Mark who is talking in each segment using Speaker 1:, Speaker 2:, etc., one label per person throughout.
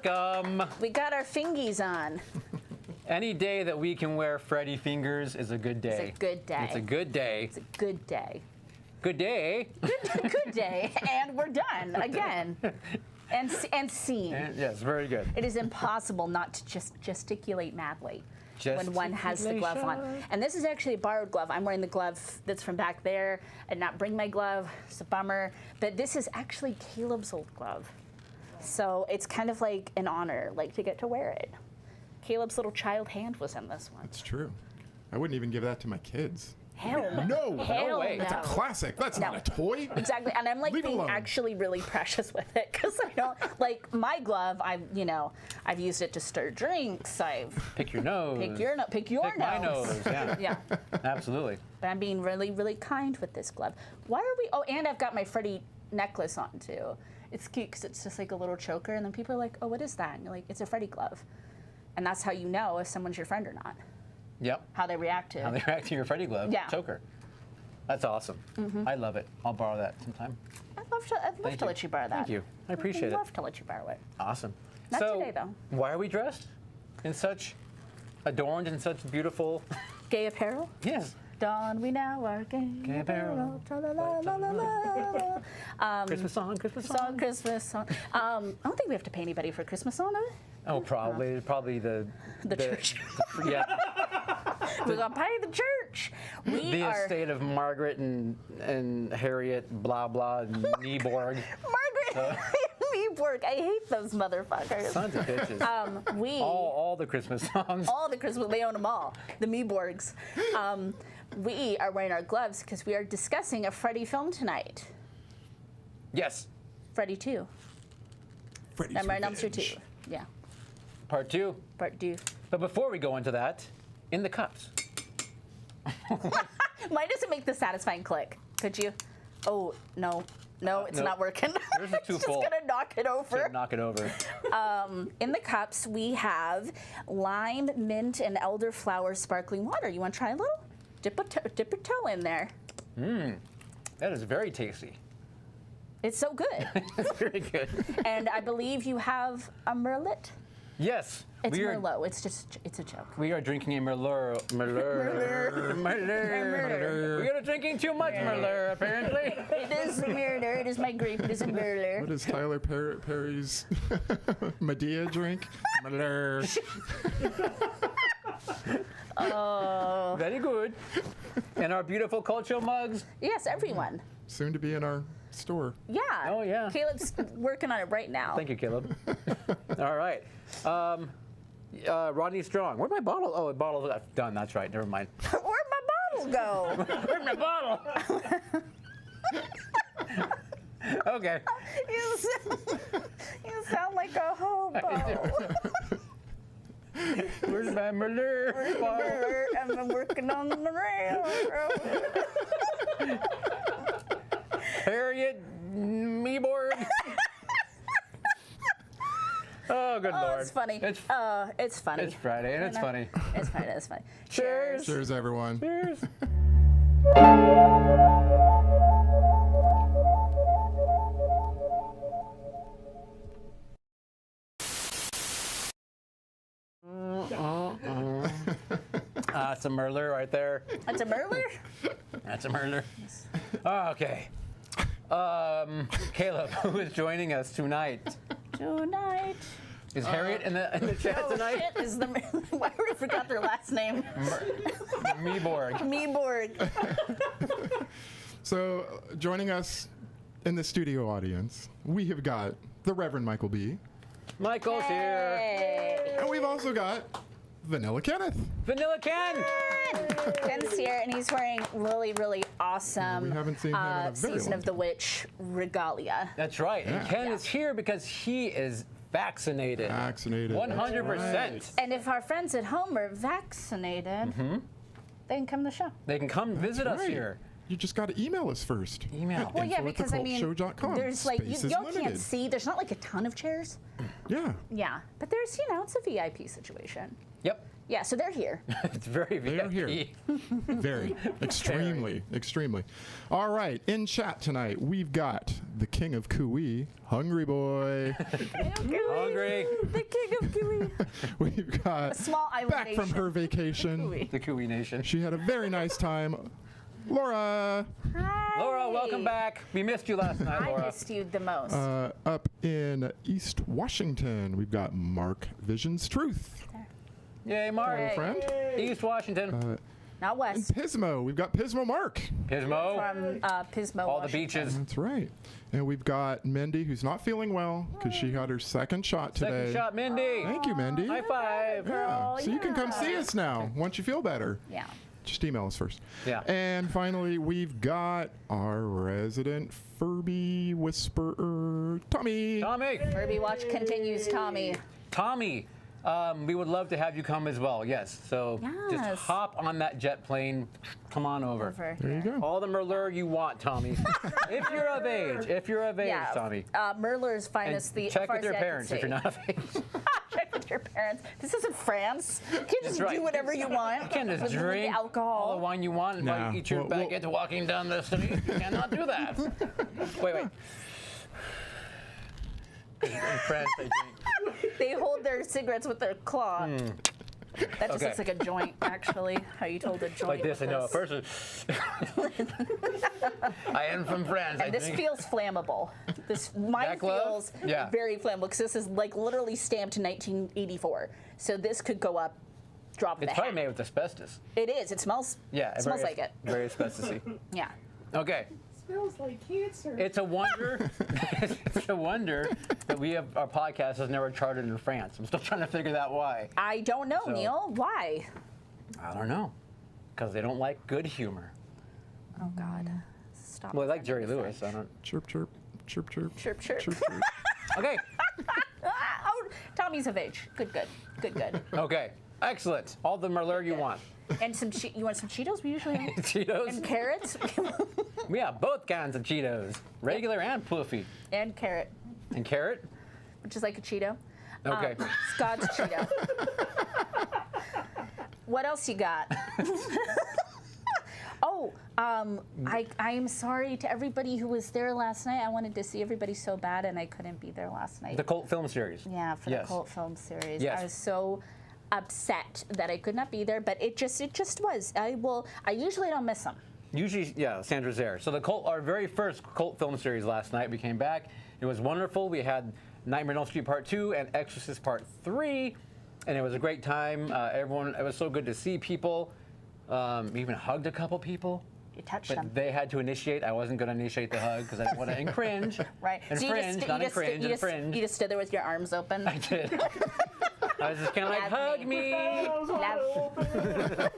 Speaker 1: Welcome.
Speaker 2: We got our fingies on.
Speaker 1: Any day that we can wear Freddy fingers is a good day.
Speaker 2: It's a good day.
Speaker 1: It's a good day.
Speaker 2: It's a good day.
Speaker 1: Good day.
Speaker 2: Good day. And we're done again. And scene.
Speaker 1: Yes, very good.
Speaker 2: It is impossible not to just gesticulate madly when one has the glove on. And this is actually a borrowed glove. I'm wearing the glove that's from back there. I did not bring my glove. It's a bummer. But this is actually Caleb's old glove. So it's kind of like an honor, like to get to wear it. Caleb's little child hand was in this one.
Speaker 3: That's true. I wouldn't even give that to my kids.
Speaker 2: Hell no.
Speaker 3: No.
Speaker 2: Hell
Speaker 1: No way.
Speaker 2: no.
Speaker 3: That's a classic. That's not a toy.
Speaker 2: Exactly, and I'm like
Speaker 3: Leave it
Speaker 2: being
Speaker 3: alone.
Speaker 2: actually really precious with it because I don't like my glove. I've used it to stir drinks. I've
Speaker 1: Pick your nose.
Speaker 2: pick your
Speaker 1: Pick my nose. Yeah.
Speaker 2: Yeah,
Speaker 1: Absolutely.
Speaker 2: but I'm being really, really kind with this glove. Why are we? Oh, and I've got my Freddy necklace on too. It's cute because it's just like a little choker, and then people are like, "Oh, what is that?" And you're like, "It's a Freddy glove," and that's how you know if someone's your friend or not.
Speaker 1: Yep.
Speaker 2: How they react to
Speaker 1: How they
Speaker 2: it.
Speaker 1: react to your Freddy glove.
Speaker 2: Yeah.
Speaker 1: Choker. That's awesome. I love it. I'll borrow that sometime.
Speaker 2: I'd love to let you borrow that.
Speaker 1: Thank you. I appreciate
Speaker 2: I'd
Speaker 1: it.
Speaker 2: love to let you borrow it.
Speaker 1: Awesome.
Speaker 2: Not
Speaker 1: so,
Speaker 2: today, though.
Speaker 1: Why are we dressed in such adorned in such beautiful?
Speaker 2: Gay apparel.
Speaker 1: Yes.
Speaker 2: Dawn, we now are gay
Speaker 1: apparel. Christmas song. Christmas song.
Speaker 2: Christmas song. I don't think we have to pay anybody for Christmas song, do we?
Speaker 1: Oh, probably the
Speaker 2: church.
Speaker 1: Yeah.
Speaker 2: We're gonna pay the church. We
Speaker 1: The
Speaker 2: are
Speaker 1: estate of Margaret and Harriet, blah blah, Nieborg.
Speaker 2: Margaret Meeborg. I hate those motherfuckers.
Speaker 1: Sons of bitches.
Speaker 2: We
Speaker 1: all the Christmas songs.
Speaker 2: all the Christmas, they own them all. The Meeborgs. We are wearing our gloves because we are discussing a Freddy film tonight.
Speaker 1: Yes.
Speaker 2: Freddy 2.
Speaker 3: Freddy's
Speaker 2: Nightmare on Elm Street 2.
Speaker 3: Revenge.
Speaker 2: Yeah.
Speaker 1: Part 2.
Speaker 2: Part 2.
Speaker 1: But before we go into that, in the cups.
Speaker 2: Why does it make the satisfying click? Could you? Oh, no. No, it's
Speaker 1: nope.
Speaker 2: not working.
Speaker 1: Yours is too
Speaker 2: It's
Speaker 1: full.
Speaker 2: just going to knock it over.
Speaker 1: Should knock it over.
Speaker 2: In the cups, we have lime, mint, and elderflower sparkling water. You want to try a little? Dip a toe in there.
Speaker 1: That is very tasty.
Speaker 2: It's so good.
Speaker 1: It's very good.
Speaker 2: And I believe you have a Merlot.
Speaker 1: Yes.
Speaker 2: It's
Speaker 1: we are,
Speaker 2: Merlot. It's a joke.
Speaker 1: We are drinking a Merlot. We are drinking too much Merlot, apparently.
Speaker 2: It is Merlot. It is my grape. It is a Merlot.
Speaker 3: What is Tyler Perry's Medea drink? Malheur.
Speaker 2: Oh.
Speaker 1: Very good. And our beautiful cultural mugs.
Speaker 2: Yes, everyone.
Speaker 3: Soon to be in our store.
Speaker 2: Yeah.
Speaker 1: Oh, yeah.
Speaker 2: Caleb's working on it right now.
Speaker 1: Thank you, Caleb. All right. Rodney Strong. Where'd my bottle? Oh, the bottle got done. That's right. Never mind.
Speaker 2: Where'd my bottle go?
Speaker 1: Where'd my bottle? Okay.
Speaker 2: You sound like a hobo.
Speaker 1: Where's my Merlot bottle?
Speaker 2: I'm working on the railroad.
Speaker 1: Harriet Meeborg. Oh, good Lord.
Speaker 2: It's funny.
Speaker 1: It's
Speaker 2: funny.
Speaker 1: It's Friday, and it's funny.
Speaker 2: It's funny. It's funny.
Speaker 1: Cheers.
Speaker 3: Cheers, everyone.
Speaker 1: Cheers. That's a Merlot right there.
Speaker 2: That's a Merler?
Speaker 1: That's a Merlot. Okay. Caleb, who is joining us tonight?
Speaker 2: Tonight.
Speaker 1: Is Harriet in the chat
Speaker 2: Oh,
Speaker 1: tonight?
Speaker 2: shit. Is the why I forgot their last name?
Speaker 1: Meeborg.
Speaker 2: Meeborg.
Speaker 3: So, joining us in the studio audience, we have got the Reverend Michael B.
Speaker 1: Michael's here.
Speaker 2: Hey.
Speaker 3: And we've also got Vanilla Kenneth.
Speaker 1: Vanilla Ken.
Speaker 2: Ken's here, and he's wearing really, really awesome
Speaker 3: We haven't seen him in a very
Speaker 2: Season
Speaker 3: long
Speaker 2: of the Witch regalia.
Speaker 1: That's right. And
Speaker 3: Yeah.
Speaker 1: Ken is here because he is vaccinated.
Speaker 3: Vaccinated.
Speaker 1: 100%.
Speaker 2: And if our friends at home are vaccinated, they can come to the show.
Speaker 1: They can come visit us
Speaker 3: Right.
Speaker 1: here.
Speaker 3: You just got to email us first.
Speaker 1: Email.
Speaker 2: Well, yeah, because I mean,
Speaker 3: info@thecultshow.com.
Speaker 2: there's like
Speaker 3: Space is
Speaker 2: y'all can't
Speaker 3: limited.
Speaker 2: see. There's not like a ton of chairs.
Speaker 3: Yeah.
Speaker 2: Yeah, but there's it's a VIP situation.
Speaker 1: Yep.
Speaker 2: Yeah, so they're here.
Speaker 1: It's very
Speaker 3: They're here.
Speaker 1: VIP.
Speaker 3: Very. Extremely. Extremely. All right. In chat tonight, we've got the king of Cooey, Hungry Boy.
Speaker 1: Hungry.
Speaker 2: The king of Cooey.
Speaker 3: We've got
Speaker 2: Small island
Speaker 3: back from
Speaker 2: nation.
Speaker 3: her vacation.
Speaker 2: Cooey.
Speaker 1: The Cooey Nation.
Speaker 3: She had a very nice time. Laura,
Speaker 2: Hi.
Speaker 1: Laura, welcome back. We missed you last night,
Speaker 2: I
Speaker 1: Laura.
Speaker 2: missed you the most.
Speaker 3: up in East Washington, we've got Mark Vision's Truth.
Speaker 1: Yay, Mark.
Speaker 2: Hey.
Speaker 3: Friend.
Speaker 1: East Washington.
Speaker 2: Not
Speaker 3: And
Speaker 2: West.
Speaker 3: Pismo, we've got Pismo Mark.
Speaker 1: Pismo.
Speaker 2: From Pismo,
Speaker 1: All the
Speaker 2: Washington.
Speaker 1: beaches.
Speaker 3: That's right. And we've got Mindy, who's not feeling well because she had her second shot today.
Speaker 1: Second shot, Mindy.
Speaker 3: Thank you, Mindy.
Speaker 1: High five.
Speaker 3: Yeah. So you can come
Speaker 2: yeah.
Speaker 3: see us now once you feel better.
Speaker 2: Yeah.
Speaker 3: Just email us first.
Speaker 1: Yeah.
Speaker 3: And finally, we've got our resident Furby whisperer, Tommy.
Speaker 1: Tommy.
Speaker 2: Furby Watch continues, Tommy.
Speaker 1: Tommy. We would love to have you come as well. Yes. So just
Speaker 2: Yes.
Speaker 1: hop on that jet plane. Come on over.
Speaker 3: There you go.
Speaker 1: All the Merlure you want, Tommy. If you're of age. If you're of age,
Speaker 2: Yeah.
Speaker 1: Tommy.
Speaker 2: Merler's
Speaker 1: And
Speaker 2: finest. The
Speaker 1: check
Speaker 2: far
Speaker 1: with
Speaker 2: as
Speaker 1: your
Speaker 2: I can
Speaker 1: parents if
Speaker 2: see.
Speaker 1: you're not of age.
Speaker 2: Check with your parents. This isn't France. You can't just
Speaker 1: right.
Speaker 2: do whatever you want.
Speaker 1: You can't just
Speaker 2: with
Speaker 1: drink all
Speaker 2: alcohol.
Speaker 1: the wine you want and
Speaker 3: Nah.
Speaker 1: eat your
Speaker 3: Well,
Speaker 1: baguette walking down the street. You cannot do that. Wait. In France, they drink.
Speaker 2: They hold their cigarettes with their claw. That just
Speaker 1: Okay.
Speaker 2: looks like a joint, actually. How you told a joint
Speaker 1: Like this, I
Speaker 2: with
Speaker 1: know. At first, I am from France. I
Speaker 2: And this
Speaker 1: think.
Speaker 2: feels flammable. Mine
Speaker 1: That glove?
Speaker 2: feels
Speaker 1: Yeah.
Speaker 2: very flammable because this is like literally stamped in 1984. So this could go up, drop
Speaker 1: It's
Speaker 2: the
Speaker 1: probably
Speaker 2: hat.
Speaker 1: made with asbestos.
Speaker 2: It is. It smells.
Speaker 1: Yeah,
Speaker 2: It smells
Speaker 1: very-
Speaker 2: like it.
Speaker 1: Very asbestosy.
Speaker 2: Yeah.
Speaker 1: Okay.
Speaker 4: Smells like cancer.
Speaker 1: It's a wonder. It's a wonder that our podcast has never charted in France. I'm still trying to figure out why.
Speaker 2: I don't know,
Speaker 1: So-
Speaker 2: Neil. Why?
Speaker 1: I don't know. Because they don't like good humor.
Speaker 2: Oh God. Stop.
Speaker 1: Well, they like Jerry
Speaker 2: offending
Speaker 1: Lewis.
Speaker 2: French.
Speaker 1: I don't.
Speaker 3: Chirp, chirp, chirp, chirp.
Speaker 2: Chirp, chirp.
Speaker 3: Chirp, chirp.
Speaker 1: Okay.
Speaker 2: Oh, Tommy's of age. Good, good, good, good.
Speaker 1: Okay. Excellent. All the Merlure you want.
Speaker 2: And some. You want some Cheetos? We usually have.
Speaker 1: Cheetos.
Speaker 2: And carrots.
Speaker 1: We have both kinds of Cheetos, regular and puffy.
Speaker 2: And carrot,
Speaker 1: And carrot.
Speaker 2: which is like a Cheeto.
Speaker 1: Okay.
Speaker 2: Scott's Cheeto. What else you got? Oh, I'm sorry to everybody who was there last night. I wanted to see everybody so bad, and I couldn't be there last night.
Speaker 1: The cult film series.
Speaker 2: Yeah, for
Speaker 1: Yes.
Speaker 2: the cult film series.
Speaker 1: Yes.
Speaker 2: I was so upset that I could not be there, but it just was. I usually don't miss them.
Speaker 1: Usually, yeah, Sandra's there. So our very first cult film series last night, we came back. It was wonderful. We had Nightmare on Elm Street Part 2 and Exorcist Part 3, and it was a great time. It was so good to see people. We even hugged a couple people.
Speaker 2: You touched
Speaker 1: But
Speaker 2: them.
Speaker 1: they had to initiate. I wasn't going to initiate the hug because I didn't want to infringe.
Speaker 2: Right.
Speaker 1: Infringe, not infringe, infringe.
Speaker 2: You just stood there with your arms open.
Speaker 1: I did. I was just kind of like,
Speaker 2: Love
Speaker 1: hug
Speaker 2: me.
Speaker 1: me.
Speaker 2: Love-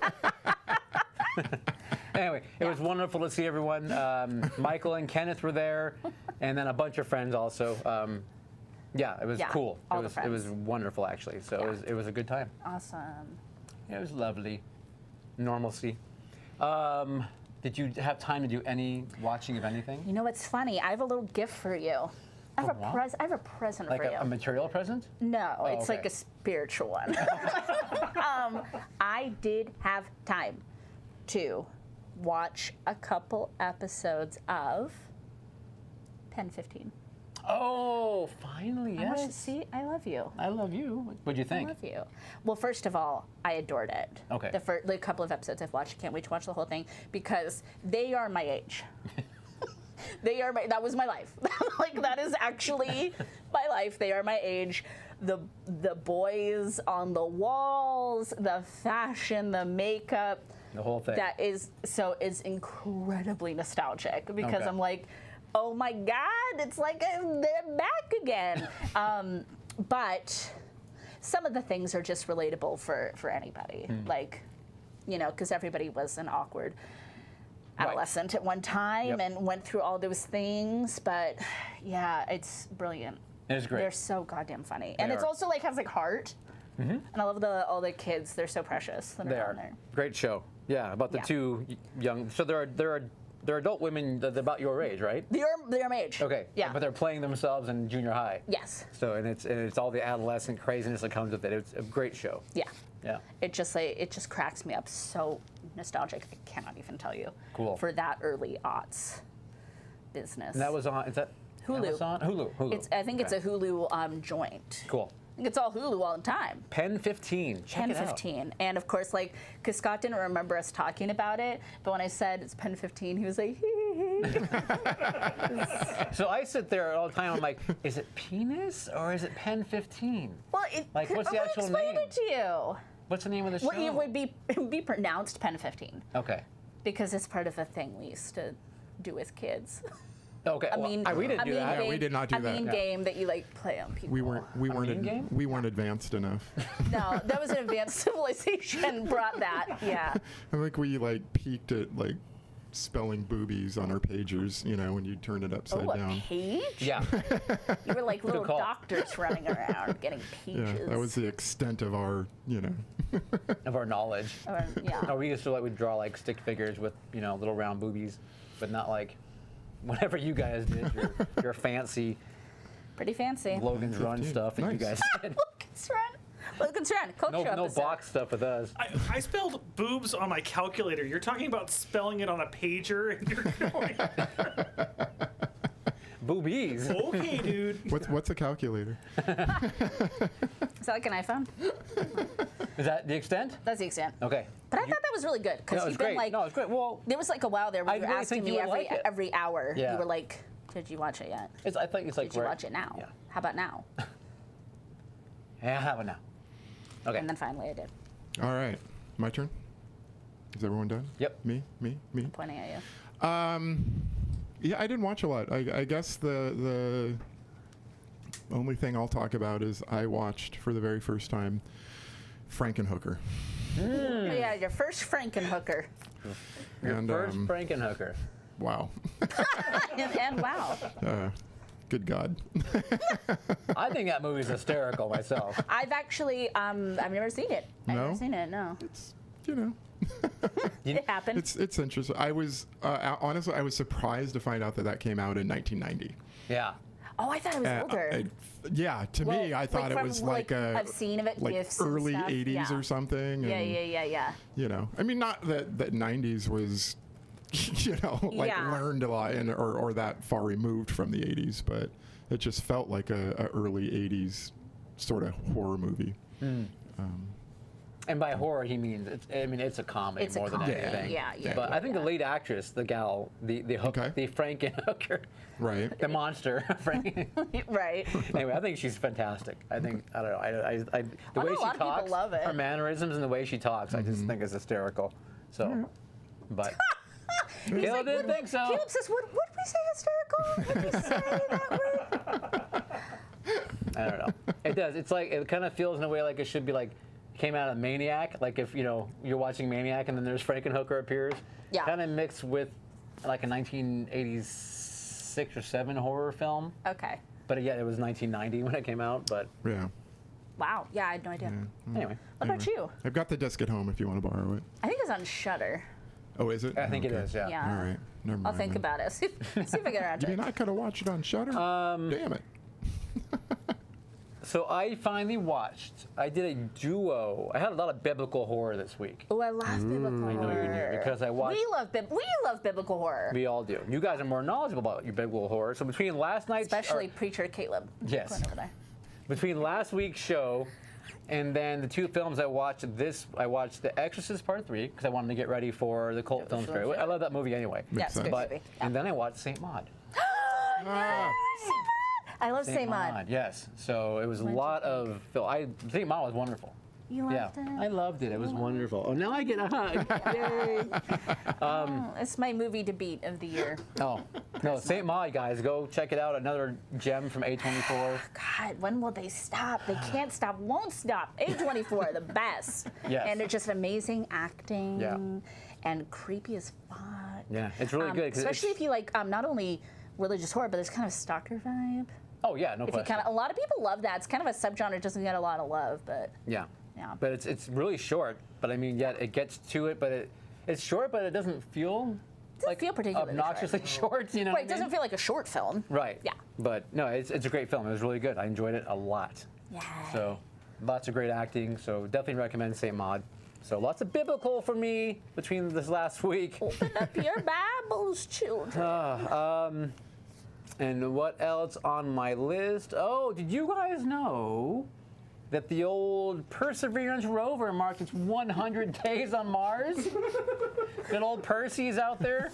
Speaker 1: Anyway, it was wonderful to see everyone. Michael and Kenneth were there, and then a bunch of friends also. Yeah, it was
Speaker 2: Yeah,
Speaker 1: cool.
Speaker 2: all
Speaker 1: It
Speaker 2: the
Speaker 1: was
Speaker 2: friends.
Speaker 1: wonderful, actually. So it was a good time.
Speaker 2: Awesome.
Speaker 1: Yeah, it was lovely. Normalcy. Did you have time to do any watching of anything?
Speaker 2: You know what's funny? I have a little gift for you. I have
Speaker 1: what?
Speaker 2: I have a present
Speaker 1: Like
Speaker 2: for you.
Speaker 1: a material present?
Speaker 2: No, it's like
Speaker 1: okay.
Speaker 2: a spiritual one. I did have time to watch a couple episodes of Pen 15.
Speaker 1: Oh, finally,
Speaker 2: I want you to
Speaker 1: yes.
Speaker 2: see, I love you.
Speaker 1: I love you. What'd you
Speaker 2: I
Speaker 1: think?
Speaker 2: love you. Well, first of all, I adored it.
Speaker 1: Okay.
Speaker 2: The couple of episodes I've watched, I can't wait to watch the whole thing because they are my age. That was my life. Like, that is actually my life. They are my age. The boys on the walls, the fashion, the makeup.
Speaker 1: The whole thing.
Speaker 2: That is incredibly nostalgic because
Speaker 1: Okay.
Speaker 2: I'm like, oh my God, it's like they're back again. But some of the things are just relatable for anybody. Like, because everybody was an awkward adolescent at one time
Speaker 1: Yep.
Speaker 2: and went through all those things. But yeah, it's brilliant.
Speaker 1: It was great.
Speaker 2: They're so goddamn funny. And
Speaker 1: They
Speaker 2: it's
Speaker 1: are.
Speaker 2: also like has like heart. And I love all the kids. They're so precious. That
Speaker 1: They
Speaker 2: are
Speaker 1: are.
Speaker 2: on there.
Speaker 1: Great show. Yeah, about the
Speaker 2: Yeah.
Speaker 1: two young. So there are they're adult women that's about your age, right?
Speaker 2: They're my age.
Speaker 1: Okay.
Speaker 2: Yeah.
Speaker 1: But they're playing themselves in junior high.
Speaker 2: Yes.
Speaker 1: So and it's all the adolescent craziness that comes with it. It's a great show.
Speaker 2: Yeah.
Speaker 1: Yeah.
Speaker 2: It just cracks me up. So nostalgic. I cannot even tell you.
Speaker 1: Cool.
Speaker 2: For that early aughts business.
Speaker 1: And that was on. Is that
Speaker 2: Hulu.
Speaker 1: Amazon? Hulu.
Speaker 2: I think it's a Hulu joint.
Speaker 1: Cool.
Speaker 2: I think it's all Hulu all the time.
Speaker 1: Pen 15. Check
Speaker 2: Pen
Speaker 1: it out.
Speaker 2: 15. And of course, like, because Scott didn't remember us talking about it, but when I said it's Pen 15, he was like, hee.
Speaker 1: So I sit there all the time. I'm like, is it penis or is it Pen 15?
Speaker 2: Well,
Speaker 1: Like, what's the
Speaker 2: I'll
Speaker 1: actual
Speaker 2: explain
Speaker 1: name?
Speaker 2: it to you.
Speaker 1: What's the name of the show?
Speaker 2: Well, it would be pronounced Pen 15
Speaker 1: Okay.
Speaker 2: because it's part of a thing we used to do with kids.
Speaker 1: Okay.
Speaker 2: We
Speaker 1: didn't do that.
Speaker 3: Yeah, we did not do
Speaker 2: a
Speaker 3: that.
Speaker 2: mean
Speaker 3: Yeah.
Speaker 2: game that you like play on people.
Speaker 3: We weren't
Speaker 1: mean game?
Speaker 3: we weren't advanced enough.
Speaker 2: No, that was an advanced civilization brought that. Yeah.
Speaker 3: I think we like peaked at like spelling boobies on our pagers, you know, when you turn it upside
Speaker 2: Oh, a
Speaker 3: down.
Speaker 2: page?
Speaker 1: Yeah.
Speaker 2: You were like little
Speaker 1: call.
Speaker 2: doctors running around getting
Speaker 3: Yeah,
Speaker 2: pages.
Speaker 3: that was the extent of our, you know.
Speaker 1: Of our knowledge.
Speaker 2: Yeah.
Speaker 1: Or we used to we'd draw like stick figures with little round boobies, but not like whatever you guys did. Your fancy
Speaker 2: Pretty fancy.
Speaker 1: Logan's Run
Speaker 3: 15.
Speaker 1: stuff that you
Speaker 3: Nice.
Speaker 1: guys did.
Speaker 2: Logan's Run. Logan's Run. Cook show
Speaker 1: No
Speaker 2: episode.
Speaker 1: box stuff with us.
Speaker 5: I spelled boobs on my calculator. You're talking about spelling it on a pager, and you're going,
Speaker 1: Boobies.
Speaker 5: okay, dude.
Speaker 3: What's a calculator?
Speaker 2: Is that like an iPhone?
Speaker 1: Is that the extent?
Speaker 2: That's the extent.
Speaker 1: Okay.
Speaker 2: But I thought that was really good
Speaker 1: No,
Speaker 2: because
Speaker 1: it's
Speaker 2: you've been
Speaker 1: great.
Speaker 2: like,
Speaker 1: No, it's great. Well,
Speaker 2: there was like a while there where
Speaker 1: I
Speaker 2: you were
Speaker 1: really
Speaker 2: asking
Speaker 1: think you
Speaker 2: me
Speaker 1: would like it.
Speaker 2: every hour.
Speaker 1: Yeah.
Speaker 2: You were like, did you watch it yet?
Speaker 1: I think it's like
Speaker 2: Did you
Speaker 1: right-
Speaker 2: watch it now?
Speaker 1: Yeah.
Speaker 2: How about now?
Speaker 1: Yeah, I have it now. Okay.
Speaker 2: And then finally I did.
Speaker 3: All right. My turn? Is everyone done?
Speaker 1: Yep.
Speaker 3: Me?
Speaker 2: Pointing at you.
Speaker 3: Yeah, I didn't watch a lot. I guess the only thing I'll talk about is I watched for the very first time Frankenhooker.
Speaker 2: Oh, yeah, your first Frankenhooker.
Speaker 1: Your
Speaker 3: And,
Speaker 1: first Frankenhooker.
Speaker 3: Wow.
Speaker 2: and wow.
Speaker 3: Good God.
Speaker 1: I think that movie's hysterical myself.
Speaker 2: I've actually, I've never seen it. I've
Speaker 3: No?
Speaker 2: never seen it, no.
Speaker 3: It's, you know,
Speaker 2: It happened.
Speaker 3: it's interesting. I was, honestly, I was surprised to find out that came out in 1990.
Speaker 1: Yeah.
Speaker 2: Oh, I thought it was older.
Speaker 3: Yeah, to
Speaker 2: Well,
Speaker 3: me, I thought it
Speaker 2: from,
Speaker 3: was like a
Speaker 2: I've seen of it,
Speaker 3: like
Speaker 2: gifs and
Speaker 3: early
Speaker 2: stuff.
Speaker 3: 80s
Speaker 2: Yeah.
Speaker 3: or something.
Speaker 2: Yeah,
Speaker 3: and,
Speaker 2: yeah.
Speaker 3: You know, I mean, not that 90s was, you know, like
Speaker 2: Yeah.
Speaker 3: learned a lot or that far removed from the 80s, but it just felt like a early 80s sort of horror movie.
Speaker 1: And by horror, he means it's a comedy
Speaker 2: It's a
Speaker 1: more
Speaker 2: comedy.
Speaker 1: than anything.
Speaker 2: Yeah.
Speaker 1: But I think the lead actress, the gal, the hook,
Speaker 3: Okay.
Speaker 1: the Frankenhooker,
Speaker 3: Right.
Speaker 1: the monster, Frank.
Speaker 2: Right.
Speaker 1: Anyway, I think she's fantastic. I don't know. The
Speaker 2: I
Speaker 1: way
Speaker 2: know a
Speaker 1: she
Speaker 2: lot of people
Speaker 1: talks,
Speaker 2: love it.
Speaker 1: her mannerisms and the way she talks, I just think is hysterical. So, but Caleb didn't think so.
Speaker 2: Caleb says, would we say hysterical? Would we say that word?
Speaker 1: I don't know. It does. It's like it kind of feels in a way like it should be like came out of Maniac. Like if you're watching Maniac and then there's Frankenhooker appears.
Speaker 2: Yeah.
Speaker 1: Kind of mixed with like a 1986 or 7 horror film.
Speaker 2: Okay.
Speaker 1: But yet it was 1990 when it came out. But
Speaker 3: Yeah.
Speaker 2: Wow. Yeah, I had no idea.
Speaker 1: anyway,
Speaker 2: What about you?
Speaker 3: I've got the disc at home if you want to borrow it.
Speaker 2: I think it's on Shudder.
Speaker 3: Oh, is it?
Speaker 1: I think it
Speaker 3: Okay.
Speaker 1: is. Yeah.
Speaker 2: Yeah.
Speaker 3: All right. Never mind.
Speaker 2: I'll think
Speaker 3: then.
Speaker 2: about it. See if I get around
Speaker 3: You
Speaker 2: to
Speaker 3: mean
Speaker 2: it.
Speaker 3: I could have watched it on Shudder? Damn it.
Speaker 1: So I finally watched. I did a duo. I had a lot of biblical horror this week.
Speaker 2: Oh, I love biblical
Speaker 1: I know
Speaker 2: horror.
Speaker 1: you do because I watched.
Speaker 2: We love biblical horror.
Speaker 1: We all do. You guys are more knowledgeable about your biblical horror. So between last night's
Speaker 2: Especially Preacher Caleb.
Speaker 1: Yes.
Speaker 2: Going over there.
Speaker 1: between last week's show and then the 2 films I watched I watched The Exorcist Part 3 because I wanted to get ready for the cult film story. I love that movie anyway.
Speaker 2: Yeah, it's a good
Speaker 1: But
Speaker 2: movie.
Speaker 1: and then I watched Saint Maud.
Speaker 3: Ah.
Speaker 2: I love Saint Maud.
Speaker 1: Yes. So it was a lot of Saint Maud was wonderful.
Speaker 2: You
Speaker 1: Yeah,
Speaker 2: loved it?
Speaker 1: I loved it. It was wonderful. Oh, now I get a hug. Yay.
Speaker 2: It's my movie to beat of the year.
Speaker 1: Oh, no, Saint Maud, guys, go check it out. Another gem from A24.
Speaker 2: God, when will they stop? They can't stop, won't stop. A24, the best.
Speaker 1: Yes.
Speaker 2: And it's just amazing acting.
Speaker 1: Yeah.
Speaker 2: And creepy as fuck.
Speaker 1: Yeah, it's really good. 'Cause
Speaker 2: Especially
Speaker 1: it's-
Speaker 2: if you like not only religious horror, but there's kind of stalker vibe.
Speaker 1: Oh, yeah, no
Speaker 2: If you
Speaker 1: question.
Speaker 2: kind of, a lot of people love that. It's kind of a subgenre. It doesn't get a lot of love, but
Speaker 1: Yeah.
Speaker 2: Yeah.
Speaker 1: But it's really short. But I mean, yet it gets to it. But it's short, but it doesn't feel
Speaker 2: Doesn't feel particularly
Speaker 1: obnoxiously short. You know,
Speaker 2: Right, it doesn't feel like a short film.
Speaker 1: Right.
Speaker 2: Yeah.
Speaker 1: But no, it's a great film. It was really good. I enjoyed it a lot.
Speaker 2: Yeah.
Speaker 1: So lots of great acting. So definitely recommend St. Maud. So lots of biblical for me between this last week.
Speaker 2: Open up your Bibles, children.
Speaker 1: And what else on my list? Oh, did you guys know that the old Perseverance rover marked its 100 days on Mars? Good old Percy's out there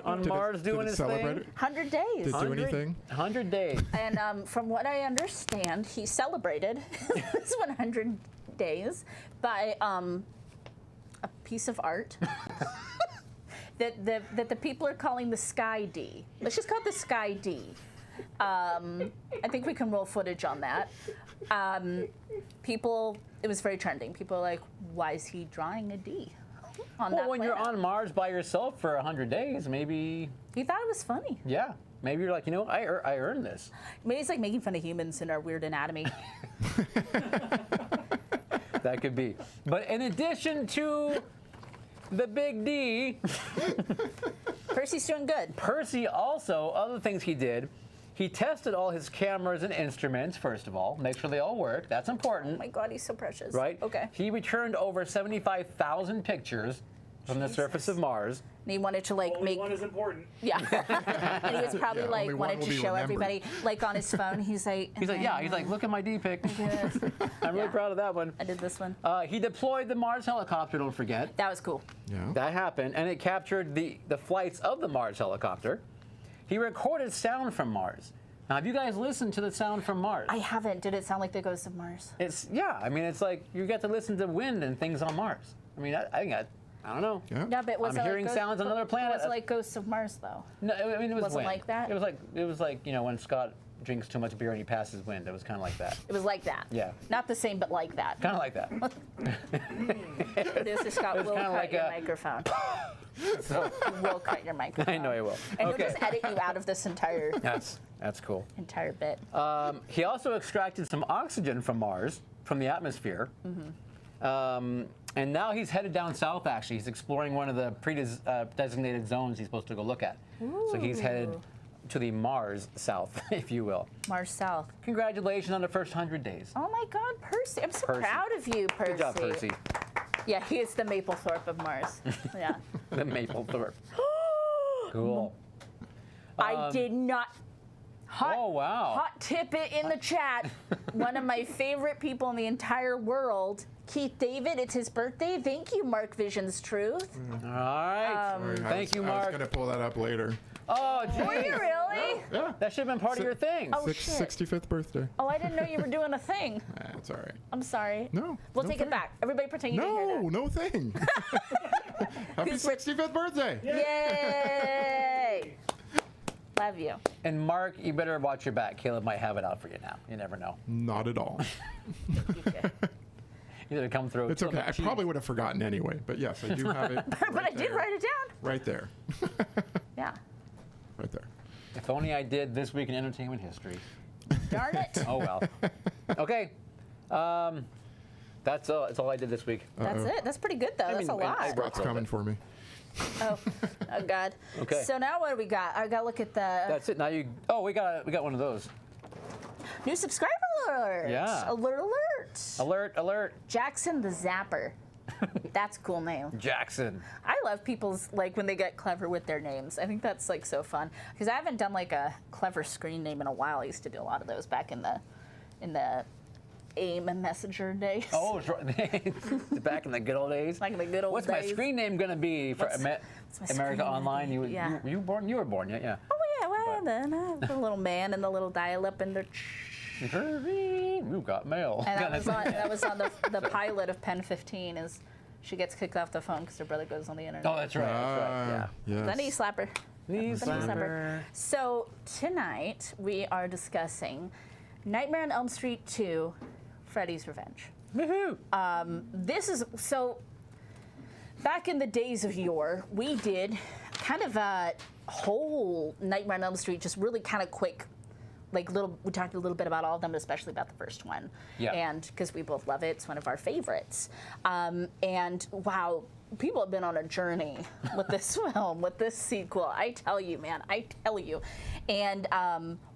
Speaker 1: on Mars doing his
Speaker 3: celebrate
Speaker 1: thing.
Speaker 3: it?
Speaker 2: 100 days.
Speaker 3: Did it do anything?
Speaker 1: 100 days.
Speaker 2: And from what I understand, he celebrated his 100 days by a piece of art that the people are calling the Sky D. Let's just call it the Sky D. I think we can roll footage on that. It was very trending. People are like, why is he drawing a D on
Speaker 1: Well,
Speaker 2: that
Speaker 1: when you're
Speaker 2: planet?
Speaker 1: on Mars by yourself for 100 days, maybe,
Speaker 2: He thought it was funny.
Speaker 1: yeah. Maybe you're like, you know, I earned this.
Speaker 2: Maybe he's like making fun of humans and our weird anatomy.
Speaker 1: That could be. But in addition to the big D,
Speaker 2: Percy's doing good.
Speaker 1: Percy also, other things he did, he tested all his cameras and instruments, first of all, make sure they all work. That's important,
Speaker 2: Oh my God, he's so precious.
Speaker 1: right?
Speaker 2: Okay.
Speaker 1: He returned over 75,000 pictures from the surface of Mars.
Speaker 2: And he wanted to like
Speaker 5: Only
Speaker 2: make
Speaker 5: one is important.
Speaker 2: yeah. And he was probably
Speaker 3: Yeah,
Speaker 2: like
Speaker 3: only one
Speaker 2: wanted
Speaker 3: will
Speaker 2: to
Speaker 3: be
Speaker 2: show
Speaker 3: remembered.
Speaker 2: everybody like on his phone. He's like
Speaker 1: Look at my D pic.
Speaker 2: Yes.
Speaker 1: I'm really
Speaker 2: Yeah.
Speaker 1: proud of that one.
Speaker 2: I did this one.
Speaker 1: He deployed the Mars helicopter, don't forget.
Speaker 2: That was cool.
Speaker 3: Yeah.
Speaker 1: That happened, and it captured the flights of the Mars helicopter. He recorded sound from Mars. Now, have you guys listened to the sound from Mars?
Speaker 2: I haven't. Did it sound like the Ghost of Mars?
Speaker 1: I mean, it's like you get to listen to wind and things on Mars. I mean, I don't know.
Speaker 3: Yeah.
Speaker 2: Yeah, but was
Speaker 1: I'm
Speaker 2: it
Speaker 1: hearing
Speaker 2: like
Speaker 1: sounds on another planet.
Speaker 2: Was it like Ghosts of Mars though?
Speaker 1: No, I mean, it was
Speaker 2: Wasn't
Speaker 1: wind.
Speaker 2: like that?
Speaker 1: It was like you know when Scott drinks too much beer and he passes wind. It was kind of like that.
Speaker 2: It was like that.
Speaker 1: Yeah.
Speaker 2: Not the same, but like that.
Speaker 1: Kind of like that.
Speaker 2: Producer Scott will
Speaker 1: kinda
Speaker 2: cut
Speaker 1: like
Speaker 2: your
Speaker 1: a-
Speaker 2: microphone.
Speaker 1: So
Speaker 2: He will cut your microphone.
Speaker 1: I know he will.
Speaker 2: And
Speaker 1: Okay.
Speaker 2: he'll just edit you out of this entire
Speaker 1: That's cool.
Speaker 2: bit.
Speaker 1: He also extracted some oxygen from Mars, from the atmosphere. And now he's headed down south, actually. He's exploring one of the designated zones he's supposed to go look at. So he's headed to the Mars South, if you will.
Speaker 2: Mars South.
Speaker 1: Congratulations on the first 100 days.
Speaker 2: Oh my God, Percy! I'm so
Speaker 1: Percy.
Speaker 2: proud of you, Percy.
Speaker 1: Good job, Percy.
Speaker 2: Yeah, he is the Maplethorpe of Mars. Yeah.
Speaker 1: The Maplethorpe. Cool.
Speaker 2: I did not. Hot,
Speaker 1: Oh, wow.
Speaker 2: Hot tip it in the chat. One of my favorite people in the entire world, Keith David. It's his birthday. Thank you, Mark Vision's Truth.
Speaker 1: All right.
Speaker 3: Sorry,
Speaker 1: Thank you,
Speaker 3: I was
Speaker 1: Mark.
Speaker 3: going to pull that up later.
Speaker 1: Oh,
Speaker 2: Were you
Speaker 1: geez.
Speaker 2: really?
Speaker 3: Yeah.
Speaker 1: That should have been part of your thing.
Speaker 2: Oh, shit.
Speaker 3: 65th birthday.
Speaker 2: Oh, I didn't know you were doing a thing.
Speaker 3: That's all right.
Speaker 2: I'm sorry.
Speaker 3: No.
Speaker 2: We'll
Speaker 3: no
Speaker 2: take
Speaker 3: thing.
Speaker 2: it back. Everybody pretend you didn't hear
Speaker 3: No, no thing. Happy 65th birthday.
Speaker 2: that. Yay! Love you.
Speaker 1: And Mark, you better watch your back. Caleb might have it out for you now. You never know.
Speaker 3: Not at all.
Speaker 1: You gotta come through.
Speaker 3: It's okay. I probably would have forgotten anyway, but yes, I do have it.
Speaker 2: But I did write it down.
Speaker 3: Right there.
Speaker 2: Yeah.
Speaker 3: Right there.
Speaker 1: If only I did this week in entertainment history.
Speaker 2: Darn it.
Speaker 1: Oh well. Okay. That's all I did this week.
Speaker 2: That's it. That's pretty good, though. That's a
Speaker 1: mean, I
Speaker 2: lot.
Speaker 1: brought-
Speaker 3: It's coming for me.
Speaker 2: Oh God.
Speaker 1: Okay.
Speaker 2: So now what do we got? I gotta look at the
Speaker 1: That's it. Now you. Oh, we got one of those.
Speaker 2: new subscriber alert.
Speaker 1: Yeah.
Speaker 2: Alert!
Speaker 1: Alert!
Speaker 2: Jackson the Zapper. That's a cool name.
Speaker 1: Jackson.
Speaker 2: I love people's like when they get clever with their names. I think that's like so fun because I haven't done like a clever screen name in a while. I used to do a lot of those back in the AIM and Messenger days.
Speaker 1: Oh, it's right. Back in the good old days.
Speaker 2: Like in the good old
Speaker 1: What's my
Speaker 2: days.
Speaker 1: screen name gonna be for
Speaker 2: What's my
Speaker 1: America
Speaker 2: screen name
Speaker 1: Online?
Speaker 2: gonna be? Yeah.
Speaker 1: You were born, yeah.
Speaker 2: Oh yeah, well then the little man and the little dial-up and the.
Speaker 1: You got mail.
Speaker 2: And that was on the pilot of Pen 15 is she gets kicked off the phone because her brother goes on the internet.
Speaker 1: Oh, that's right. Yeah.
Speaker 3: Yes.
Speaker 2: The knee slapper.
Speaker 1: Knee
Speaker 2: The knee slapper.
Speaker 1: slapper.
Speaker 2: So tonight we are discussing Nightmare on Elm Street 2, Freddy's Revenge.
Speaker 1: Woohoo!
Speaker 2: This is so. Back in the days of yore, we did kind of a whole Nightmare on Elm Street, just really kind of quick. We talked a little bit about all of them, especially about the first one.
Speaker 1: Yeah.
Speaker 2: And because we both love it, it's one of our favorites. And wow, people have been on a journey with this film, with this sequel. I tell you, man, I tell you. And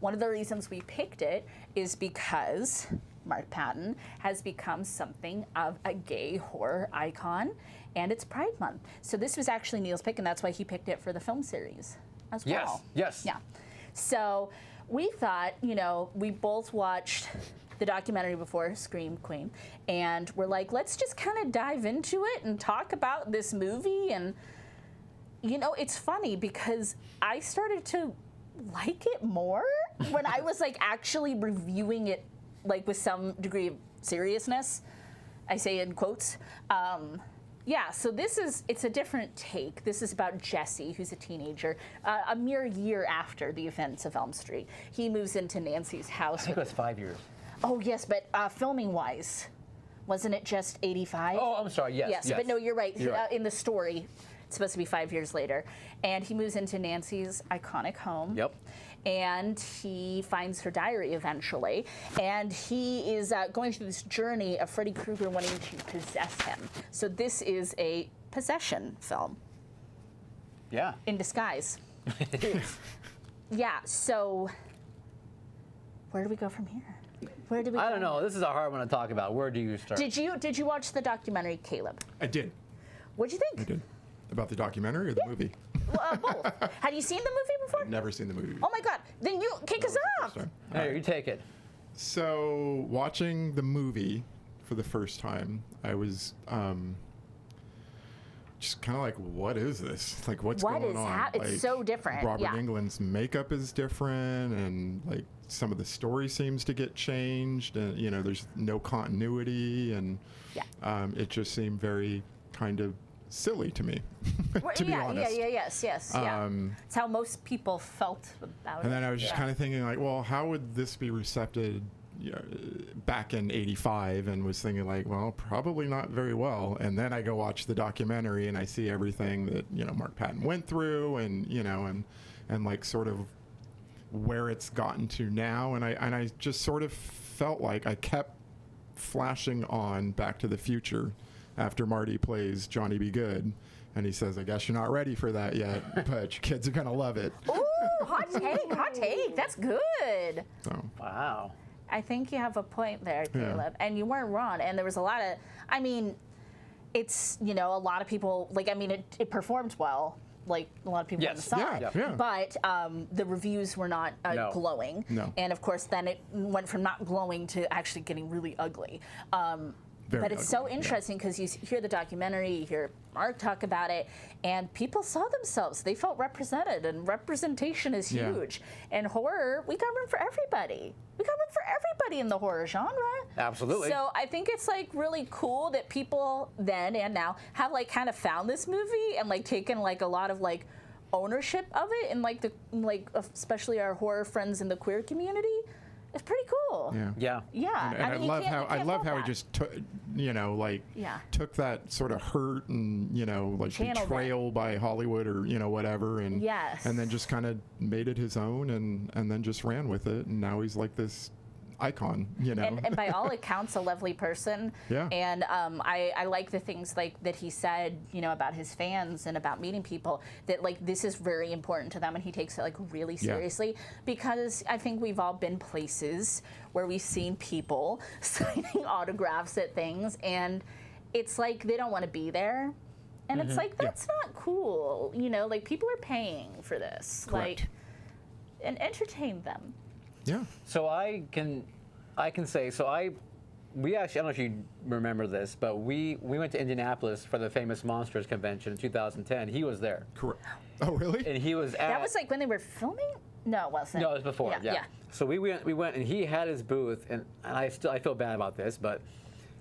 Speaker 2: one of the reasons we picked it is because Mark Patton has become something of a gay horror icon, and it's Pride Month. So this was actually Neil's pick, and that's why he picked it for the film series as well.
Speaker 1: Yes.
Speaker 2: Yeah. So we thought, we both watched the documentary before, Scream Queen, and we're like, let's just kind of dive into it and talk about this movie. And it's funny because I started to like it more when I was like actually reviewing it like with some degree of seriousness. I say in quotes. So it's a different take. This is about Jesse, who's a teenager, a mere year after the events of Elm Street. He moves into Nancy's house.
Speaker 1: I think it was 5 years.
Speaker 2: Oh, yes, but filming-wise, wasn't it just 85?
Speaker 1: Oh, I'm sorry, yes.
Speaker 2: But no, you're right.
Speaker 1: You're right.
Speaker 2: In the story, it's supposed to be 5 years later. And he moves into Nancy's iconic home.
Speaker 1: Yep.
Speaker 2: And he finds her diary eventually. And he is going through this journey of Freddy Krueger wanting to possess him. So this is a possession film.
Speaker 1: Yeah.
Speaker 2: In disguise. Yeah, so where do we go from here? Where do we
Speaker 1: I
Speaker 2: go?
Speaker 1: don't know. This is a hard one to talk about. Where do you start?
Speaker 2: Did you watch the documentary, Caleb?
Speaker 3: I did.
Speaker 2: What'd you think?
Speaker 3: I did. About the documentary or the movie?
Speaker 2: Both. Had you seen the movie before?
Speaker 3: I've never seen the movie.
Speaker 2: Oh my God! Then you kick us off.
Speaker 1: Hey, you take it.
Speaker 3: So, watching the movie for the first time, I was just kind of like, what is this? Like, what's
Speaker 2: What
Speaker 3: going
Speaker 2: is
Speaker 3: on?
Speaker 2: It's
Speaker 3: Like,
Speaker 2: so different.
Speaker 3: Robert
Speaker 2: Yeah.
Speaker 3: Englund's makeup is different, and like some of the story seems to get changed, and there's no continuity, and
Speaker 2: Yeah.
Speaker 3: it just seemed very kind of silly to me, to be honest.
Speaker 2: Yes. Yeah. It's how most people felt about it.
Speaker 3: And then I was just kind of thinking, like, well, how would this be recepted back in '85? And was thinking, like, well, probably not very well. And then I go watch the documentary, and I see everything that Mark Patton went through, and and like sort of where it's gotten to now. And I just sort of felt like I kept flashing on Back to the Future after Marty plays Johnny Be Good. And he says, I guess you're not ready for that yet, but your kids are going to love it.
Speaker 2: Ooh, hot take. That's good.
Speaker 3: So,
Speaker 1: Wow.
Speaker 2: I think you have a point there, Caleb.
Speaker 3: Yeah.
Speaker 2: And you weren't wrong. And there was a lot of, it's, a lot of people, it performed well. Like a lot of people
Speaker 1: Yes.
Speaker 2: saw it.
Speaker 3: Yeah.
Speaker 2: But the reviews were not
Speaker 1: No.
Speaker 2: glowing.
Speaker 3: No.
Speaker 2: And of course, then it went from not glowing to actually getting really ugly.
Speaker 3: Very
Speaker 2: But it's so
Speaker 3: ugly, yeah.
Speaker 2: interesting because you hear the documentary, you hear Mark talk about it, and people saw themselves. They felt represented, and representation is
Speaker 3: Yeah.
Speaker 2: huge. And horror, we got room for everybody. We got room for everybody in the horror genre.
Speaker 1: Absolutely.
Speaker 2: So I think it's like really cool that people then and now have like kind of found this movie and like taken like a lot of like ownership of it, and like especially our horror friends in the queer community. It's pretty cool.
Speaker 1: Yeah.
Speaker 2: Yeah.
Speaker 3: And I love how he
Speaker 2: just
Speaker 3: just took,
Speaker 2: Yeah.
Speaker 3: took that sort of hurt and like
Speaker 2: Channeled
Speaker 3: betrayal by Hollywood or whatever, and
Speaker 2: Yes.
Speaker 3: and then just kind of made it his own, and then just ran with it, and now he's like this icon,
Speaker 2: And by all accounts, a lovely person.
Speaker 3: Yeah.
Speaker 2: And I like the things like that he said, about his fans and about meeting people, that like this is very important to them, and he takes it like really seriously, because I think we've all been places where we've seen people signing autographs at things, and it's like they don't want to be there. And it's like, that's not cool. Like people are paying for this.
Speaker 3: Correct.
Speaker 2: Like, and entertain them.
Speaker 3: Yeah.
Speaker 1: So I can say, we actually, I don't know if you remember this, but we went to Indianapolis for the famous Monsters convention in 2010. He was there.
Speaker 3: Correct. Oh, really?
Speaker 1: And he was at...
Speaker 2: That was like when they were filming? No, it wasn't.
Speaker 1: No, it was before,
Speaker 2: Yeah.
Speaker 1: So we went, and he had his booth, and I feel bad about this,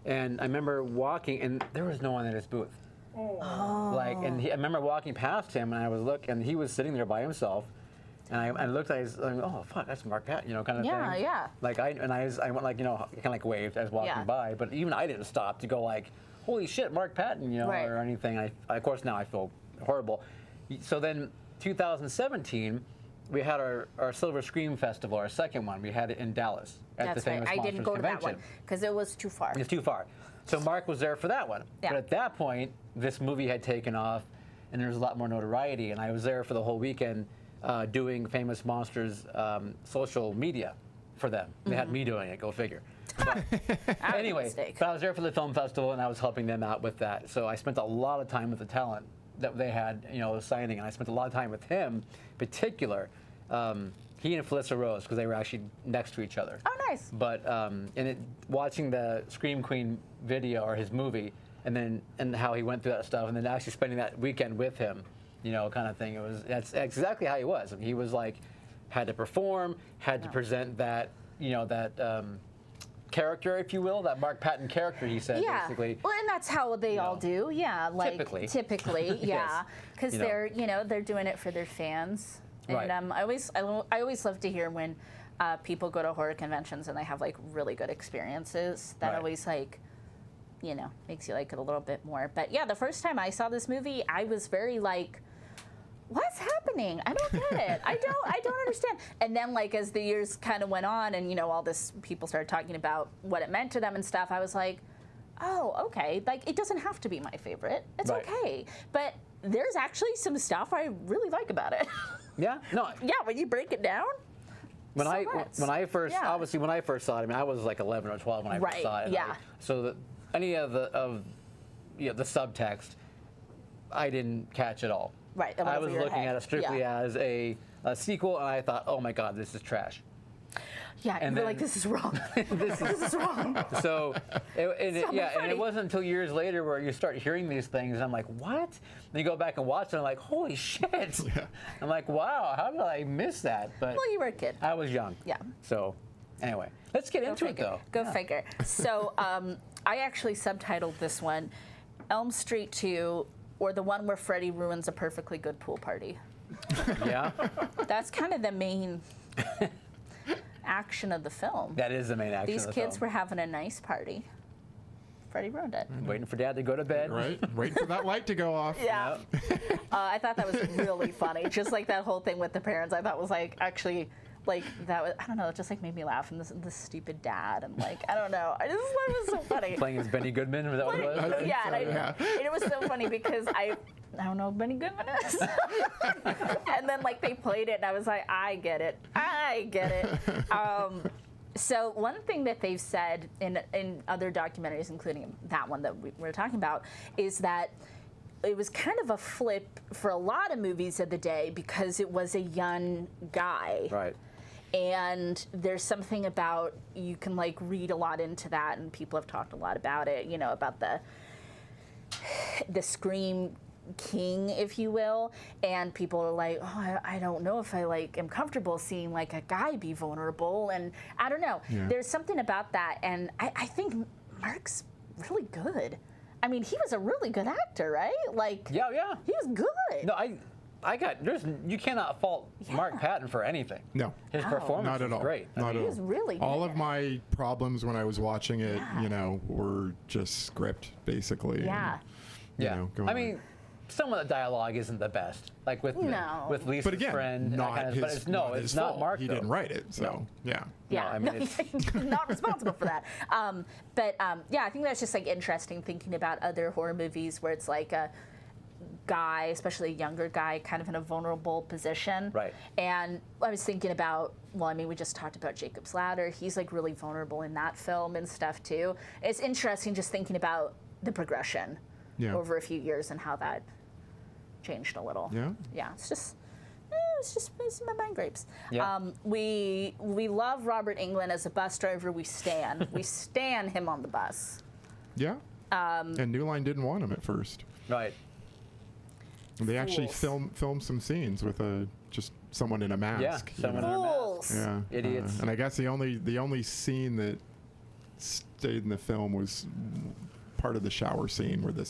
Speaker 1: and I remember walking, and there was no one at his booth.
Speaker 2: Oh.
Speaker 1: I remember walking past him, and I was and he was sitting there by himself. And I looked at his, oh fuck, that's Mark Patton, kind of thing.
Speaker 2: Yeah.
Speaker 1: Like I went like, kind of like waved as walking by, but even I didn't stop to go like, holy shit, Mark Patton,
Speaker 2: Right.
Speaker 1: or anything. Of course now I feel horrible. So then 2017, we had our Silver Scream Festival, our second one. We had it in Dallas at the
Speaker 2: That's right.
Speaker 1: famous
Speaker 2: I
Speaker 1: Monsters
Speaker 2: didn't go to that
Speaker 1: Convention.
Speaker 2: one because it was too far.
Speaker 1: It's too far. So Mark was there for that one.
Speaker 2: Yeah.
Speaker 1: But at that point, this movie had taken off, and there was a lot more notoriety. And I was there for the whole weekend doing Famous Monsters social media for them. They had me doing it. Go figure. But anyway, but I was there for the film festival, and I was helping them out with that. So I spent a lot of time with the talent that they had, signing, and I spent a lot of time with him, in particular. He and Felissa Rose, because they were actually next to each other.
Speaker 2: Oh, nice.
Speaker 1: But watching the Scream Queen video or his movie, and how he went through that stuff, and then actually spending that weekend with him, kind of thing. That's exactly how he was. He was like, had to perform, had to present that, character, if you will, that Mark Patton character. He said, basically.
Speaker 2: Well, and that's how they all do. Yeah, like typically, yeah, because they're doing it for their fans.
Speaker 1: Right.
Speaker 2: And I always love to hear when people go to horror conventions and they have like really good experiences. That always makes you like it a little bit more. But yeah, the first time I saw this movie, I was very like, what's happening? I don't get it. I don't understand. And then like as the years kind of went on and all this people started talking about what it meant to them and stuff, I was like, oh, okay. Like it doesn't have to be my favorite. It's okay. But there's actually some stuff I really like about it.
Speaker 1: Yeah. No.
Speaker 2: Yeah, when you break it down.
Speaker 1: When I first saw it, I mean, I was like 11 or 12 when I first saw it.
Speaker 2: Yeah.
Speaker 1: So any of the subtext, I didn't catch at all.
Speaker 2: Right.
Speaker 1: I was looking at it strictly as a sequel, and I thought, oh my God, this is trash.
Speaker 2: Yeah, and you're like, this is wrong. this is wrong.
Speaker 1: So, it wasn't until years later where you start hearing these things, and I'm like, what? And you go back and watch it, and I'm like, holy shit. Yeah. I'm like, wow, how did I miss that? But
Speaker 2: well, you were a kid.
Speaker 1: I was young.
Speaker 2: Yeah.
Speaker 1: So, anyway, let's get into it, though.
Speaker 2: Go figure. So, I actually subtitled this one, Elm Street 2, or the one where Freddy ruins a perfectly good pool party.
Speaker 1: Yeah?
Speaker 2: That's kind of the main action of the film.
Speaker 1: That is the main action
Speaker 2: These
Speaker 1: of the
Speaker 2: kids
Speaker 1: film.
Speaker 2: were having a nice party. Freddy ruined it.
Speaker 1: Waiting for Dad to go to bed.
Speaker 3: Right? Waiting for that light to go off.
Speaker 2: Yeah.
Speaker 1: Yep.
Speaker 2: I thought that was really funny. Just like that whole thing with the parents, I thought was like actually like that was, I don't know, it just like made me laugh. And this stupid dad and like I don't know, I just thought it was so funny.
Speaker 1: Playing as Benny Goodman, was that what it was?
Speaker 2: Yeah, and it was so funny because I don't know who Benny Goodman is. And then like they played it and I was like, I get it. So one thing that they've said in other documentaries, including that one that we're talking about, is that it was kind of a flip for a lot of movies of the day because it was a young guy.
Speaker 1: Right.
Speaker 2: And there's something about, you can like read a lot into that, and people have talked a lot about it, about the Scream King, if you will, and people are like, oh, I don't know if I like am comfortable seeing like a guy be vulnerable, and I don't know.
Speaker 3: Yeah.
Speaker 2: There's something about that, and I think Mark's really good. I mean, he was a really good actor, right? Like,
Speaker 1: Yeah.
Speaker 2: he was good.
Speaker 1: No, you cannot fault Mark Patton for anything.
Speaker 3: No.
Speaker 1: His performance
Speaker 3: Not at
Speaker 1: was
Speaker 3: all.
Speaker 1: great.
Speaker 3: Not at
Speaker 2: He
Speaker 3: all.
Speaker 2: was really
Speaker 3: All
Speaker 2: good.
Speaker 3: of my problems when I was watching it, were just script, basically.
Speaker 2: Yeah.
Speaker 3: Going
Speaker 1: I mean, some of the dialogue isn't the best. Like with
Speaker 2: No.
Speaker 1: with Lisa's
Speaker 3: but again,
Speaker 1: friend. and that
Speaker 3: not
Speaker 1: kind of,
Speaker 3: his,
Speaker 1: but it's not
Speaker 3: fault.
Speaker 1: Mark.
Speaker 3: He
Speaker 1: though.
Speaker 3: didn't write it, so
Speaker 1: No.
Speaker 3: yeah.
Speaker 2: Yeah,
Speaker 1: I mean, it's-
Speaker 2: not responsible for that. I think that's just like interesting thinking about other horror movies where it's like a guy, especially a younger guy, kind of in a vulnerable position.
Speaker 1: Right.
Speaker 2: And I was thinking about, we just talked about Jacob's Ladder. He's like really vulnerable in that film and stuff too. It's interesting just thinking about the progression over a few years and how that changed a little.
Speaker 3: Yeah.
Speaker 2: Yeah, it's my mind grapes.
Speaker 1: Yeah.
Speaker 2: We love Robert Englund as a bus driver. We stan him on the bus.
Speaker 3: Yeah. And New Line didn't want him at first.
Speaker 1: Right.
Speaker 3: They actually
Speaker 2: Fools.
Speaker 3: filmed some scenes with just someone in a mask.
Speaker 1: Yeah. Someone in a
Speaker 2: Fools.
Speaker 1: mask.
Speaker 3: Yeah.
Speaker 1: Idiots.
Speaker 3: And I guess the only scene that stayed in the film was part of the shower scene where the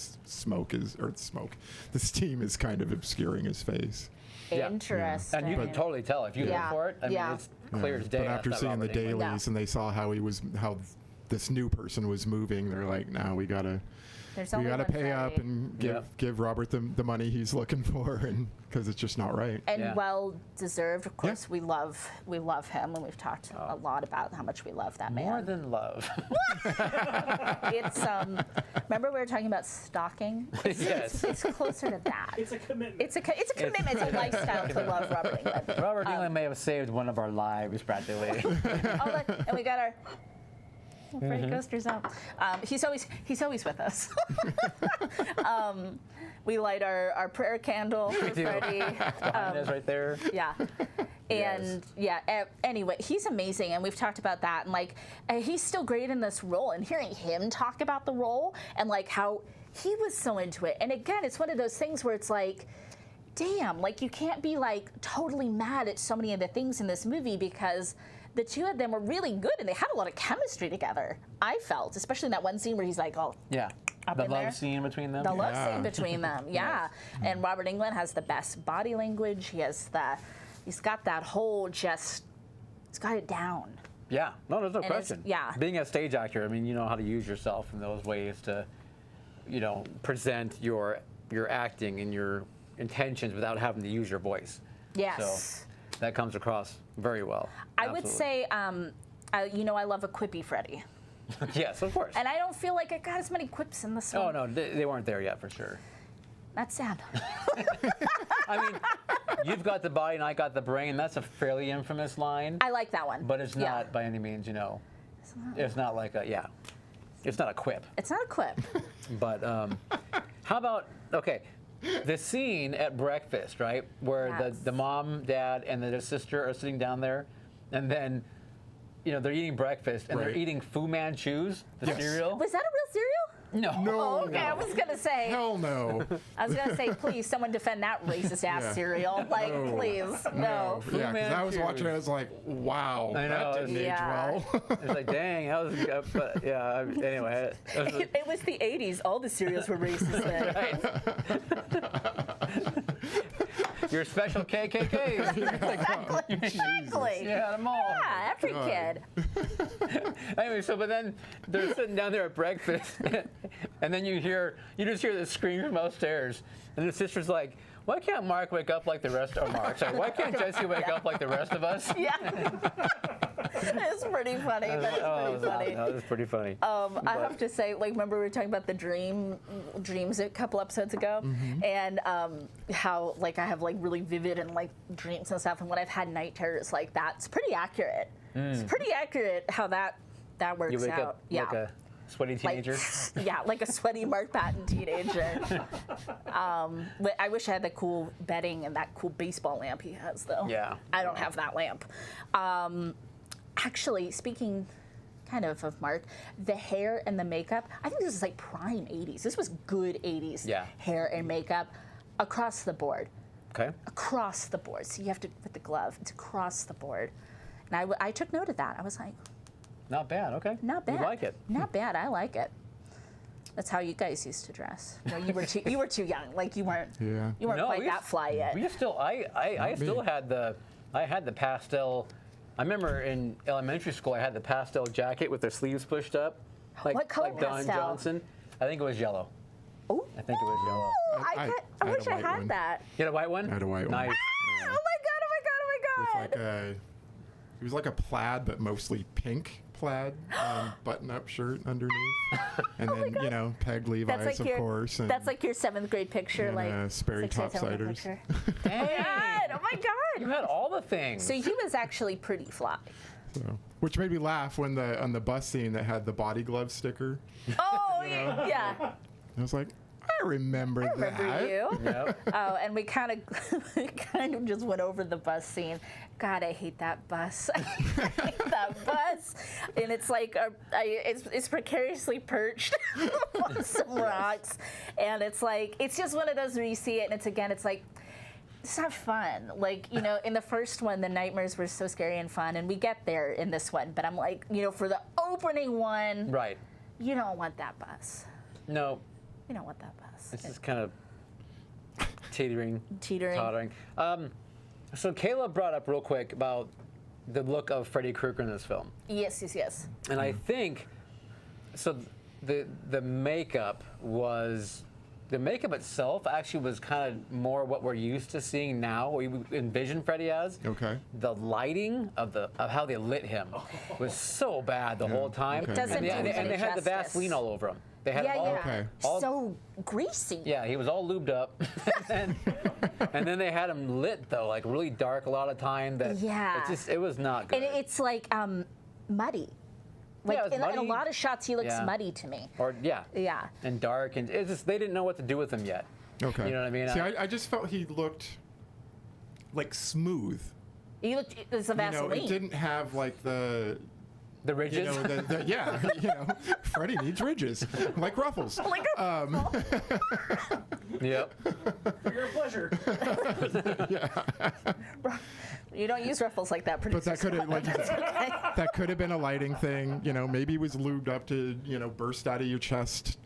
Speaker 3: steam is kind of obscuring his face.
Speaker 1: Yeah.
Speaker 2: Interesting.
Speaker 1: And you can totally tell if you look for it. I mean,
Speaker 2: Yeah.
Speaker 1: it's clear as day.
Speaker 3: But after
Speaker 1: that's
Speaker 3: seeing
Speaker 1: not
Speaker 3: the
Speaker 1: Robert Englund.
Speaker 3: dailies and they saw how this new person was moving, they're like, "Now we gotta
Speaker 2: There's
Speaker 3: we
Speaker 2: only
Speaker 3: got to
Speaker 2: one
Speaker 3: pay up
Speaker 2: Freddy.
Speaker 3: and
Speaker 1: Yep.
Speaker 3: give Robert the money he's looking for, and because it's just not right.
Speaker 2: And
Speaker 1: Yeah.
Speaker 2: well deserved. Of course, we love him, and we've talked a lot about how much we love that
Speaker 1: More
Speaker 2: man.
Speaker 1: than love.
Speaker 2: It's remember we were talking about stalking?
Speaker 1: Yes.
Speaker 2: It's closer to that.
Speaker 5: It's a commitment.
Speaker 2: It's a commitment, it's a lifestyle to love Robert England.
Speaker 1: Robert England may have saved one of our lives practically.
Speaker 2: Oh, look, and we got our Freddy Coaster's out. He's always with us. We light our prayer candle for
Speaker 1: do.
Speaker 2: Freddy.
Speaker 1: Behind us right there.
Speaker 2: Yeah. And anyway, he's amazing, and we've talked about that. And like, he's still great in this role. And hearing him talk about the role and like how he was so into it. And again, it's one of those things where it's like, damn, like you can't be like totally mad at so many of the things in this movie because the two of them were really good and they had a lot of chemistry together. I felt, especially in that one scene where he's like, oh.
Speaker 1: Yeah.
Speaker 2: Up
Speaker 1: The
Speaker 2: in
Speaker 1: love
Speaker 2: there.
Speaker 1: scene between them.
Speaker 2: The love
Speaker 3: Yeah.
Speaker 2: scene between them, yeah. And Robert England has the best body language. He's got that whole he's got it down.
Speaker 1: Yeah. No, there's no
Speaker 2: And it's-
Speaker 1: question.
Speaker 2: yeah.
Speaker 1: Being a stage actor, I mean, you know how to use yourself in those ways to, present your acting and your intentions without having to use your voice.
Speaker 2: Yes.
Speaker 1: So that comes across very well.
Speaker 2: I would
Speaker 1: Absolutely.
Speaker 2: say, I love a quippy Freddy.
Speaker 1: Yes, of course.
Speaker 2: And I don't feel like I got as many quips in this
Speaker 1: Oh,
Speaker 2: one.
Speaker 1: no, they weren't there yet for sure.
Speaker 2: That's sad.
Speaker 1: I mean, you've got the body and I got the brain. That's a fairly infamous line,
Speaker 2: I like that one.
Speaker 1: but it's
Speaker 2: Yeah.
Speaker 1: not by any means, it's not like it's not a quip.
Speaker 2: It's not a quip.
Speaker 1: But how about, the scene at breakfast, right, where
Speaker 2: Yes.
Speaker 1: the mom, dad, and the sister are sitting down there, and then, they're eating breakfast, and they're
Speaker 3: Right.
Speaker 1: eating Fu Manchus, the
Speaker 3: Yes.
Speaker 1: cereal.
Speaker 2: Was that a real cereal?
Speaker 1: No.
Speaker 3: No.
Speaker 2: Oh, okay. I was gonna say.
Speaker 3: Hell no.
Speaker 2: I was gonna say, please, someone defend that racist ass
Speaker 3: Yeah.
Speaker 2: cereal. Like,
Speaker 3: No.
Speaker 2: please, no.
Speaker 3: Yeah, because I was
Speaker 1: Manchus.
Speaker 3: watching it, I was like, wow,
Speaker 1: I know,
Speaker 3: that didn't age
Speaker 2: yeah.
Speaker 3: well.
Speaker 1: It's like, dang, that was good. But yeah, anyway.
Speaker 2: It was the 80s. All the cereals were racist then.
Speaker 1: Your special KKKs.
Speaker 2: Exactly.
Speaker 1: You had them all.
Speaker 2: Yeah, every
Speaker 3: God.
Speaker 2: kid.
Speaker 1: Anyway, but then they're sitting down there at breakfast, and then you just hear the scream from upstairs, and the sister's like, "Why can't Mark wake up like the rest of Mark? Sorry, why can't Jesse wake up like the rest of us?"
Speaker 2: Yeah. It's pretty funny. That's pretty funny.
Speaker 1: That was pretty funny.
Speaker 2: I have to say, like, remember we were talking about the dreams a couple episodes ago, and how like I have like really vivid and like dreams and stuff, and when I've had night terrors like that, it's pretty accurate. It's pretty accurate how that works
Speaker 1: You wake
Speaker 2: out.
Speaker 1: up
Speaker 2: Yeah.
Speaker 1: like a sweaty
Speaker 2: Like,
Speaker 1: teenager.
Speaker 2: yeah, like a sweaty Mark Patton teenager. But I wish I had the cool bedding and that cool baseball lamp he has, though.
Speaker 1: Yeah.
Speaker 2: I don't have that lamp. Actually, speaking kind of Mark, the hair and the makeup, I think this is like prime 80s. This was good 80s
Speaker 1: Yeah.
Speaker 2: hair and makeup across the board.
Speaker 1: Okay.
Speaker 2: Across the board. So you have to put the glove. It's across the board. And I took note of that. I was like,
Speaker 1: Not bad. Okay.
Speaker 2: not bad.
Speaker 1: You like it?
Speaker 2: Not bad. I like it. That's how you guys used to dress. No, you were too young. Like you weren't
Speaker 3: Yeah.
Speaker 2: quite
Speaker 1: we
Speaker 2: that fly yet.
Speaker 1: We still, I still
Speaker 3: me.
Speaker 1: had the pastel. I remember in elementary school, I had the pastel jacket with the sleeves pushed up, like
Speaker 2: What color
Speaker 1: like Don
Speaker 2: pastel?
Speaker 1: Johnson. I think it was yellow.
Speaker 2: Oh,
Speaker 1: I think it was yellow.
Speaker 2: I
Speaker 3: I had
Speaker 2: wish
Speaker 3: a
Speaker 2: I
Speaker 3: white
Speaker 2: had
Speaker 3: one.
Speaker 2: that.
Speaker 1: You had a white one?
Speaker 3: I had a white one.
Speaker 1: Nice.
Speaker 2: Oh my god! Oh my god! Oh
Speaker 3: With
Speaker 2: my
Speaker 3: like
Speaker 2: god!
Speaker 3: it was like a plaid, but mostly pink plaid button-up shirt underneath, and then Peg Levi's, of course. And,
Speaker 2: that's like your 7th grade picture,
Speaker 3: and,
Speaker 2: like
Speaker 3: Sperry
Speaker 2: 6th or 7th grade
Speaker 3: topsiders.
Speaker 2: picture.
Speaker 1: Dang.
Speaker 2: God, oh my
Speaker 1: You
Speaker 2: god!
Speaker 1: had all the things.
Speaker 2: So he was actually pretty fly.
Speaker 3: So, which made me laugh when on the bus scene that had the body glove sticker.
Speaker 2: Oh yeah.
Speaker 3: I was like, I remember that.
Speaker 2: Remember you?
Speaker 1: Yep.
Speaker 2: Oh, and we kind of just went over the bus scene. God, I hate that bus. I hate that bus. And it's like it's precariously perched on some rocks, and it's like it's just one of those where you see it, and it's like. It's not fun. Like, in the first one, the nightmares were so scary and fun, and we get there in this one. But I'm like, for the opening one,
Speaker 1: Right.
Speaker 2: you don't want that bus.
Speaker 1: No,
Speaker 2: You don't want that bus.
Speaker 1: this is kind of teetering.
Speaker 2: Teetering.
Speaker 1: Tottering. So Caleb brought up real quick about the look of Freddy Krueger in this film.
Speaker 2: Yes.
Speaker 1: And I think, so the makeup itself actually was kind of more what we're used to seeing now. We envision Freddy as.
Speaker 3: Okay.
Speaker 1: The lighting of how they lit him was so bad the whole time.
Speaker 3: Okay.
Speaker 2: It doesn't
Speaker 1: and
Speaker 2: do
Speaker 1: they had the
Speaker 2: justice.
Speaker 1: Vaseline all over him. They had
Speaker 2: Yeah,
Speaker 1: him all,
Speaker 2: yeah.
Speaker 3: Okay.
Speaker 2: So greasy.
Speaker 1: Yeah, he was all lubed up, and then they had him lit though, like really dark a lot of time. That
Speaker 2: Yeah.
Speaker 1: it was not good.
Speaker 2: And it's like muddy. Like
Speaker 1: Yeah, it was
Speaker 2: in a
Speaker 1: muddy.
Speaker 2: lot of shots, he looks
Speaker 1: Yeah.
Speaker 2: muddy to me.
Speaker 1: Or yeah,
Speaker 2: Yeah.
Speaker 1: and dark, and it's just they didn't know what to do with him yet.
Speaker 3: Okay.
Speaker 1: You know what I mean?
Speaker 3: See, I just felt he looked like smooth.
Speaker 2: He looked. It's a
Speaker 3: You know,
Speaker 2: Vaseline.
Speaker 3: it didn't have like the.
Speaker 1: The
Speaker 3: You
Speaker 1: ridges.
Speaker 3: know, yeah, you know, Freddy needs ridges, like ruffles.
Speaker 2: Like a
Speaker 1: Yep.
Speaker 5: For your pleasure.
Speaker 2: You don't use ruffles like that,
Speaker 3: But
Speaker 2: producer.
Speaker 3: that could have like
Speaker 2: Okay.
Speaker 3: that could have been a lighting thing. You know, maybe he was lubed up to burst out of your chest.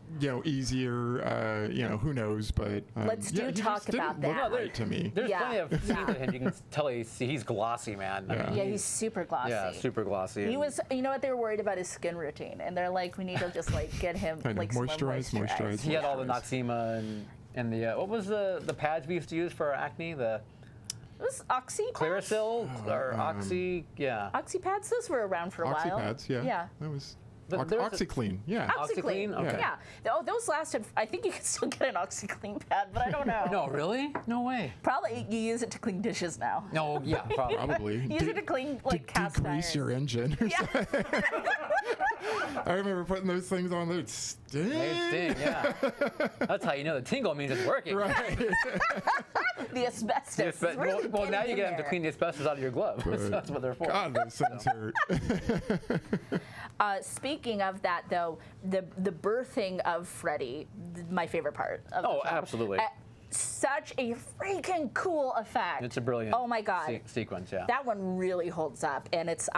Speaker 3: Easier. Who knows? But
Speaker 2: Let's
Speaker 3: yeah, he
Speaker 2: talk
Speaker 3: just didn't
Speaker 2: about that.
Speaker 3: look right to me.
Speaker 1: There's
Speaker 2: Yeah.
Speaker 1: plenty of scenes of him. You can tell he's glossy, man. I
Speaker 3: Yeah.
Speaker 1: mean,
Speaker 2: Yeah, he's super glossy.
Speaker 1: yeah, super glossy.
Speaker 2: He
Speaker 1: and-
Speaker 2: was. You know what? They were worried about his skin routine, and they're like, we need to just like get him
Speaker 3: I know,
Speaker 2: like some
Speaker 3: moisturize.
Speaker 1: He had all the Noxema and the what was the pads we used to use for our acne? The
Speaker 2: It was Oxy.
Speaker 1: Clearasil or Oxy? Yeah.
Speaker 2: Oxy pads. Those were around for a while.
Speaker 3: Oxypads, yeah.
Speaker 2: Yeah.
Speaker 3: That was
Speaker 1: But there was a-
Speaker 3: OxyClean, yeah.
Speaker 1: OxyClean? Okay.
Speaker 2: Yeah. Oh, those lasted. I think you can still get an OxyClean pad, but I don't know.
Speaker 1: No, really? No way.
Speaker 2: Probably you use it to clean dishes now.
Speaker 1: No, yeah, probably.
Speaker 3: Probably.
Speaker 2: Use it to clean like cast iron.
Speaker 3: Degrease your engine. or
Speaker 2: Yeah.
Speaker 3: something. I remember putting those things on there. It sting.
Speaker 1: They sting, yeah. That's how you know the tingle means it's working.
Speaker 3: Right.
Speaker 2: The asbestos.
Speaker 1: Yes, but,
Speaker 2: is really
Speaker 1: well, now
Speaker 2: getting
Speaker 1: you
Speaker 2: in
Speaker 1: get them to
Speaker 2: there.
Speaker 1: clean the asbestos out of your glove. That's what they're for.
Speaker 3: God, those things hurt.
Speaker 2: Speaking of that, though, the birthing of Freddy, my favorite part of the
Speaker 1: Oh,
Speaker 2: film.
Speaker 1: absolutely.
Speaker 2: Such a freaking cool effect.
Speaker 1: It's a brilliant
Speaker 2: Oh my god,
Speaker 1: sequence, yeah.
Speaker 2: that one really holds up, and it's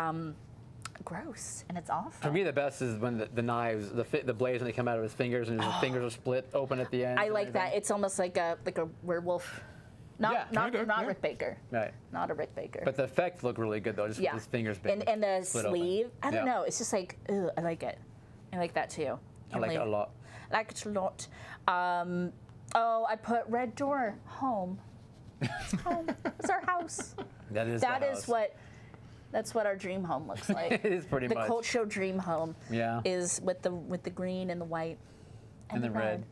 Speaker 2: gross and it's awful.
Speaker 1: For me, the best is when the knives, the blades, when they come out of his fingers and his fingers are split open at the end.
Speaker 2: I
Speaker 1: and
Speaker 2: like that.
Speaker 1: everything.
Speaker 2: It's almost like a werewolf. Not
Speaker 1: Yeah,
Speaker 3: kinda, yeah.
Speaker 2: Rick Baker.
Speaker 1: Right.
Speaker 2: Not a Rick Baker.
Speaker 1: But the effects look really good though, just
Speaker 2: yeah.
Speaker 1: with his fingers being
Speaker 2: and the
Speaker 1: split open.
Speaker 2: sleeve. I don't
Speaker 1: Yeah.
Speaker 2: know. It's just like, ugh, I like it. I like that too.
Speaker 1: I like it a lot.
Speaker 2: I like it a lot. I put Red Door home. It's home. It's our house.
Speaker 1: That is
Speaker 2: That
Speaker 1: the
Speaker 2: is
Speaker 1: house.
Speaker 2: what. That's what our dream home looks like.
Speaker 1: It is pretty
Speaker 2: the
Speaker 1: much.
Speaker 2: Cult Show dream home.
Speaker 1: Yeah.
Speaker 2: Is with the green and the white.
Speaker 1: And the red.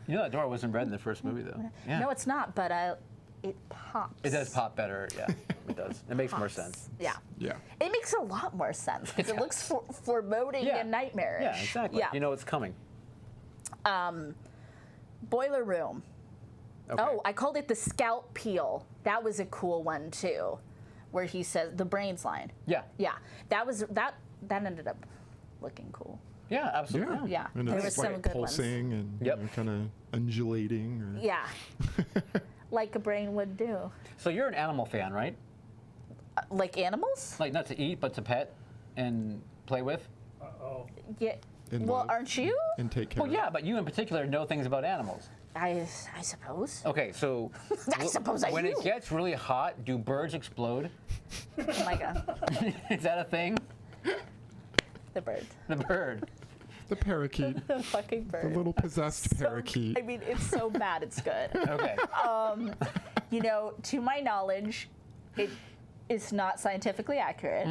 Speaker 1: You know that door wasn't red in the first movie though. Yeah.
Speaker 2: No, it's not. But it pops.
Speaker 1: It does pop better. Yeah, it does. It makes more
Speaker 2: Pops.
Speaker 1: sense.
Speaker 2: Yeah.
Speaker 3: Yeah.
Speaker 2: It makes a lot more sense because it looks foreboding
Speaker 1: Yeah.
Speaker 2: and nightmarish.
Speaker 1: Yeah, exactly.
Speaker 2: Yeah.
Speaker 1: You know it's coming.
Speaker 2: Boiler room.
Speaker 1: Okay.
Speaker 2: Oh, I called it the scalp peel. That was a cool one too, where he says the brains line.
Speaker 1: Yeah.
Speaker 2: Yeah, that ended up looking cool.
Speaker 1: Yeah, absolutely.
Speaker 2: Yeah.
Speaker 3: And
Speaker 2: There
Speaker 3: it's
Speaker 2: was some
Speaker 3: like
Speaker 2: good ones.
Speaker 3: pulsing and
Speaker 1: Yep.
Speaker 3: kind of undulating. Or,
Speaker 2: Yeah, like a brain would do.
Speaker 1: So you're an animal fan, right?
Speaker 2: Like animals?
Speaker 1: Like not to eat, but to pet and play with.
Speaker 5: Uh-oh.
Speaker 2: Yeah.
Speaker 3: And
Speaker 2: Well,
Speaker 3: love.
Speaker 2: aren't you?
Speaker 3: And take care
Speaker 1: Well,
Speaker 3: of.
Speaker 1: yeah, but you in particular know things about animals.
Speaker 2: I suppose.
Speaker 1: Okay, so
Speaker 2: I suppose I
Speaker 1: when
Speaker 2: do.
Speaker 1: it gets really hot, do birds explode?
Speaker 2: Oh my god,
Speaker 1: Is that a thing?
Speaker 2: the bird,
Speaker 1: The bird.
Speaker 3: The parakeet.
Speaker 2: the fucking bird.
Speaker 3: The little possessed
Speaker 2: So-
Speaker 3: parakeet.
Speaker 2: I mean, it's so bad, it's good.
Speaker 1: Okay.
Speaker 2: You know, to my knowledge, it is not scientifically accurate,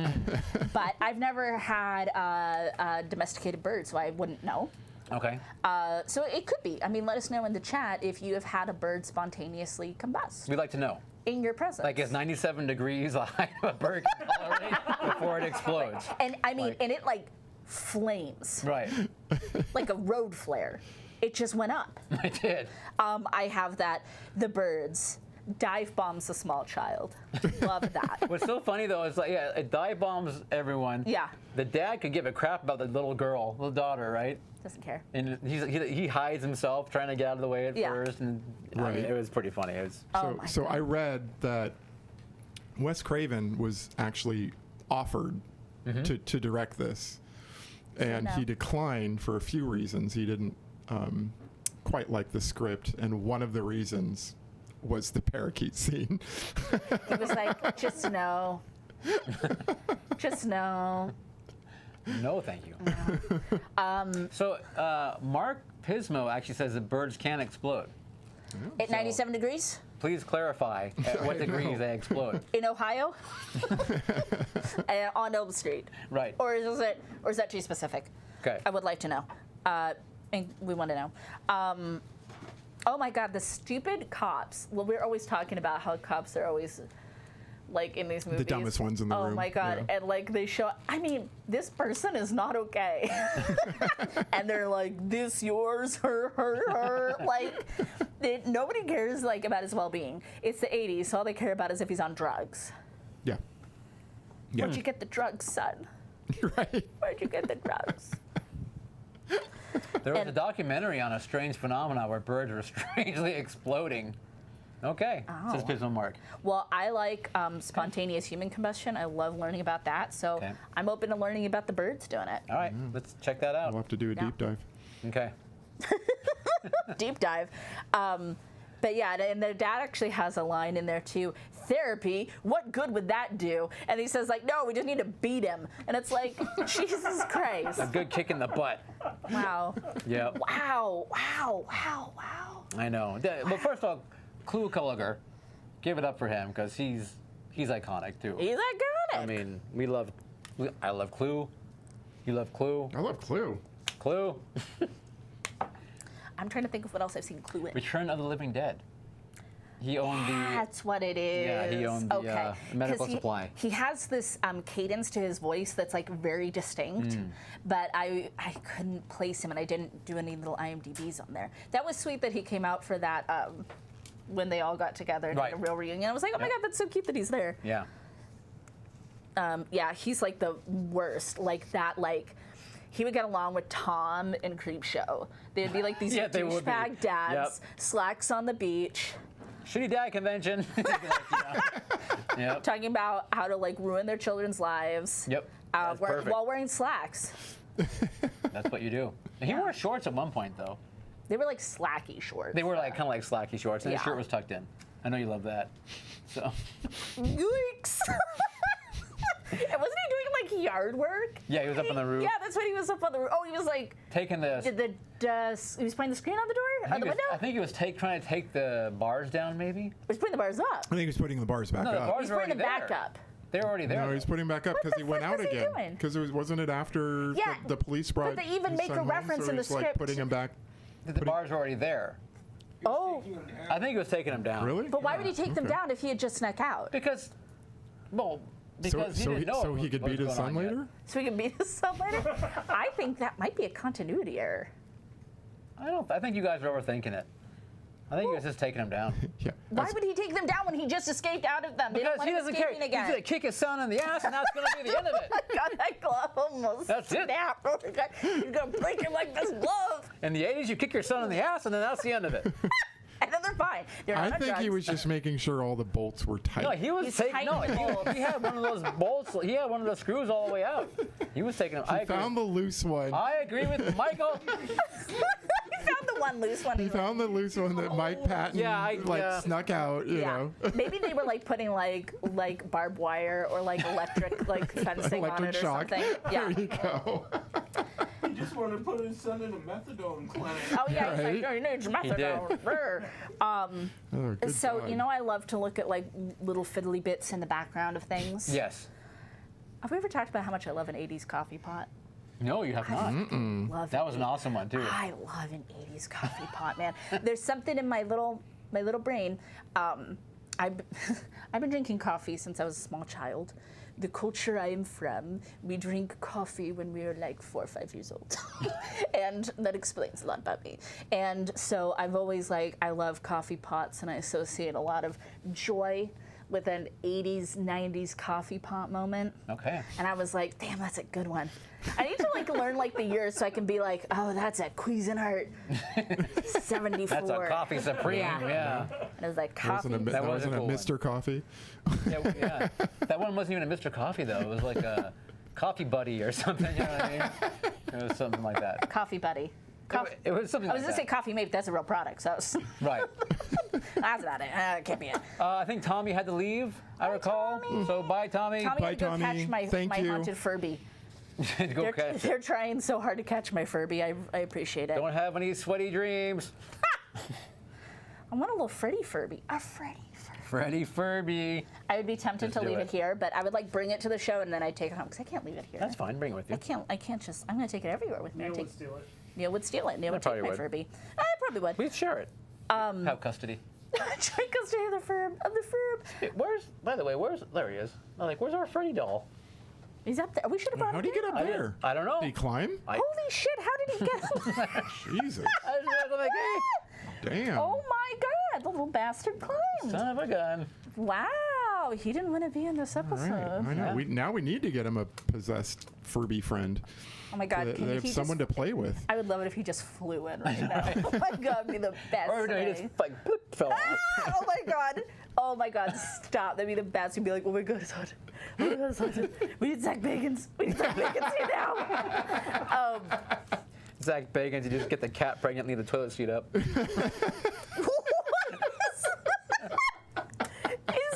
Speaker 2: but I've never had a domesticated bird, so I wouldn't know.
Speaker 1: Okay.
Speaker 2: So it could be. I mean, let us know in the chat if you have had a bird spontaneously combust
Speaker 1: We'd like to know.
Speaker 2: in your presence.
Speaker 1: Like, is 97 degrees the height of a bird can tolerate before it explodes?
Speaker 2: And I mean,
Speaker 1: like-
Speaker 2: and it like flames
Speaker 1: Right.
Speaker 2: like a road flare. It just went up.
Speaker 1: I did.
Speaker 2: I have that. The birds dive bombs a small child. Love that.
Speaker 1: What's so funny though is like, yeah, it dive bombs everyone.
Speaker 2: Yeah.
Speaker 1: The dad could give a crap about the little girl, little daughter, right?
Speaker 2: Doesn't care.
Speaker 1: And he hides himself trying to get out of the way at
Speaker 2: Yeah.
Speaker 1: first, and I mean,
Speaker 3: Right.
Speaker 1: it was pretty funny. It was.
Speaker 2: Oh my
Speaker 3: So I read that Wes Craven was actually offered to direct this, and
Speaker 2: no.
Speaker 3: he declined for a few reasons. He didn't quite like the script, and one of the reasons was the parakeet scene.
Speaker 2: He was like, just no. Just no.
Speaker 1: No, thank you. So Mark Pismo actually says that birds can explode.
Speaker 2: At 97 degrees
Speaker 1: Please clarify at what
Speaker 3: I know.
Speaker 1: degrees they explode.
Speaker 2: in Ohio, on Elm Street,
Speaker 1: Right.
Speaker 2: or is that too specific?
Speaker 1: Okay.
Speaker 2: I would like to know. And we want to know. Oh my God, the stupid cops. Well, we're always talking about how cops are always like in these movies.
Speaker 3: dumbest ones in the room.
Speaker 2: Oh my God.
Speaker 3: Yeah.
Speaker 2: And like they show, I mean, this person is not okay. And they're like, this yours, her. Like, nobody cares like about his well-being. It's the 80s, so all they care about is if he's on drugs.
Speaker 3: Yeah. Yeah.
Speaker 2: Where'd you get the drugs, son?
Speaker 3: Right.
Speaker 2: Where'd you get the drugs?
Speaker 1: There was
Speaker 2: And-
Speaker 1: a documentary on a strange phenomenon where birds were strangely exploding. Okay, says Pismo Mark.
Speaker 2: Well, I like spontaneous human combustion. I love learning about that. So
Speaker 1: Okay.
Speaker 2: I'm open to learning about the birds doing it.
Speaker 1: All right, let's check that out.
Speaker 3: We'll have to do a
Speaker 2: Yeah.
Speaker 3: deep dive.
Speaker 1: Okay.
Speaker 2: Deep dive. But yeah, and their dad actually has a line in there too. Therapy, what good would that do? And he says like, no, we just need to beat him. And it's like, Jesus Christ.
Speaker 1: A good kick in the butt.
Speaker 2: Wow.
Speaker 1: Yep.
Speaker 2: Wow.
Speaker 1: I know. Well, first of all, Clue Culliger, give it up for him because he's iconic too.
Speaker 2: He's iconic.
Speaker 1: I mean, I love Clue. You love Clue.
Speaker 3: I love Clue.
Speaker 1: Clue.
Speaker 2: I'm trying to think of what else I've seen Clue in.
Speaker 1: Return of the Living Dead. He owned the.
Speaker 2: That's what it is.
Speaker 1: Yeah, he owned the,
Speaker 2: okay.
Speaker 1: medical
Speaker 2: 'Cause
Speaker 1: supply.
Speaker 2: He has this cadence to his voice that's like very distinct, but I couldn't place him, and I didn't do any little IMDb's on there. That was sweet that he came out for that when they all got together and
Speaker 1: Right.
Speaker 2: had a real reunion. I was like, oh my
Speaker 1: Yep.
Speaker 2: God, that's so cute that he's there.
Speaker 1: Yeah.
Speaker 2: Yeah, he's like the worst. Like that, like. He would get along with Tom in Creepshow. They'd be like these
Speaker 1: Yeah, they would be.
Speaker 2: douchebag dads,
Speaker 1: Yep.
Speaker 2: slacks on the beach,
Speaker 1: Shitty Dad Convention. Yep.
Speaker 2: talking about how to like ruin their children's lives.
Speaker 1: Yep. That's perfect.
Speaker 2: While wearing slacks.
Speaker 1: That's what you do. And he wore shorts at one point, though.
Speaker 2: They were like slacky shorts.
Speaker 1: They were like kind of like slacky shorts, and his
Speaker 2: Yeah.
Speaker 1: shirt was tucked in. I know you love that. So
Speaker 2: Yikes! And wasn't he doing like yard work?
Speaker 1: yeah, he was up on the roof
Speaker 2: Yeah, that's what he was up on the roof. Oh, he was like,
Speaker 1: taking the.
Speaker 2: he was putting the screen on the door? On the window?
Speaker 1: I think he was trying to take the bars down, maybe.
Speaker 2: He was putting the bars up.
Speaker 3: I think he's putting the bars back
Speaker 1: No, the
Speaker 3: up.
Speaker 1: bars
Speaker 2: He's
Speaker 1: were already
Speaker 2: putting them back
Speaker 1: there.
Speaker 2: up.
Speaker 1: They were already there.
Speaker 3: No, he's putting back up because he
Speaker 2: the
Speaker 3: went
Speaker 2: fuck
Speaker 3: out
Speaker 2: was he
Speaker 3: again.
Speaker 2: doing?
Speaker 3: Because wasn't it after
Speaker 2: Yeah,
Speaker 3: the police brought?
Speaker 2: but they even
Speaker 3: his
Speaker 2: make
Speaker 3: son
Speaker 2: a
Speaker 3: home,
Speaker 2: reference
Speaker 3: so
Speaker 2: in the
Speaker 3: he's, like,
Speaker 2: script.
Speaker 3: putting him back.
Speaker 1: The bars were already there.
Speaker 2: Oh,
Speaker 1: I think he was taking them down.
Speaker 3: Really?
Speaker 2: but why would he take them
Speaker 3: Okay.
Speaker 2: down if he had just snuck out?
Speaker 1: Because, well, because he
Speaker 3: so
Speaker 1: didn't know.
Speaker 3: so he could
Speaker 1: what
Speaker 3: beat
Speaker 1: was
Speaker 3: his
Speaker 1: going
Speaker 3: son
Speaker 1: on yet.
Speaker 3: later?
Speaker 2: So he can beat his son later? I think that might be a continuity error.
Speaker 1: I think you guys are overthinking it. I think he was just taking them down.
Speaker 3: Yeah.
Speaker 2: Why would he take them down when he just escaped out of them? They don't
Speaker 1: Because
Speaker 2: want
Speaker 1: he
Speaker 2: him
Speaker 1: doesn't care.
Speaker 2: escaping
Speaker 1: He's
Speaker 2: again.
Speaker 1: gonna kick his son in the ass, and that's gonna be the end of it.
Speaker 2: God, that glove almost
Speaker 1: That's it.
Speaker 2: snapped. Oh my God, he's gonna break him like this glove.
Speaker 1: In the 80s, you kick your son in the ass, and then that's the end of it.
Speaker 2: And then they're fine. They're not
Speaker 3: I
Speaker 2: on
Speaker 3: think he
Speaker 2: drugs.
Speaker 3: was just making sure all the bolts were tight.
Speaker 1: No, he was
Speaker 2: He's
Speaker 1: taking. No,
Speaker 2: tightening the bolts.
Speaker 1: he had one of those bolts. He had one of those screws all the way out. He was taking them.
Speaker 3: He found the loose one.
Speaker 1: I agree with Michael.
Speaker 2: He found the one loose one.
Speaker 3: He found the loose one that Mike Patton
Speaker 1: Yeah, yeah.
Speaker 3: snuck out. You
Speaker 2: Yeah,
Speaker 3: know,
Speaker 2: maybe they were like putting like barbed wire or like electric like fencing on
Speaker 3: electric
Speaker 2: it or
Speaker 3: shock.
Speaker 2: something. Yeah.
Speaker 3: There you go.
Speaker 4: He just wanted to put his son in a methadone clinic.
Speaker 2: Oh yeah, he's
Speaker 3: Right.
Speaker 2: like, oh, you need your
Speaker 1: did.
Speaker 2: methadone. Brr.
Speaker 3: Oh, good
Speaker 2: So
Speaker 3: God.
Speaker 2: you know, I love to look at like little fiddly bits in the background of things.
Speaker 1: Yes.
Speaker 2: Have we ever talked about how much I love an '80s coffee pot?
Speaker 1: No, you have not.
Speaker 2: Love
Speaker 1: That was an awesome one too.
Speaker 2: I love an '80s coffee pot, man. There's something in my little brain. I've been drinking coffee since I was a small child. The culture I am from, we drink coffee when we are like 4 or 5 years old, and that explains a lot about me. And so I've always I love coffee pots, and I associate a lot of joy with an 80s, 90s coffee pot moment.
Speaker 1: Okay.
Speaker 2: And I was like, damn, that's a good one. I need to learn the years so I can be like, oh, that's a Cuisinart 74.
Speaker 1: That's a coffee supreme. Yeah.
Speaker 2: And it was like coffee.
Speaker 1: That was a
Speaker 3: wasn't a
Speaker 1: cool one.
Speaker 3: Mr. Coffee.
Speaker 1: Yeah. That one wasn't even a Mr. Coffee though. It was like a Coffee Buddy or something. You know what I mean? It was something like that.
Speaker 2: Coffee Buddy.
Speaker 1: It was something.
Speaker 2: I was
Speaker 1: like
Speaker 2: gonna say
Speaker 1: that.
Speaker 2: Coffee Mate, but that's a real product, so
Speaker 1: Right.
Speaker 2: that's not it. It can't be it.
Speaker 1: I think Tommy had to leave. I recall.
Speaker 2: Tommy.
Speaker 1: So bye, Tommy.
Speaker 2: Tommy
Speaker 3: Bye,
Speaker 2: had to go
Speaker 3: Tommy.
Speaker 2: catch my
Speaker 3: Thank you.
Speaker 2: haunted Furby.
Speaker 1: Go catch it.
Speaker 2: They're trying so hard to catch my Furby. I appreciate it.
Speaker 1: Don't have any sweaty dreams.
Speaker 2: I want a little Freddy Furby. A Freddy Furby.
Speaker 1: Freddy Furby.
Speaker 2: I would be tempted
Speaker 1: Just
Speaker 2: to
Speaker 1: do
Speaker 2: leave
Speaker 1: it.
Speaker 2: it here, but I would like bring it to the show and then I'd take it home because I can't leave it here.
Speaker 1: That's fine. Bring it with you.
Speaker 2: I can't just. I'm going to take it everywhere with me.
Speaker 5: Neil
Speaker 2: I'd
Speaker 5: would
Speaker 2: take,
Speaker 5: steal it.
Speaker 2: Neil would steal it. Neil would
Speaker 1: probably
Speaker 2: take my
Speaker 1: would.
Speaker 2: Furby. I probably would.
Speaker 1: We'd share it. Have custody.
Speaker 2: Try custody of the Furb.
Speaker 1: Hey, by the way, there he is. I'm like, where's our Freddy doll?
Speaker 2: He's up there. We should have brought
Speaker 3: How
Speaker 2: him
Speaker 3: do you get
Speaker 2: down.
Speaker 3: up there?
Speaker 1: I don't know.
Speaker 3: Did he climb?
Speaker 1: I-
Speaker 2: Holy shit! How did he get up there?
Speaker 3: Jesus.
Speaker 1: I was like, hey,
Speaker 3: Damn.
Speaker 2: Oh my god! The little bastard climbed.
Speaker 1: son of a gun.
Speaker 2: Wow! He didn't want to be in this
Speaker 3: All
Speaker 2: episode.
Speaker 3: right. I know.
Speaker 1: Yeah.
Speaker 3: Now we need to get him a possessed Furby friend.
Speaker 2: Oh my god!
Speaker 3: They
Speaker 2: Can
Speaker 3: have
Speaker 2: he
Speaker 3: someone
Speaker 2: just,
Speaker 3: to play with.
Speaker 2: I would love it if he just flew in right now. Oh my god! It'd be the best.
Speaker 1: Or no, he just
Speaker 2: thing.
Speaker 1: like boop, fell off.
Speaker 2: Ah, oh my god! Oh my god! Stop! That'd be the best. You'd be like, oh my god, it's hot. Oh my god, it's hot. We need Zach Bagans. We need Zach Bagans here now.
Speaker 1: Zach Bagans, you just get the cat pregnant, leave the toilet seat up.
Speaker 2: Is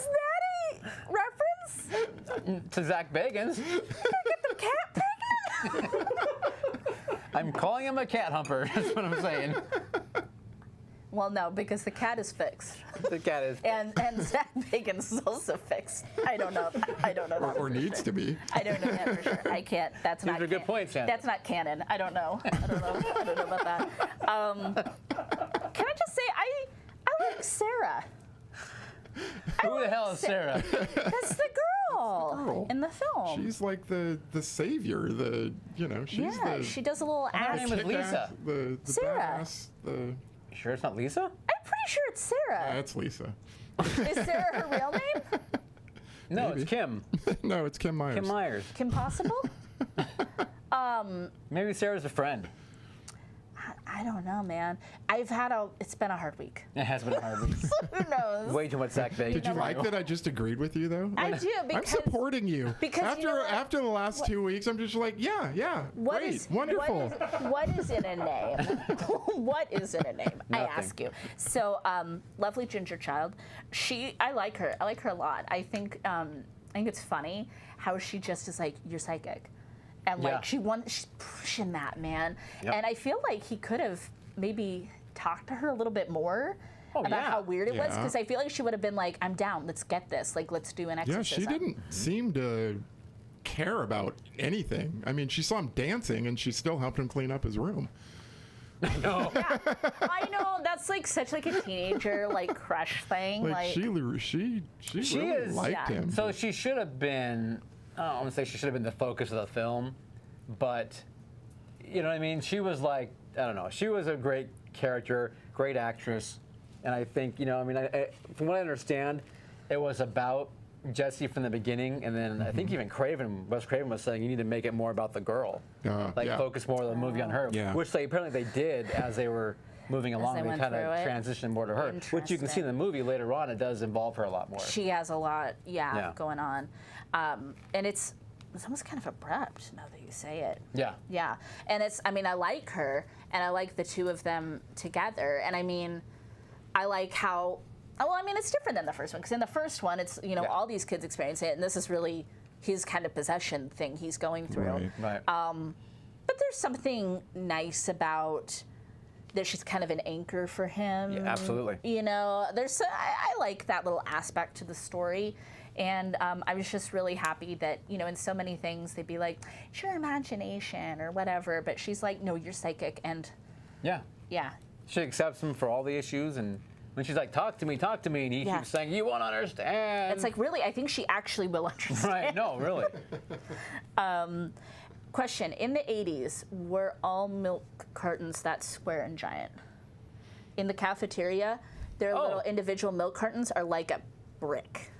Speaker 2: that a reference?
Speaker 1: To Zach Bagans.
Speaker 2: Get the cat pregnant?
Speaker 1: I'm calling him a cat humper. That's what I'm saying.
Speaker 2: Well, no, because the cat is fixed,
Speaker 1: The cat is.
Speaker 2: and Zach Bagans is also fixed. I don't know. I don't know. that
Speaker 3: Or
Speaker 2: for
Speaker 3: needs
Speaker 2: sure.
Speaker 3: to be.
Speaker 2: I don't know that for sure. I can't. That's
Speaker 1: These
Speaker 2: not.
Speaker 1: are good points, Shannon.
Speaker 2: That's not canon. I don't know. I don't know about that. Can I just say I like Sarah.
Speaker 1: Who the hell is Sarah?
Speaker 2: That's the girl,
Speaker 3: girl.
Speaker 2: in the film.
Speaker 3: She's like the savior. She's
Speaker 2: yeah,
Speaker 3: the
Speaker 2: she does a little
Speaker 1: Her
Speaker 2: ass.
Speaker 1: name is Lisa.
Speaker 3: The
Speaker 2: Sarah.
Speaker 3: badass. The
Speaker 1: Sure it's not Lisa?
Speaker 2: I'm pretty sure it's Sarah.
Speaker 3: that's Lisa.
Speaker 2: Is Sarah her real name?
Speaker 1: No,
Speaker 3: Maybe.
Speaker 1: it's Kim.
Speaker 3: No, it's Kim Myers.
Speaker 1: Kim Myers.
Speaker 2: Kim Possible?
Speaker 1: Maybe Sarah's a friend.
Speaker 2: I don't know, man. It's been a hard week.
Speaker 1: It has been a hard week.
Speaker 2: Who knows?
Speaker 1: Way too much Zach Bagans.
Speaker 3: Did you like that I just agreed with you though?
Speaker 2: I do
Speaker 3: I'm
Speaker 2: because
Speaker 3: supporting you.
Speaker 2: because you know what?
Speaker 3: after the last 2 weeks, I'm just like, yeah,
Speaker 2: What
Speaker 3: great,
Speaker 2: is-
Speaker 3: wonderful.
Speaker 2: What is in a name? What is in a name? I
Speaker 1: Nothing.
Speaker 2: ask you. So, lovely ginger child. I like her. I like her a lot. I think it's funny how she just is like, you're psychic, and
Speaker 1: Yeah.
Speaker 2: like she's pushing that, man.
Speaker 1: Yep.
Speaker 2: And I feel like he could have maybe talked to her a little bit more.
Speaker 1: Oh,
Speaker 2: about
Speaker 1: yeah.
Speaker 2: how weird it was,
Speaker 3: Yeah.
Speaker 2: because I feel like she would have been like, "I'm down. Let's get this. Like, let's do an
Speaker 3: Yeah,
Speaker 2: exorcism."
Speaker 3: she didn't seem to care about anything. I mean, she saw him dancing, and she still helped him clean up his room.
Speaker 1: No.
Speaker 2: I know that's like such like a teenager like crush thing.
Speaker 3: Like, she
Speaker 1: She
Speaker 3: really
Speaker 1: is-
Speaker 3: liked
Speaker 2: Yeah.
Speaker 3: him.
Speaker 1: So she should have been, I don't want to say she should have been the focus of the film, but, you know what I mean? She was like, I don't know, she was a great character, great actress, and I think, you know, I mean, from what I understand, it was about Jesse from the beginning, and then I think even Wes Craven was saying you need to make it more about the girl. Like
Speaker 3: yeah.
Speaker 1: focus more of the movie on her,
Speaker 3: Yeah.
Speaker 1: which apparently they did as they were moving along.
Speaker 2: they
Speaker 1: They
Speaker 2: went
Speaker 1: kind of
Speaker 2: through it.
Speaker 1: transitioned more to her, which you can see in the movie later on. It does involve her a lot more.
Speaker 2: She has a lot,
Speaker 1: Yeah.
Speaker 2: going on, and it's almost kind of abrupt now that you say it.
Speaker 1: Yeah.
Speaker 2: Yeah, and I like her, and I like the two of them together, and I mean, I like how. Well, I mean, it's different than the first one, because in the first one, it's
Speaker 1: Yeah.
Speaker 2: all these kids experience it, and this is really his kind of possession thing he's going through.
Speaker 3: Right.
Speaker 1: Right.
Speaker 2: But there's something nice about that she's kind of an anchor for him.
Speaker 1: Yeah, absolutely.
Speaker 2: You know, I like that little aspect to the story. And I was just really happy that, in so many things they'd be like, it's your imagination or whatever. But she's like, no, you're psychic. And
Speaker 1: Yeah.
Speaker 2: yeah.
Speaker 1: She accepts him for all the issues, and when she's like, talk to me, and he
Speaker 2: Yeah.
Speaker 1: keeps saying, you won't understand.
Speaker 2: It's like, really, I think she actually will understand.
Speaker 1: Right, no, really.
Speaker 2: Question, in the 80s, were all milk cartons that square and giant? In the cafeteria, their
Speaker 1: Oh.
Speaker 2: little individual milk cartons are like a brick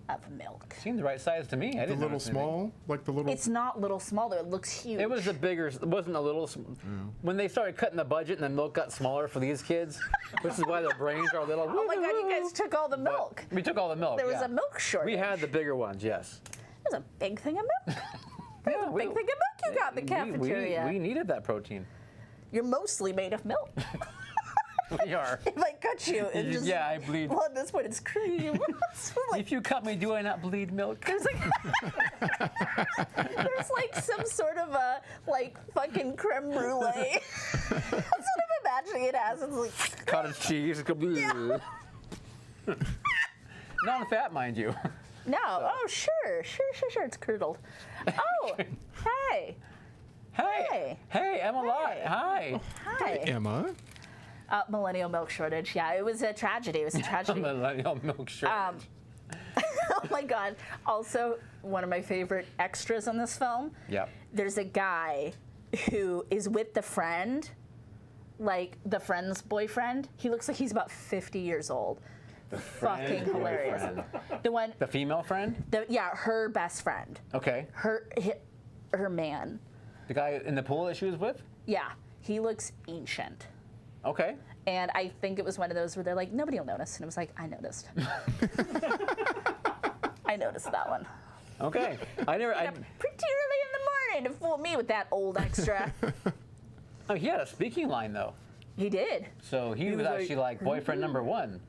Speaker 2: of milk.
Speaker 1: Seemed the right size to me. I
Speaker 3: The
Speaker 1: didn't
Speaker 3: little
Speaker 1: notice anything.
Speaker 3: small, like the little.
Speaker 2: It's not little small, though. It looks huge.
Speaker 1: It was it wasn't a little, when they started cutting the budget and the milk got smaller for these kids, which is why their brains are a little.
Speaker 2: Oh my God, you guys took all the milk.
Speaker 1: We took all the milk.
Speaker 2: There was
Speaker 1: yeah.
Speaker 2: a milk shortage.
Speaker 1: We had the bigger ones, yes.
Speaker 2: There's a big thing of milk. There's
Speaker 1: Yeah,
Speaker 2: a big thing of milk you got in the cafeteria.
Speaker 1: We needed that protein.
Speaker 2: You're mostly made of milk.
Speaker 1: We are.
Speaker 2: If I cut you, it just
Speaker 1: Yeah, I bleed.
Speaker 2: Well, at this point, it's cream. So, like,
Speaker 1: If you cut me, do I not bleed milk?
Speaker 2: there's like some sort of a like fucking creme brulee. That's what I'm imagining it as. It's like
Speaker 1: Cottage cheese. Non-fat, mind you.
Speaker 2: no. Oh sure. It's curdled. Oh, hey.
Speaker 1: Hey, I'm alive.
Speaker 2: Hey.
Speaker 1: Hi.
Speaker 2: Hi.
Speaker 3: Emma.
Speaker 2: Millennial milk shortage. Yeah, it was a tragedy. It was a tragedy.
Speaker 1: Millennial milk shortage.
Speaker 2: Oh my God. Also, one of my favorite extras in this film.
Speaker 1: Yep.
Speaker 2: There's a guy who is with the friend, like the friend's boyfriend. He looks like he's about 50 years old. Fucking hilarious.
Speaker 1: Boyfriend. The female friend?
Speaker 2: Her best friend.
Speaker 1: Okay.
Speaker 2: Her man.
Speaker 1: The guy in the pool that she was with?
Speaker 2: Yeah, he looks ancient.
Speaker 1: Okay.
Speaker 2: And I think it was one of those where they're like, nobody will notice. And it was like, I noticed. I noticed that one.
Speaker 1: Okay.
Speaker 2: Pretty early in the morning to fool me with that old extra.
Speaker 1: Oh, he had a speaking line, though.
Speaker 2: He did.
Speaker 1: So he was actually like boyfriend number one.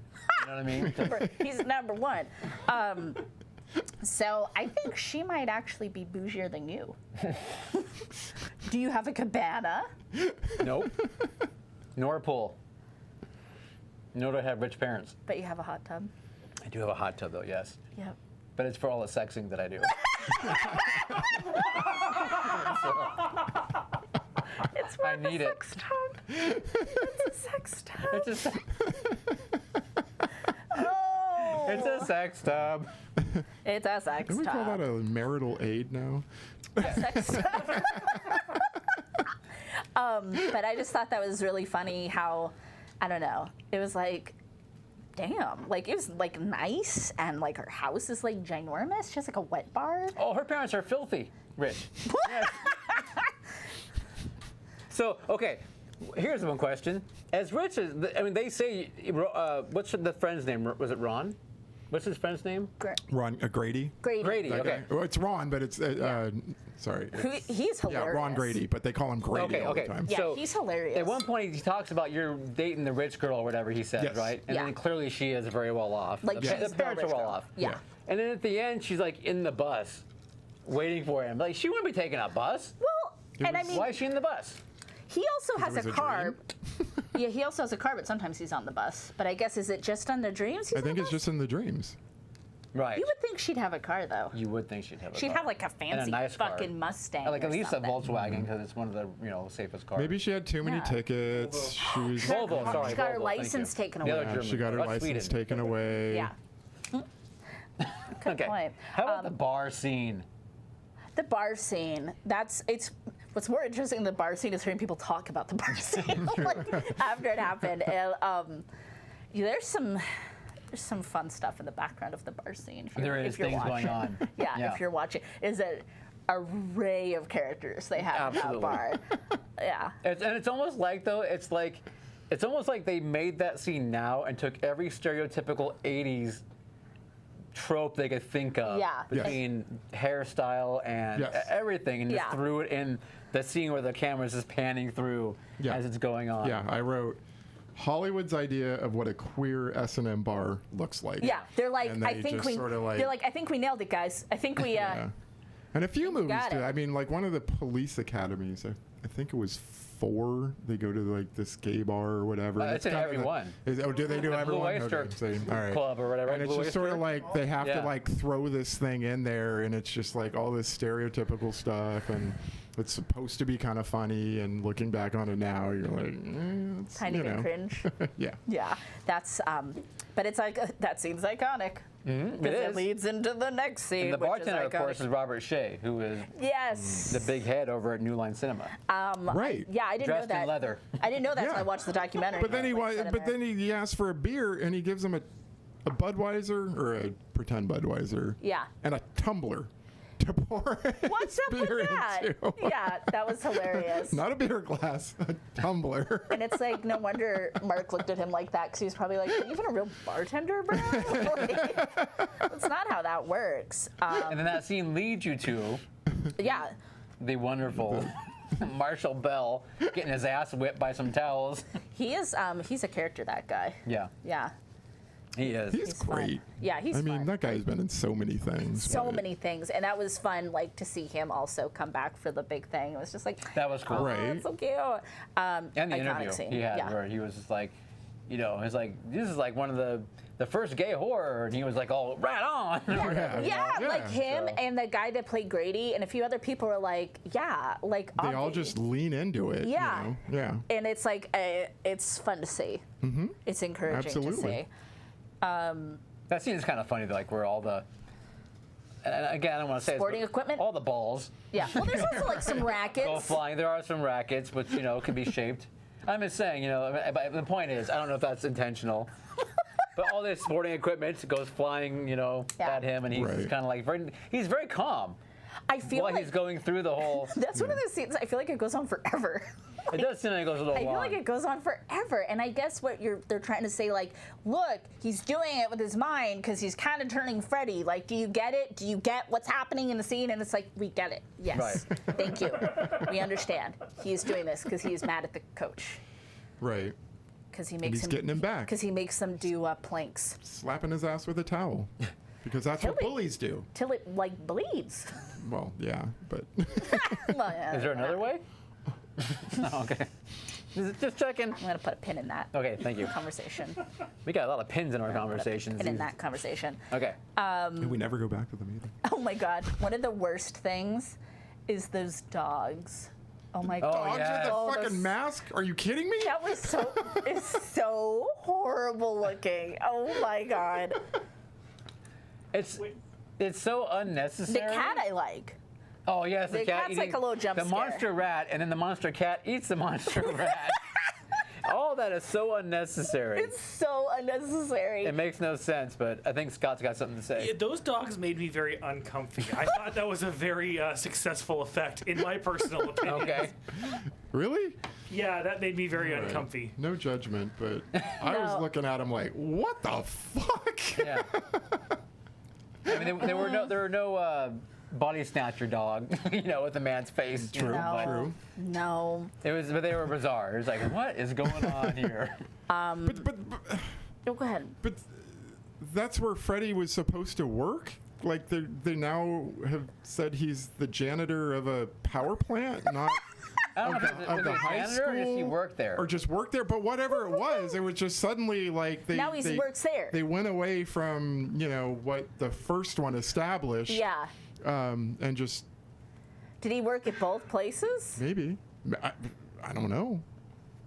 Speaker 1: You know what I mean?
Speaker 2: He's number one. So I think she might actually be bougier than you. Do you have a cabana?
Speaker 1: Nope. Nor a pool. Nor do I have rich parents.
Speaker 2: But you have a hot tub.
Speaker 1: I do have a hot tub, though, yes.
Speaker 2: Yep.
Speaker 1: But it's for all the sexing that I do.
Speaker 2: It's more
Speaker 1: I
Speaker 2: of a
Speaker 1: need it.
Speaker 2: sex tub. It's a sex tub.
Speaker 1: It's a,
Speaker 2: Oh.
Speaker 1: it's a sex tub.
Speaker 2: It's a sex
Speaker 3: Can we call
Speaker 2: tub.
Speaker 3: that a marital aid now?
Speaker 2: Sex tub. But I just thought that was really funny how, I don't know, it was like, damn, like it was like nice and like her house is like ginormous. She has like a wet bar.
Speaker 1: Oh, her parents are filthy rich. Yes. So, okay, here's one question. As rich as, they say, what's the friend's name? Was it Ron? What's his friend's name?
Speaker 3: Ron Grady.
Speaker 1: Grady,
Speaker 3: That
Speaker 1: okay.
Speaker 3: guy. Well, it's Ron, but it's sorry.
Speaker 2: He's hilarious.
Speaker 3: Yeah, Ron Grady, but they call him Grady all the time.
Speaker 2: Yeah,
Speaker 1: So,
Speaker 2: he's hilarious.
Speaker 1: At one point, he talks about you're dating the rich girl or whatever he says,
Speaker 3: Yes.
Speaker 1: right? And
Speaker 2: Yeah.
Speaker 1: then clearly she is very well off.
Speaker 2: Like,
Speaker 1: the,
Speaker 2: she's
Speaker 1: the
Speaker 2: the
Speaker 1: parents are
Speaker 2: rich
Speaker 1: well
Speaker 2: girl.
Speaker 1: off.
Speaker 2: Yeah.
Speaker 1: And then at the end, she's like in the bus, waiting for him. Like, she wouldn't be taking a bus.
Speaker 2: Well, and I mean,
Speaker 1: Why is she in the bus?
Speaker 2: he also has
Speaker 3: was
Speaker 2: a
Speaker 3: a
Speaker 2: car. Yeah, he also has a car, but sometimes he's on the bus. But I guess, is it just on the dreams he's
Speaker 3: I think
Speaker 2: on
Speaker 3: it's
Speaker 2: the
Speaker 3: just in the dreams.
Speaker 1: Right.
Speaker 2: You would think she'd have a car, though.
Speaker 1: You would think she'd have a
Speaker 2: She'd
Speaker 1: car.
Speaker 2: have like a
Speaker 1: And
Speaker 2: fancy
Speaker 1: nice car.
Speaker 2: fucking Mustang.
Speaker 1: Like
Speaker 2: or
Speaker 1: at least
Speaker 2: something.
Speaker 1: a Volkswagen because it's one of the safest cars.
Speaker 3: Maybe she had too many
Speaker 2: Yeah.
Speaker 3: tickets. She was.
Speaker 1: Volvo, sorry.
Speaker 2: She got her
Speaker 1: Volvo, thank
Speaker 2: license
Speaker 1: you.
Speaker 2: taken
Speaker 1: The
Speaker 2: away.
Speaker 1: other
Speaker 3: Yeah,
Speaker 1: German
Speaker 3: she got her
Speaker 1: girl.
Speaker 3: license
Speaker 1: Sweden.
Speaker 3: taken away.
Speaker 2: Yeah. Good
Speaker 1: Okay.
Speaker 2: point.
Speaker 1: How about the bar scene?
Speaker 2: The bar scene. What's more interesting than the bar scene is hearing people talk about the bar scene like, after it happened. And, there's some fun stuff in the background of the bar scene. If you're
Speaker 1: things
Speaker 2: watching.
Speaker 1: going on.
Speaker 2: Yeah, if you're watching, is an array of characters they have
Speaker 1: Absolutely.
Speaker 2: in that bar. Yeah.
Speaker 1: It's almost like though it's almost like they made that scene now and took every stereotypical 80s trope they could think of
Speaker 2: Yeah.
Speaker 3: Yes.
Speaker 1: between hairstyle and
Speaker 3: Yes.
Speaker 1: everything and just
Speaker 2: Yeah.
Speaker 1: threw it in the scene where the camera's just panning through
Speaker 3: Yeah.
Speaker 1: as it's going on.
Speaker 3: Yeah, I wrote Hollywood's idea of what a queer S&M bar looks like.
Speaker 2: Yeah, they're like,
Speaker 3: And
Speaker 2: I
Speaker 3: they
Speaker 2: think
Speaker 3: just
Speaker 2: we.
Speaker 3: sorta like-
Speaker 2: They're like, I think we nailed it, guys. I think we.
Speaker 3: Yeah. And a few movies
Speaker 2: got
Speaker 3: do.
Speaker 2: it.
Speaker 3: I mean, like one of the police academies, I think it was 4. They go to like this gay bar or whatever.
Speaker 1: It's in
Speaker 3: kind of
Speaker 1: every
Speaker 3: the-
Speaker 1: one.
Speaker 3: Do they do
Speaker 1: The
Speaker 3: every
Speaker 1: Blue
Speaker 3: one?
Speaker 1: Oyster
Speaker 3: Okay, all right.
Speaker 1: Club or whatever.
Speaker 3: And it's
Speaker 1: Blue
Speaker 3: just sort of
Speaker 1: Oyster.
Speaker 3: like they have
Speaker 1: Yeah.
Speaker 3: to like throw this thing in there, and it's just like all this stereotypical stuff, and it's supposed to be kind of funny. And looking back on it now, you're like, it's,
Speaker 2: Tiny
Speaker 3: you
Speaker 2: bit
Speaker 3: know.
Speaker 2: cringe.
Speaker 3: Yeah.
Speaker 2: Yeah, that's. But it's like that scene's iconic.
Speaker 1: It
Speaker 2: It
Speaker 1: is.
Speaker 2: leads into the next scene.
Speaker 1: And the
Speaker 2: which
Speaker 1: bartender,
Speaker 2: is
Speaker 1: of course, is Robert Shea, who is
Speaker 2: Yes.
Speaker 1: the big head over at New Line Cinema.
Speaker 3: Right.
Speaker 2: Yeah, I didn't know
Speaker 1: Dressed
Speaker 2: that.
Speaker 1: in leather.
Speaker 2: I didn't know that until
Speaker 3: Yeah.
Speaker 2: I watched the documentary.
Speaker 3: But then
Speaker 2: Like,
Speaker 3: he asks for a beer, and he gives him a Budweiser or a pretend Budweiser.
Speaker 2: Yeah.
Speaker 3: And a tumbler to pour
Speaker 2: What's up with
Speaker 3: beer
Speaker 2: that?
Speaker 3: into.
Speaker 2: Yeah, that was hilarious.
Speaker 3: Not a beer glass, a tumbler.
Speaker 2: And it's like, no wonder Mark looked at him like that, because he was probably like, are you even a real bartender, bro? Like, that's not how that works.
Speaker 1: And then that scene leads you to
Speaker 2: Yeah.
Speaker 1: the wonderful Marshall Bell getting his ass whipped by some towels.
Speaker 2: He is. He's a character. That guy.
Speaker 1: Yeah,
Speaker 2: Yeah.
Speaker 1: he is.
Speaker 3: He's
Speaker 2: fun.
Speaker 3: great.
Speaker 2: Yeah, he's
Speaker 3: I mean,
Speaker 2: fun.
Speaker 3: that guy's been in so many things.
Speaker 2: So
Speaker 3: but-
Speaker 2: many things, and that was fun. Like to see him also come back for the big thing. It was just like
Speaker 1: That was cool.
Speaker 2: oh,
Speaker 3: Right.
Speaker 2: that's so cute.
Speaker 1: And the
Speaker 2: iconic
Speaker 1: interview
Speaker 2: scene.
Speaker 1: he had
Speaker 2: Yeah.
Speaker 1: where he was just like, you know, it's like this is like one of the first gay horror, and he was like, "Oh, right on." or whatever, you
Speaker 2: Yeah,
Speaker 1: know?
Speaker 2: like him
Speaker 1: So-
Speaker 2: and the guy that played Grady and a few other people were like, yeah, like
Speaker 3: They all
Speaker 2: obvious.
Speaker 3: just lean into it.
Speaker 2: Yeah.
Speaker 3: You know? Yeah.
Speaker 2: And it's like it's fun to see. Mm-hmm. It's encouraging
Speaker 3: Absolutely.
Speaker 2: to see.
Speaker 1: That scene is kind of funny, like where all the, and again, I don't want to say
Speaker 2: Sporting
Speaker 1: this, but
Speaker 2: equipment?
Speaker 1: all the balls
Speaker 2: Yeah. Well, there's also like some
Speaker 1: go
Speaker 2: rackets.
Speaker 1: flying. There are some rackets, which can be shaped. I'm just saying, but the point is, I don't know if that's intentional. But all this sporting equipment goes flying, at him, and he's
Speaker 3: Right.
Speaker 1: kind of like he's very calm
Speaker 2: I feel
Speaker 1: while
Speaker 2: like
Speaker 1: he's going through the whole.
Speaker 2: that's one of those scenes. I feel like it goes on forever.
Speaker 1: It does seem like it goes a little
Speaker 2: I feel
Speaker 1: long.
Speaker 2: like it goes on forever, and I guess what they're trying to say, like, look, he's doing it with his mind because he's kind of turning Freddy. Like, do you get it? Do you get what's happening in the scene? And it's like, we get it. Yes,
Speaker 1: Right.
Speaker 2: thank you. We understand. He is doing this because he is mad at the coach
Speaker 3: Right.
Speaker 2: because he makes
Speaker 3: he's getting him back.
Speaker 2: because he makes them do planks
Speaker 3: Slapping his ass with a towel. Because that's what
Speaker 2: Tilly.
Speaker 3: bullies do.
Speaker 2: till it like bleeds.
Speaker 3: Well, yeah, but
Speaker 2: Well, yeah,
Speaker 1: Is there another way? No, okay. Just checking.
Speaker 2: I'm gonna put a pin in that
Speaker 1: Okay, thank you.
Speaker 2: conversation.
Speaker 1: We got a lot of pins in our conversations.
Speaker 2: Pin in that conversation.
Speaker 1: Okay.
Speaker 3: we never go back to them either.
Speaker 2: Oh my God! One of the worst things is those dogs. Oh my
Speaker 1: Oh,
Speaker 2: God!
Speaker 3: Dogs
Speaker 1: yes.
Speaker 3: with
Speaker 2: Oh,
Speaker 3: a fucking
Speaker 2: those-
Speaker 3: mask? Are you kidding me?
Speaker 2: That was so it's so horrible looking. Oh my God!
Speaker 1: It's so
Speaker 2: The
Speaker 1: unnecessary.
Speaker 2: cat I like.
Speaker 1: Oh yes, the
Speaker 2: the
Speaker 1: cat
Speaker 2: cat's
Speaker 1: eating
Speaker 2: like a little jump
Speaker 1: the
Speaker 2: scare.
Speaker 1: monster rat, and then the monster cat eats the monster rat. All that is so unnecessary.
Speaker 2: It's so unnecessary.
Speaker 1: It makes no sense, but I think Scott's got something to say.
Speaker 5: Yeah, those dogs made me very uncomfy. I thought that was a very successful effect, in my personal opinion.
Speaker 1: Okay.
Speaker 3: Really?
Speaker 5: Yeah, that made me very
Speaker 3: Right.
Speaker 5: uncomfy.
Speaker 3: No judgment, but I was
Speaker 2: No.
Speaker 3: looking at him like, what the fuck?
Speaker 1: Yeah. I mean, there were no body snatcher dog, with a man's face.
Speaker 3: True,
Speaker 2: no,
Speaker 3: true.
Speaker 2: no.
Speaker 1: But they were bizarre. It was like, what is going on here?
Speaker 3: But
Speaker 2: Oh, go ahead.
Speaker 3: But that's where Freddy was supposed to work? Like, they now have said he's the janitor of a power plant, not
Speaker 1: I don't know if
Speaker 3: of
Speaker 1: it
Speaker 3: the
Speaker 1: was a
Speaker 3: high
Speaker 1: janitor or just he
Speaker 3: school?
Speaker 1: worked there.
Speaker 3: Or just worked there, but whatever it was just suddenly like
Speaker 2: Now he works there.
Speaker 3: They went away from, what the first one established.
Speaker 2: Yeah.
Speaker 3: And just
Speaker 2: Did he work at both places?
Speaker 3: maybe. I don't know.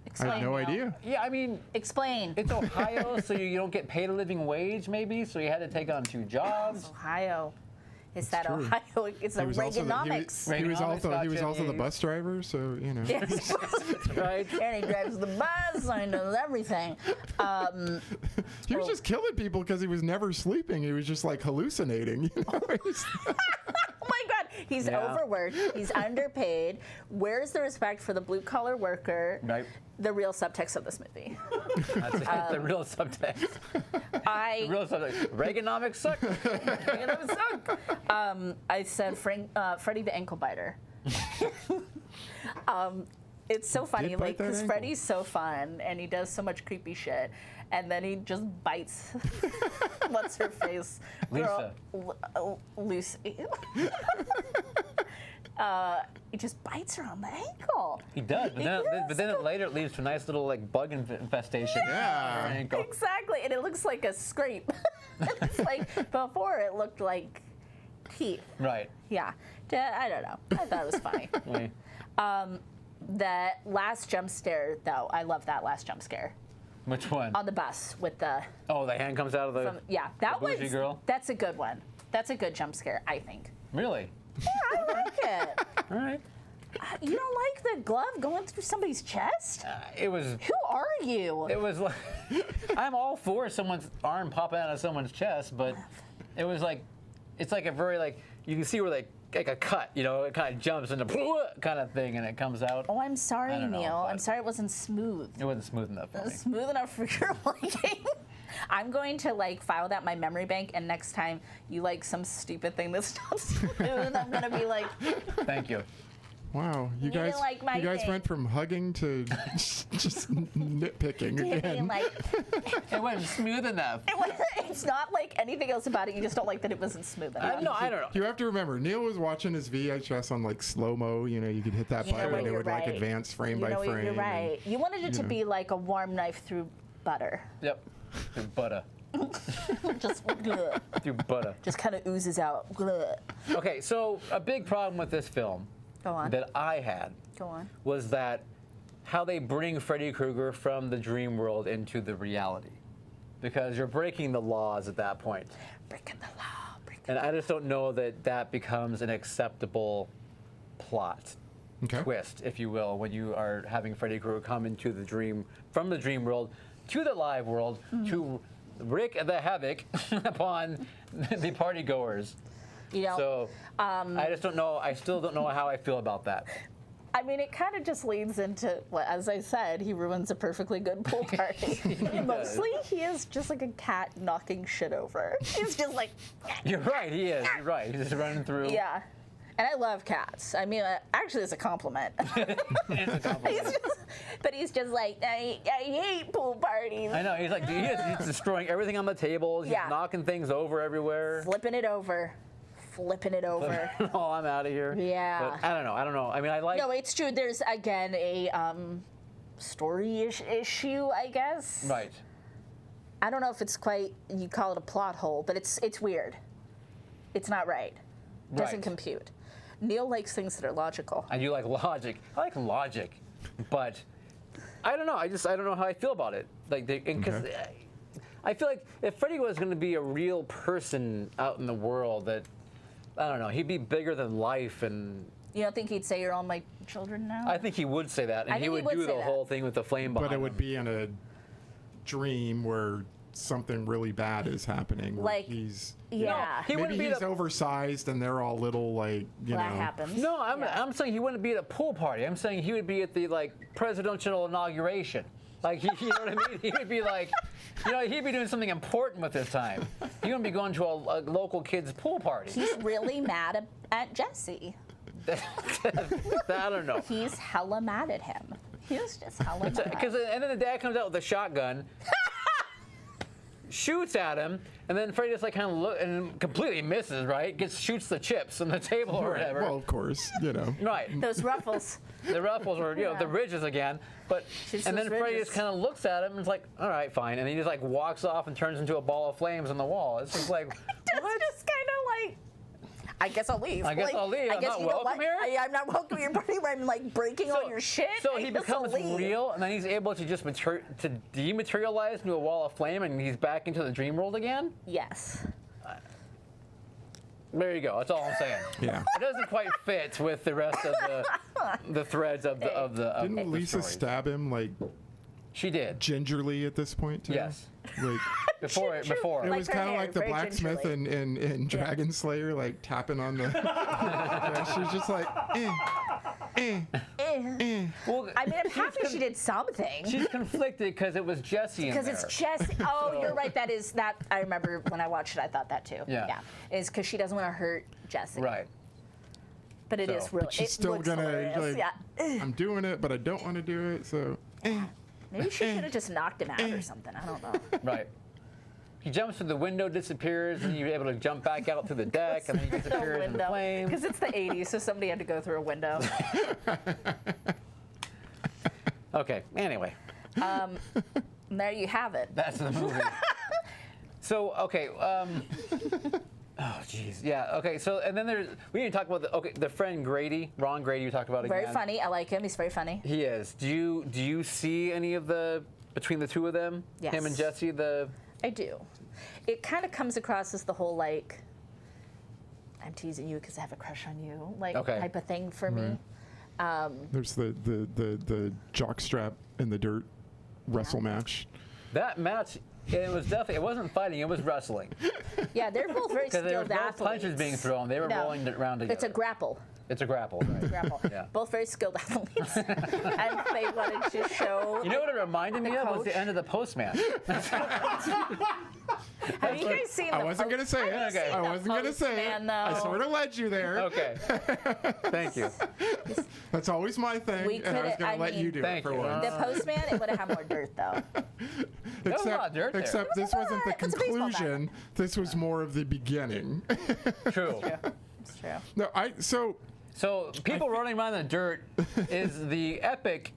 Speaker 3: I
Speaker 2: Explain.
Speaker 3: have no
Speaker 2: Neil.
Speaker 3: idea.
Speaker 1: Yeah, I mean,
Speaker 2: Explain.
Speaker 1: it's Ohio, so you don't get paid a living wage, maybe. So you had to take on 2 jobs.
Speaker 2: Ohio. It's that
Speaker 3: true.
Speaker 2: Ohio. It's the
Speaker 3: He was also
Speaker 2: Reaganomics.
Speaker 3: the, he was
Speaker 1: Reaganomics
Speaker 3: also
Speaker 1: got
Speaker 3: he was
Speaker 1: you
Speaker 3: also the
Speaker 1: the-
Speaker 3: bus driver, so
Speaker 2: Yes.
Speaker 1: Right?
Speaker 2: And he drives the bus. I know everything.
Speaker 3: he was just killing people because he was never sleeping. He was just like hallucinating. He's-
Speaker 2: Oh my God, he's
Speaker 1: Yeah.
Speaker 2: overworked. He's underpaid. Where's the respect for the blue collar worker?
Speaker 1: Right.
Speaker 2: The real subtext of this movie.
Speaker 1: That's it. The real subtext. The
Speaker 2: I
Speaker 1: real subtext. Reaganomics suck. Reaganomics suck.
Speaker 2: I said Freddy the ankle biter. It's so funny,
Speaker 3: bite
Speaker 2: like
Speaker 3: that
Speaker 2: because
Speaker 3: ankle.
Speaker 2: Freddy's so fun and he does so much creepy shit, and then he just bites. What's her face?
Speaker 1: Lisa.
Speaker 2: Lucy. He just bites her on the ankle.
Speaker 1: He does, but then,
Speaker 2: Yes,
Speaker 1: but then later it leads to a nice little bug infestation.
Speaker 3: Yeah.
Speaker 1: on her ankle.
Speaker 2: Exactly, and it looks like a scrape. It's like before it looked like teeth.
Speaker 1: Right.
Speaker 2: Yeah, I don't know. I thought it was funny.
Speaker 1: Right.
Speaker 2: That last jump scare, though, I love that last jump scare
Speaker 1: Which one?
Speaker 2: on the bus with the
Speaker 1: Oh, the hand comes out of the.
Speaker 2: yeah. That
Speaker 1: bougie
Speaker 2: was
Speaker 1: girl?
Speaker 2: That's a good one. That's a good jump scare, I think.
Speaker 1: Really?
Speaker 2: Yeah, I like it.
Speaker 1: All right.
Speaker 2: You don't like the glove going through somebody's chest?
Speaker 1: It was.
Speaker 2: Who are you?
Speaker 1: It was like. I'm all for someone's arm popping out of someone's chest, but it was like. It's like a very like you can see where like a cut, it kind of jumps into kind of thing and it comes out.
Speaker 2: Oh, I'm sorry,
Speaker 1: I don't know,
Speaker 2: Neil.
Speaker 1: but-
Speaker 2: I'm sorry it wasn't smooth.
Speaker 1: It wasn't smooth enough for me.
Speaker 2: Smooth enough for your liking. I'm going to file that in my memory bank, and next time you like some stupid thing that's not smooth, I'm gonna be like,
Speaker 1: Thank you.
Speaker 3: Wow, you
Speaker 2: didn't
Speaker 3: guys,
Speaker 2: like my
Speaker 3: you guys
Speaker 2: thing.
Speaker 3: went from hugging to just nitpicking
Speaker 2: Being
Speaker 3: again.
Speaker 2: like,
Speaker 1: It wasn't smooth enough.
Speaker 2: it's not like anything else about it. You just don't like that it wasn't smooth enough.
Speaker 1: No, I don't know.
Speaker 3: You have to remember, Neil was watching his VHS on like slow mo. You know, you could hit that
Speaker 2: You know
Speaker 3: button
Speaker 2: what,
Speaker 3: and it
Speaker 2: you're
Speaker 3: would like
Speaker 2: right.
Speaker 3: advance frame
Speaker 2: You
Speaker 3: by
Speaker 2: know what,
Speaker 3: frame.
Speaker 2: You're
Speaker 3: and-
Speaker 2: right. You wanted it to be like a warm knife through butter.
Speaker 1: Yep. Through butter.
Speaker 2: Just, ugh,
Speaker 1: Through butter.
Speaker 2: just kind of oozes out. Ugh.
Speaker 1: Okay, so a big problem with this film
Speaker 2: Go on.
Speaker 1: that I had
Speaker 2: Go on.
Speaker 1: was that how they bring Freddy Krueger from the dream world into the reality. Because you're breaking the laws at that point.
Speaker 2: Breaking the law.
Speaker 1: And I just don't know that that becomes an acceptable plot
Speaker 3: Okay.
Speaker 1: twist, if you will, when you are having Freddy Krueger come into the dream, from the dream world to the live world to wreak the havoc upon the party goers.
Speaker 2: You know,
Speaker 1: So I just don't know. I still don't know how I feel about that.
Speaker 2: I mean, it kind of just leads into, well, as I said, he ruins a perfectly good pool party. Mostly, he is just like a cat knocking shit over. He's just like,
Speaker 1: You're right. He is. You're right. He's just running through.
Speaker 2: yeah. And I love cats. I mean, actually, it's a compliment.
Speaker 1: It's a compliment.
Speaker 2: But he's just like, I hate pool parties.
Speaker 1: I know. He's like he's destroying everything on the tables. He's
Speaker 2: Yeah.
Speaker 1: knocking things over everywhere.
Speaker 2: Flipping it over.
Speaker 1: Oh, I'm out of here.
Speaker 2: Yeah.
Speaker 1: But I don't know. I mean, I like.
Speaker 2: No, it's true. There's, again, a story issue, I guess.
Speaker 1: Right.
Speaker 2: I don't know if it's quite, you call it a plot hole, but it's weird. It's not right. Doesn't
Speaker 1: Right.
Speaker 2: compute. Neil likes things that are logical.
Speaker 1: I do like logic. I like logic, but I don't know. I don't know how I feel about it. Like, because I feel like if Freddy was going to be a real person out in the world, that I don't know, he'd be bigger than life, and
Speaker 2: You don't think he'd say you're all my children now?
Speaker 1: I think he would say that, and
Speaker 2: I
Speaker 1: he
Speaker 2: think
Speaker 1: would
Speaker 2: he would
Speaker 1: do
Speaker 2: say
Speaker 1: the
Speaker 2: that.
Speaker 1: whole thing with the flame behind
Speaker 3: But it
Speaker 1: him.
Speaker 3: would be in a dream where something really bad is happening. Where
Speaker 2: Like,
Speaker 3: he's
Speaker 2: yeah.
Speaker 1: He wouldn't
Speaker 3: maybe
Speaker 1: be
Speaker 3: he's oversized and they're all little like you
Speaker 2: That
Speaker 3: know.
Speaker 2: happens.
Speaker 1: No,
Speaker 2: Yeah.
Speaker 1: I'm saying he wouldn't be at a pool party. I'm saying he would be at the presidential inauguration. Like you know what I mean? He would be like, he'd be doing something important with his time. He wouldn't be going to a local kid's pool party.
Speaker 2: He's really mad at Jesse.
Speaker 1: I don't know.
Speaker 2: He's hella mad at him. He's just hella mad.
Speaker 1: Because and then the dad comes out with a shotgun, shoots at him, and then Freddy just kind of look and completely misses. Right? Shoots the chips on the table or whatever.
Speaker 3: Well, of course,
Speaker 1: Right.
Speaker 2: Those ruffles.
Speaker 1: The ruffles or
Speaker 2: Yeah.
Speaker 1: the ridges again, but
Speaker 2: Shoots
Speaker 1: and then
Speaker 2: those
Speaker 1: Freddy
Speaker 2: ridges.
Speaker 1: just kind of looks at him and is like, all right, fine, and he just walks off and turns into a ball of flames on the wall. It's just like, what?
Speaker 2: Just kind of like, I guess I'll leave.
Speaker 1: I guess I'll leave. I'm not
Speaker 2: you know
Speaker 1: welcome
Speaker 2: what?
Speaker 1: here?
Speaker 2: I'm not welcome at your party where I'm breaking all your shit.
Speaker 1: So
Speaker 2: I
Speaker 1: he
Speaker 2: guess I'll
Speaker 1: becomes
Speaker 2: leave.
Speaker 1: real, and then he's able to just dematerialize into a wall of flame, and he's back into the dream world again.
Speaker 2: Yes.
Speaker 1: There you go. That's all I'm saying.
Speaker 3: Yeah.
Speaker 1: It doesn't quite fit with the rest of the threads of the.
Speaker 3: Didn't Lisa
Speaker 1: story.
Speaker 3: stab him
Speaker 1: She did.
Speaker 3: gingerly at this point too?
Speaker 1: Yes.
Speaker 3: Like
Speaker 1: Before.
Speaker 3: it
Speaker 2: Like
Speaker 3: was
Speaker 2: her
Speaker 3: kind of
Speaker 2: hair,
Speaker 3: like the
Speaker 2: very
Speaker 3: blacksmith
Speaker 2: gingerly.
Speaker 3: in Dragon Slayer, tapping on the. Yeah, she was just like,
Speaker 1: Well,
Speaker 2: I mean, I'm happy she did something.
Speaker 1: she's conflicted because it was Jesse in there.
Speaker 2: Because it's Jesse. Oh, you're right. That. I remember when I watched it, I thought that too.
Speaker 1: Yeah.
Speaker 2: Is because she doesn't want to hurt Jesse.
Speaker 1: Right.
Speaker 2: But it
Speaker 1: So-
Speaker 2: is really.
Speaker 3: But she's
Speaker 2: it
Speaker 3: still
Speaker 2: looks
Speaker 3: gonna
Speaker 2: hilarious.
Speaker 3: like,
Speaker 2: Yeah.
Speaker 3: I'm doing it, but I don't want to do it. So.
Speaker 2: Maybe she should have just knocked him out or something. I don't know.
Speaker 1: Right. He jumps through the window, disappears, and you're able to jump back out through the deck, and then he disappears in the flames.
Speaker 2: Because it's the 80s, so somebody had to go through a window.
Speaker 1: Okay, anyway,
Speaker 2: And there you have it.
Speaker 1: that's the movie. So, okay, oh, jeez, yeah, okay, so, and then we need to talk about the friend Grady, Ron Grady, you talked about again.
Speaker 2: Very funny. I like him. He's very funny.
Speaker 1: He is. Do you see any of between the two of them?
Speaker 2: Yes.
Speaker 1: Him and Jesse,
Speaker 2: I do. It kind of comes across as the whole I'm teasing you because I have a crush on you,
Speaker 1: Okay.
Speaker 2: type of thing for me.
Speaker 3: There's the jockstrap in the dirt wrestle match.
Speaker 1: that match, it wasn't fighting, it was wrestling.
Speaker 2: Yeah, they're both very
Speaker 1: Because there were
Speaker 2: skilled
Speaker 1: no
Speaker 2: athletes.
Speaker 1: punches being thrown, they were
Speaker 2: No.
Speaker 1: rolling around together.
Speaker 2: It's a grapple.
Speaker 1: It's a grapple, right?
Speaker 2: Grapple.
Speaker 1: Yeah.
Speaker 2: Both very skilled athletes. And they wanted to show.
Speaker 1: You know what it reminded me of was
Speaker 2: coach.
Speaker 1: the end of the Postman.
Speaker 2: Have you guys seen
Speaker 3: I
Speaker 2: the
Speaker 3: wasn't gonna say it.
Speaker 1: Okay.
Speaker 2: seen
Speaker 3: I
Speaker 2: the
Speaker 3: wasn't gonna say it.
Speaker 2: Postman,
Speaker 3: I
Speaker 2: though?
Speaker 3: sort of led you there.
Speaker 1: Okay. Thank you.
Speaker 3: That's always my thing,
Speaker 2: We
Speaker 3: and I was
Speaker 2: could've-
Speaker 3: going
Speaker 2: I
Speaker 3: to let you
Speaker 2: mean-
Speaker 3: do it
Speaker 1: Thank
Speaker 3: for
Speaker 1: you.
Speaker 3: once.
Speaker 2: The Postman, it would have had more dirt though.
Speaker 1: There was a lot of dirt there.
Speaker 3: Except this wasn't the
Speaker 2: It was a baseball bat.
Speaker 3: conclusion. This was more of the beginning.
Speaker 1: True.
Speaker 2: It's true.
Speaker 3: No,
Speaker 1: So people rolling around in the dirt is the epic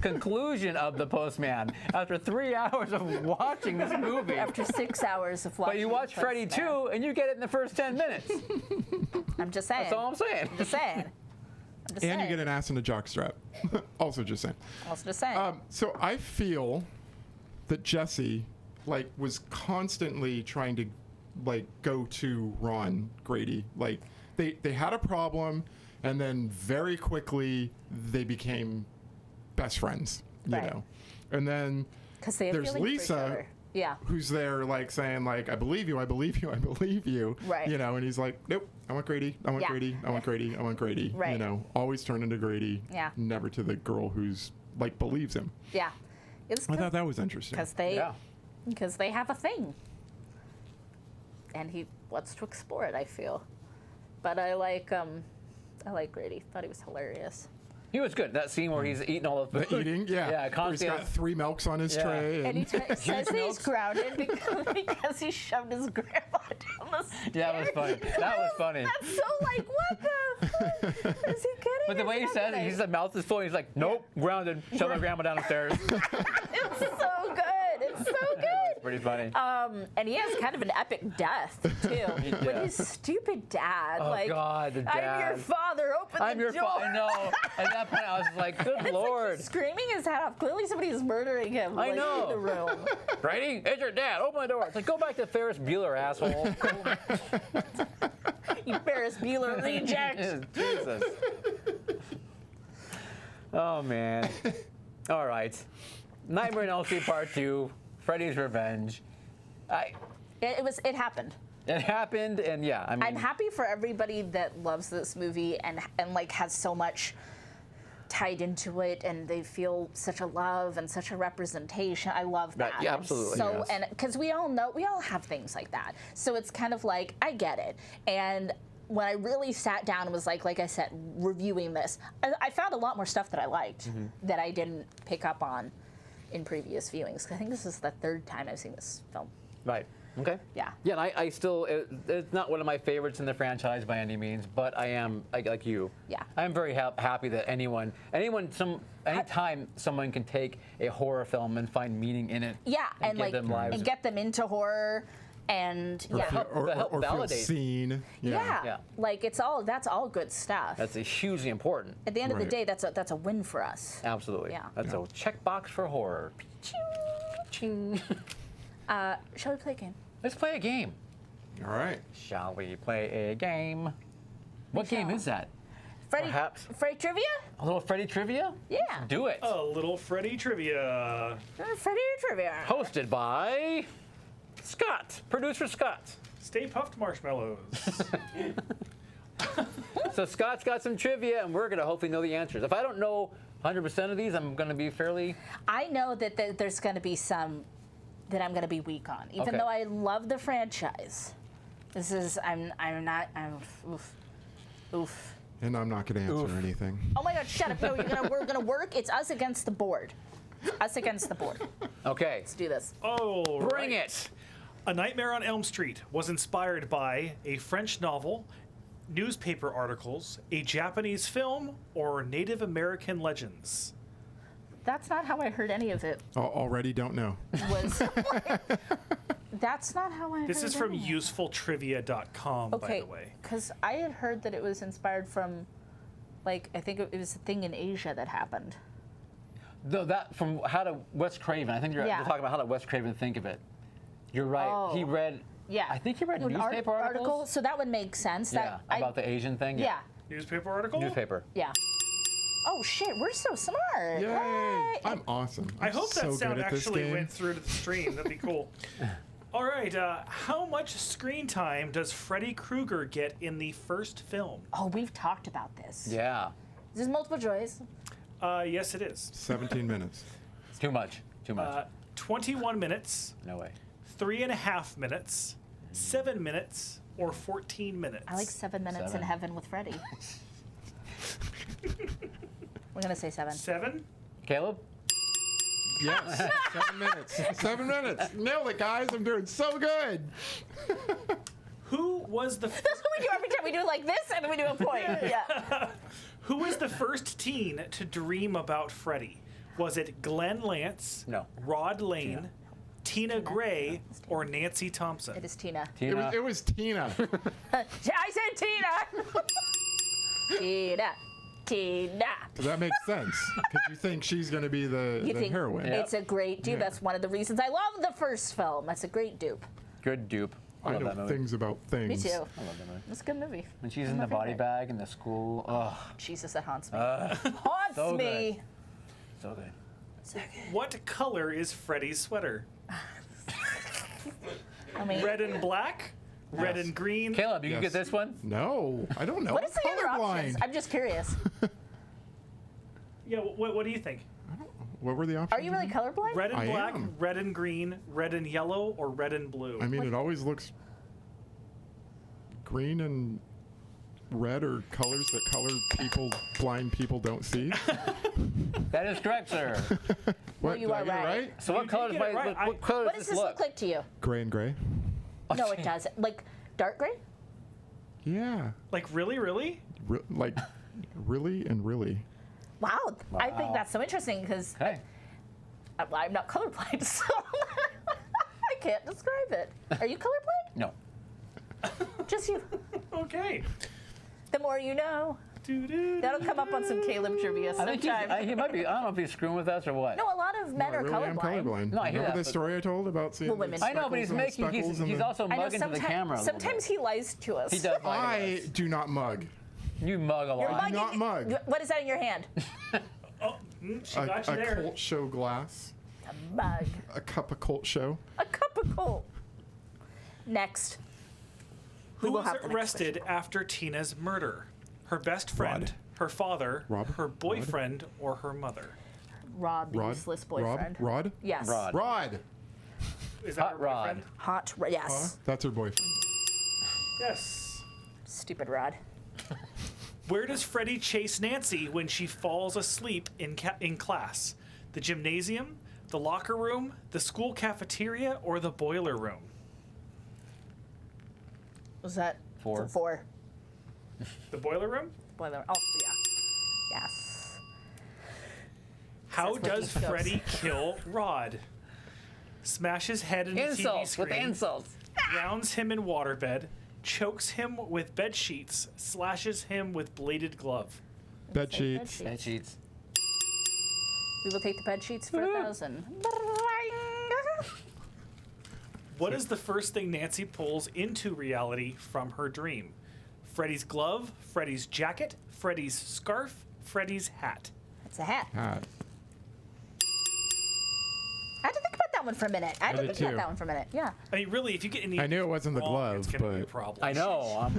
Speaker 1: conclusion of The Postman after 3 hours of watching this movie.
Speaker 2: After 6 hours of watching.
Speaker 1: But you watch
Speaker 2: The
Speaker 1: Freddy
Speaker 2: Postman.
Speaker 1: 2 and you get it in the first 10 minutes.
Speaker 2: I'm just saying.
Speaker 1: That's all I'm saying.
Speaker 2: Just saying. I'm just
Speaker 3: and you
Speaker 2: saying.
Speaker 3: get an ass and a jockstrap. Also just saying.
Speaker 2: Also just saying.
Speaker 3: So I feel that Jesse, like, was constantly trying to, like, go to Ron Grady. Like, they had a problem, and then very quickly they became best friends, you
Speaker 2: Right.
Speaker 3: know. And then
Speaker 2: Because they have
Speaker 3: there's
Speaker 2: feelings for each
Speaker 3: Lisa,
Speaker 2: other. Yeah.
Speaker 3: who's there, like, saying, like, I believe you, I believe you, I believe you.
Speaker 2: Right.
Speaker 3: You know, and he's like, nope, I want Grady, I want
Speaker 2: Yeah.
Speaker 3: Grady, I want Grady, I want Grady. You
Speaker 2: Right.
Speaker 3: know, always turning to Grady.
Speaker 2: Yeah.
Speaker 3: Never to the girl who's, like, believes him.
Speaker 2: Yeah. It's
Speaker 3: I thought that was interesting.
Speaker 2: because they have a thing. And he wants to explore it, I feel. But I like Grady. Thought he was hilarious.
Speaker 1: He was good. That scene where he's eating all of
Speaker 3: The eating, yeah.
Speaker 1: Yeah,
Speaker 3: Where he's
Speaker 1: constantly.
Speaker 3: got 3 milks on his
Speaker 1: Yeah.
Speaker 3: tray.
Speaker 2: And he says that he's
Speaker 1: milks.
Speaker 2: grounded because he shoved his grandma down the stairs.
Speaker 1: Yeah, that was funny. That was funny.
Speaker 2: That's so like, what the fuck? Is he kidding?
Speaker 1: But the
Speaker 2: Or
Speaker 1: way he
Speaker 2: is
Speaker 1: said
Speaker 2: that
Speaker 1: it,
Speaker 2: nice?
Speaker 1: his mouth is full. He's like, nope, grounded. Shove my grandma down the stairs.
Speaker 2: It's so good. It's so good.
Speaker 1: Pretty funny.
Speaker 2: And he has kind of an epic death too. With
Speaker 1: Yeah.
Speaker 2: his stupid dad.
Speaker 1: Oh,
Speaker 2: like,
Speaker 1: God, the
Speaker 2: I'm your
Speaker 1: dad.
Speaker 2: father. Open
Speaker 1: I'm
Speaker 2: the
Speaker 1: your
Speaker 2: door.
Speaker 1: I know. At that point, I was like, good
Speaker 2: It's like
Speaker 1: Lord.
Speaker 2: he's screaming his head off. Clearly, somebody's murdering him.
Speaker 1: I
Speaker 2: like,
Speaker 1: know.
Speaker 2: In the room.
Speaker 1: Brady, it's your dad. Open the door. It's like, go back to Ferris Bueller, asshole.
Speaker 2: You Ferris Bueller reject.
Speaker 1: Jesus. Oh, man. All right. Nightmare on Elm Street Part 2, Freddy's Revenge.
Speaker 2: It happened.
Speaker 1: It happened, and yeah, I mean.
Speaker 2: I'm happy for everybody that loves this movie and like has so much tied into it, and they feel such a love and such a representation. I love that.
Speaker 1: Right, yeah, absolutely.
Speaker 2: So,
Speaker 3: Yes.
Speaker 2: and because we all have things like that. So it's kind of like, I get it. And when I really sat down and was like I said, reviewing this, I found a lot more stuff that I liked that I didn't pick up on in previous viewings. I think this is the third time I've seen this film.
Speaker 1: Right. Okay.
Speaker 2: Yeah.
Speaker 1: Yeah, and I still, it's not one of my favorites in the franchise by any means, but I am, like you.
Speaker 2: Yeah.
Speaker 1: I'm very happy that anytime someone can take a horror film and find meaning in it.
Speaker 2: Yeah, and
Speaker 1: give
Speaker 2: like
Speaker 1: them lives.
Speaker 2: and get them into horror, and
Speaker 3: Or
Speaker 2: yeah,
Speaker 3: feel, or feel
Speaker 1: validate.
Speaker 2: yeah,
Speaker 3: seen.
Speaker 1: Yeah.
Speaker 2: like that's all good stuff.
Speaker 1: That's hugely important.
Speaker 2: At the end of the
Speaker 3: Right.
Speaker 2: day, that's a win for us.
Speaker 1: Absolutely.
Speaker 2: Yeah.
Speaker 1: That's a checkbox for horror. Ching.
Speaker 2: Shall we play a game?
Speaker 1: Let's play a game.
Speaker 3: All right.
Speaker 1: Shall we play a game? What game
Speaker 2: shall.
Speaker 1: is that?
Speaker 2: Freddy,
Speaker 1: Perhaps.
Speaker 2: Freddy trivia?
Speaker 1: A little Freddy trivia?
Speaker 2: Yeah.
Speaker 1: Do it.
Speaker 5: A little Freddy trivia.
Speaker 2: Freddy trivia.
Speaker 1: Hosted by Scott, producer Scott.
Speaker 5: Stay puffed marshmallows.
Speaker 1: So Scott's got some trivia, and we're gonna hopefully know the answers. If I don't know 100% of these, I'm gonna be fairly.
Speaker 2: I know that there's going to be some that I'm going to be weak on, even
Speaker 1: Okay.
Speaker 2: though I love the franchise. This is I'm oof.
Speaker 3: And I'm not going to answer
Speaker 1: Oof.
Speaker 3: anything.
Speaker 2: Oh my God! Shut up! No, we're gonna work. It's us against the board. Us against the board.
Speaker 1: Okay,
Speaker 2: Let's do this.
Speaker 5: Oh,
Speaker 1: bring
Speaker 5: right.
Speaker 1: it.
Speaker 5: A Nightmare on Elm Street was inspired by a French novel, newspaper articles, a Japanese film, or Native American legends.
Speaker 2: That's not how I heard any of it.
Speaker 3: Already don't know.
Speaker 2: Was that's not how I.
Speaker 5: This
Speaker 2: heard
Speaker 5: is from
Speaker 2: any of it.
Speaker 5: usefultrivia.com, by
Speaker 2: Okay,
Speaker 5: the way.
Speaker 2: because I had heard that it was inspired from, like, I think it was a thing in Asia that happened.
Speaker 1: Though that from how to Wes Craven. I think you're
Speaker 2: Yeah.
Speaker 1: talking about how did Wes Craven think of it. You're right.
Speaker 2: Oh.
Speaker 1: He read.
Speaker 2: Yeah.
Speaker 1: I think he read
Speaker 2: An
Speaker 1: newspaper
Speaker 2: article,
Speaker 1: articles.
Speaker 2: so that would make sense.
Speaker 1: Yeah,
Speaker 2: That
Speaker 1: about the Asian thing.
Speaker 2: yeah,
Speaker 5: Newspaper article?
Speaker 1: Newspaper.
Speaker 2: yeah. Oh shit, we're so smart.
Speaker 3: Yay!
Speaker 2: Yay.
Speaker 3: I'm awesome.
Speaker 5: I
Speaker 3: I'm
Speaker 5: hope
Speaker 3: so
Speaker 5: that sound
Speaker 3: good at this
Speaker 5: actually
Speaker 3: game.
Speaker 5: went through to the stream. That'd be cool. All right, how much screen time does Freddy Krueger get in the first film?
Speaker 2: Oh, we've talked about this.
Speaker 1: Yeah.
Speaker 2: This is multiple choice.
Speaker 5: Yes, it is.
Speaker 3: 17 minutes.
Speaker 1: Too much. Too much.
Speaker 5: 21 minutes,
Speaker 1: No way.
Speaker 5: 3.5 minutes, 7 minutes, or 14 minutes.
Speaker 2: I like 7 minutes in
Speaker 1: Seven.
Speaker 2: heaven with Freddy. We're gonna say 7.
Speaker 5: 7?
Speaker 1: Caleb?
Speaker 3: Yes. 7 minutes. 7 minutes. Nailed it, guys. I'm doing so good.
Speaker 5: Who was the
Speaker 2: That's what we do every time. We do it like this, and then we do a point. Yeah.
Speaker 5: Who was the first teen to dream about Freddy? Was it Glenn Lance,
Speaker 1: No.
Speaker 5: Rod Lane, Tina Gray, or Nancy Thompson?
Speaker 2: It is Tina.
Speaker 1: Tina?
Speaker 3: It was Tina.
Speaker 2: I said Tina. Tina. Tina.
Speaker 3: That makes sense. Because you think she's going to be the
Speaker 2: You think
Speaker 3: heroine.
Speaker 2: it's a great dupe.
Speaker 3: Yeah.
Speaker 2: That's one of the reasons I love the first film. That's a great dupe.
Speaker 1: Good dupe. I
Speaker 3: I
Speaker 1: love
Speaker 3: know
Speaker 1: that movie.
Speaker 3: things about
Speaker 2: Me
Speaker 3: things.
Speaker 2: too.
Speaker 1: I love that movie.
Speaker 2: It's a good movie.
Speaker 1: When she's
Speaker 2: One
Speaker 1: in
Speaker 2: of
Speaker 1: the
Speaker 2: my
Speaker 1: body
Speaker 2: favorite.
Speaker 1: bag in the school. Oh,
Speaker 2: Jesus, that haunts me.
Speaker 1: so
Speaker 2: haunts me.
Speaker 1: so good.
Speaker 5: What color is Freddy's sweater?
Speaker 2: I mean,
Speaker 5: Red and black? Red
Speaker 1: Yes.
Speaker 5: and green?
Speaker 1: Caleb, you can
Speaker 3: Yes.
Speaker 1: get this one?
Speaker 3: No, I don't know.
Speaker 2: what is the
Speaker 3: I'm
Speaker 2: other options?
Speaker 3: colorblind.
Speaker 2: I'm just curious.
Speaker 5: Yeah, what do you think?
Speaker 3: What were the options?
Speaker 2: Are you really
Speaker 3: again?
Speaker 2: colorblind?
Speaker 5: Red and
Speaker 3: I
Speaker 5: black,
Speaker 3: am.
Speaker 5: red and green, red and yellow, or red and blue?
Speaker 3: I mean, it always looks green and red are colors that blind people don't see.
Speaker 1: That is correct, sir.
Speaker 3: What,
Speaker 2: you
Speaker 3: did I
Speaker 2: are
Speaker 3: get it
Speaker 2: right.
Speaker 1: So
Speaker 5: You
Speaker 1: what
Speaker 5: did
Speaker 1: color
Speaker 5: get it right.
Speaker 1: what color
Speaker 2: What
Speaker 1: does
Speaker 2: does this look
Speaker 1: look?
Speaker 2: like to you?
Speaker 3: Gray and gray.
Speaker 2: No, it doesn't. Like dark gray?
Speaker 3: Yeah.
Speaker 5: Like, really?
Speaker 3: Like, really and really.
Speaker 2: Wow. I think
Speaker 1: Wow.
Speaker 2: that's so interesting because
Speaker 1: Okay.
Speaker 2: I'm not colorblind, so I can't describe it. Are you colorblind?
Speaker 1: No.
Speaker 2: Just you.
Speaker 5: Okay.
Speaker 2: The more you know.
Speaker 5: Doo-doo.
Speaker 2: That'll come up on some Caleb trivia
Speaker 1: I think
Speaker 2: sometime.
Speaker 1: he might be. I don't know if he's screwing with us or what.
Speaker 2: No, a lot of men
Speaker 3: I
Speaker 2: are
Speaker 3: really am
Speaker 2: colorblind.
Speaker 3: colorblind.
Speaker 1: No, I hear
Speaker 3: Remember
Speaker 1: that,
Speaker 3: the
Speaker 1: but-
Speaker 3: story I told about seeing
Speaker 2: Well,
Speaker 3: the
Speaker 2: women.
Speaker 1: I know, but he's
Speaker 3: speckles and the
Speaker 1: making.
Speaker 3: speckles and
Speaker 1: He's
Speaker 3: the-
Speaker 1: also
Speaker 2: I know
Speaker 1: mugging to the camera. A little
Speaker 2: sometimes
Speaker 1: bit.
Speaker 2: he lies to us.
Speaker 1: He does. lie to
Speaker 3: I
Speaker 1: us.
Speaker 3: do not mug.
Speaker 1: You mug a
Speaker 2: You're
Speaker 1: lot.
Speaker 3: mugging- not mug.
Speaker 2: What is that in your hand?
Speaker 5: Oh, she
Speaker 3: A,
Speaker 5: got you
Speaker 3: a
Speaker 5: there.
Speaker 3: Colt Show glass.
Speaker 2: A mug.
Speaker 3: A cup of Colt Show.
Speaker 2: A cup of Colt. Next.
Speaker 5: Who
Speaker 2: will
Speaker 5: was
Speaker 2: have the next
Speaker 5: arrested after Tina's murder? Her best friend,
Speaker 3: Rod.
Speaker 5: her father,
Speaker 3: Rob?
Speaker 5: her boyfriend, or her mother?
Speaker 2: Rod, the
Speaker 3: Rod.
Speaker 2: useless boyfriend.
Speaker 3: Rod.
Speaker 2: Yes.
Speaker 1: Rod.
Speaker 3: Rod.
Speaker 5: Is that
Speaker 1: Hot
Speaker 5: her
Speaker 1: Rod.
Speaker 5: boyfriend?
Speaker 2: Hot.
Speaker 3: Huh?
Speaker 2: Yes.
Speaker 3: That's her boyfriend.
Speaker 5: Yes.
Speaker 2: Stupid Rod.
Speaker 5: Where does Freddy chase Nancy when she falls asleep in class? The gymnasium, the locker room, the school cafeteria, or the boiler room?
Speaker 2: Was that
Speaker 1: 4.
Speaker 2: 4?
Speaker 5: The boiler room?
Speaker 2: Boiler. Oh, yeah. Yes.
Speaker 5: How
Speaker 2: That's where
Speaker 5: does
Speaker 2: he goes.
Speaker 5: Freddy kill Rod? Smash his head into the TV
Speaker 1: Insults with
Speaker 5: screen,
Speaker 1: insults.
Speaker 5: drowns him in waterbed, chokes him with bed sheets, slashes him with bladed glove.
Speaker 3: Bed
Speaker 2: Say
Speaker 3: sheets.
Speaker 1: Bed sheets.
Speaker 2: We will take the bed sheets for 1,000.
Speaker 5: What is the first thing Nancy pulls into reality from her dream? Freddy's glove, Freddy's jacket, Freddy's scarf, Freddy's hat.
Speaker 2: It's a hat.
Speaker 3: Hat.
Speaker 2: I had to think about that one for a minute. I had to
Speaker 3: did
Speaker 2: think about
Speaker 3: too.
Speaker 2: that one for a minute. Yeah.
Speaker 5: I mean, really, if you get any
Speaker 3: I knew it wasn't the
Speaker 5: wrong,
Speaker 3: glove,
Speaker 5: it's gonna be a
Speaker 3: but-
Speaker 5: problem.
Speaker 1: I know.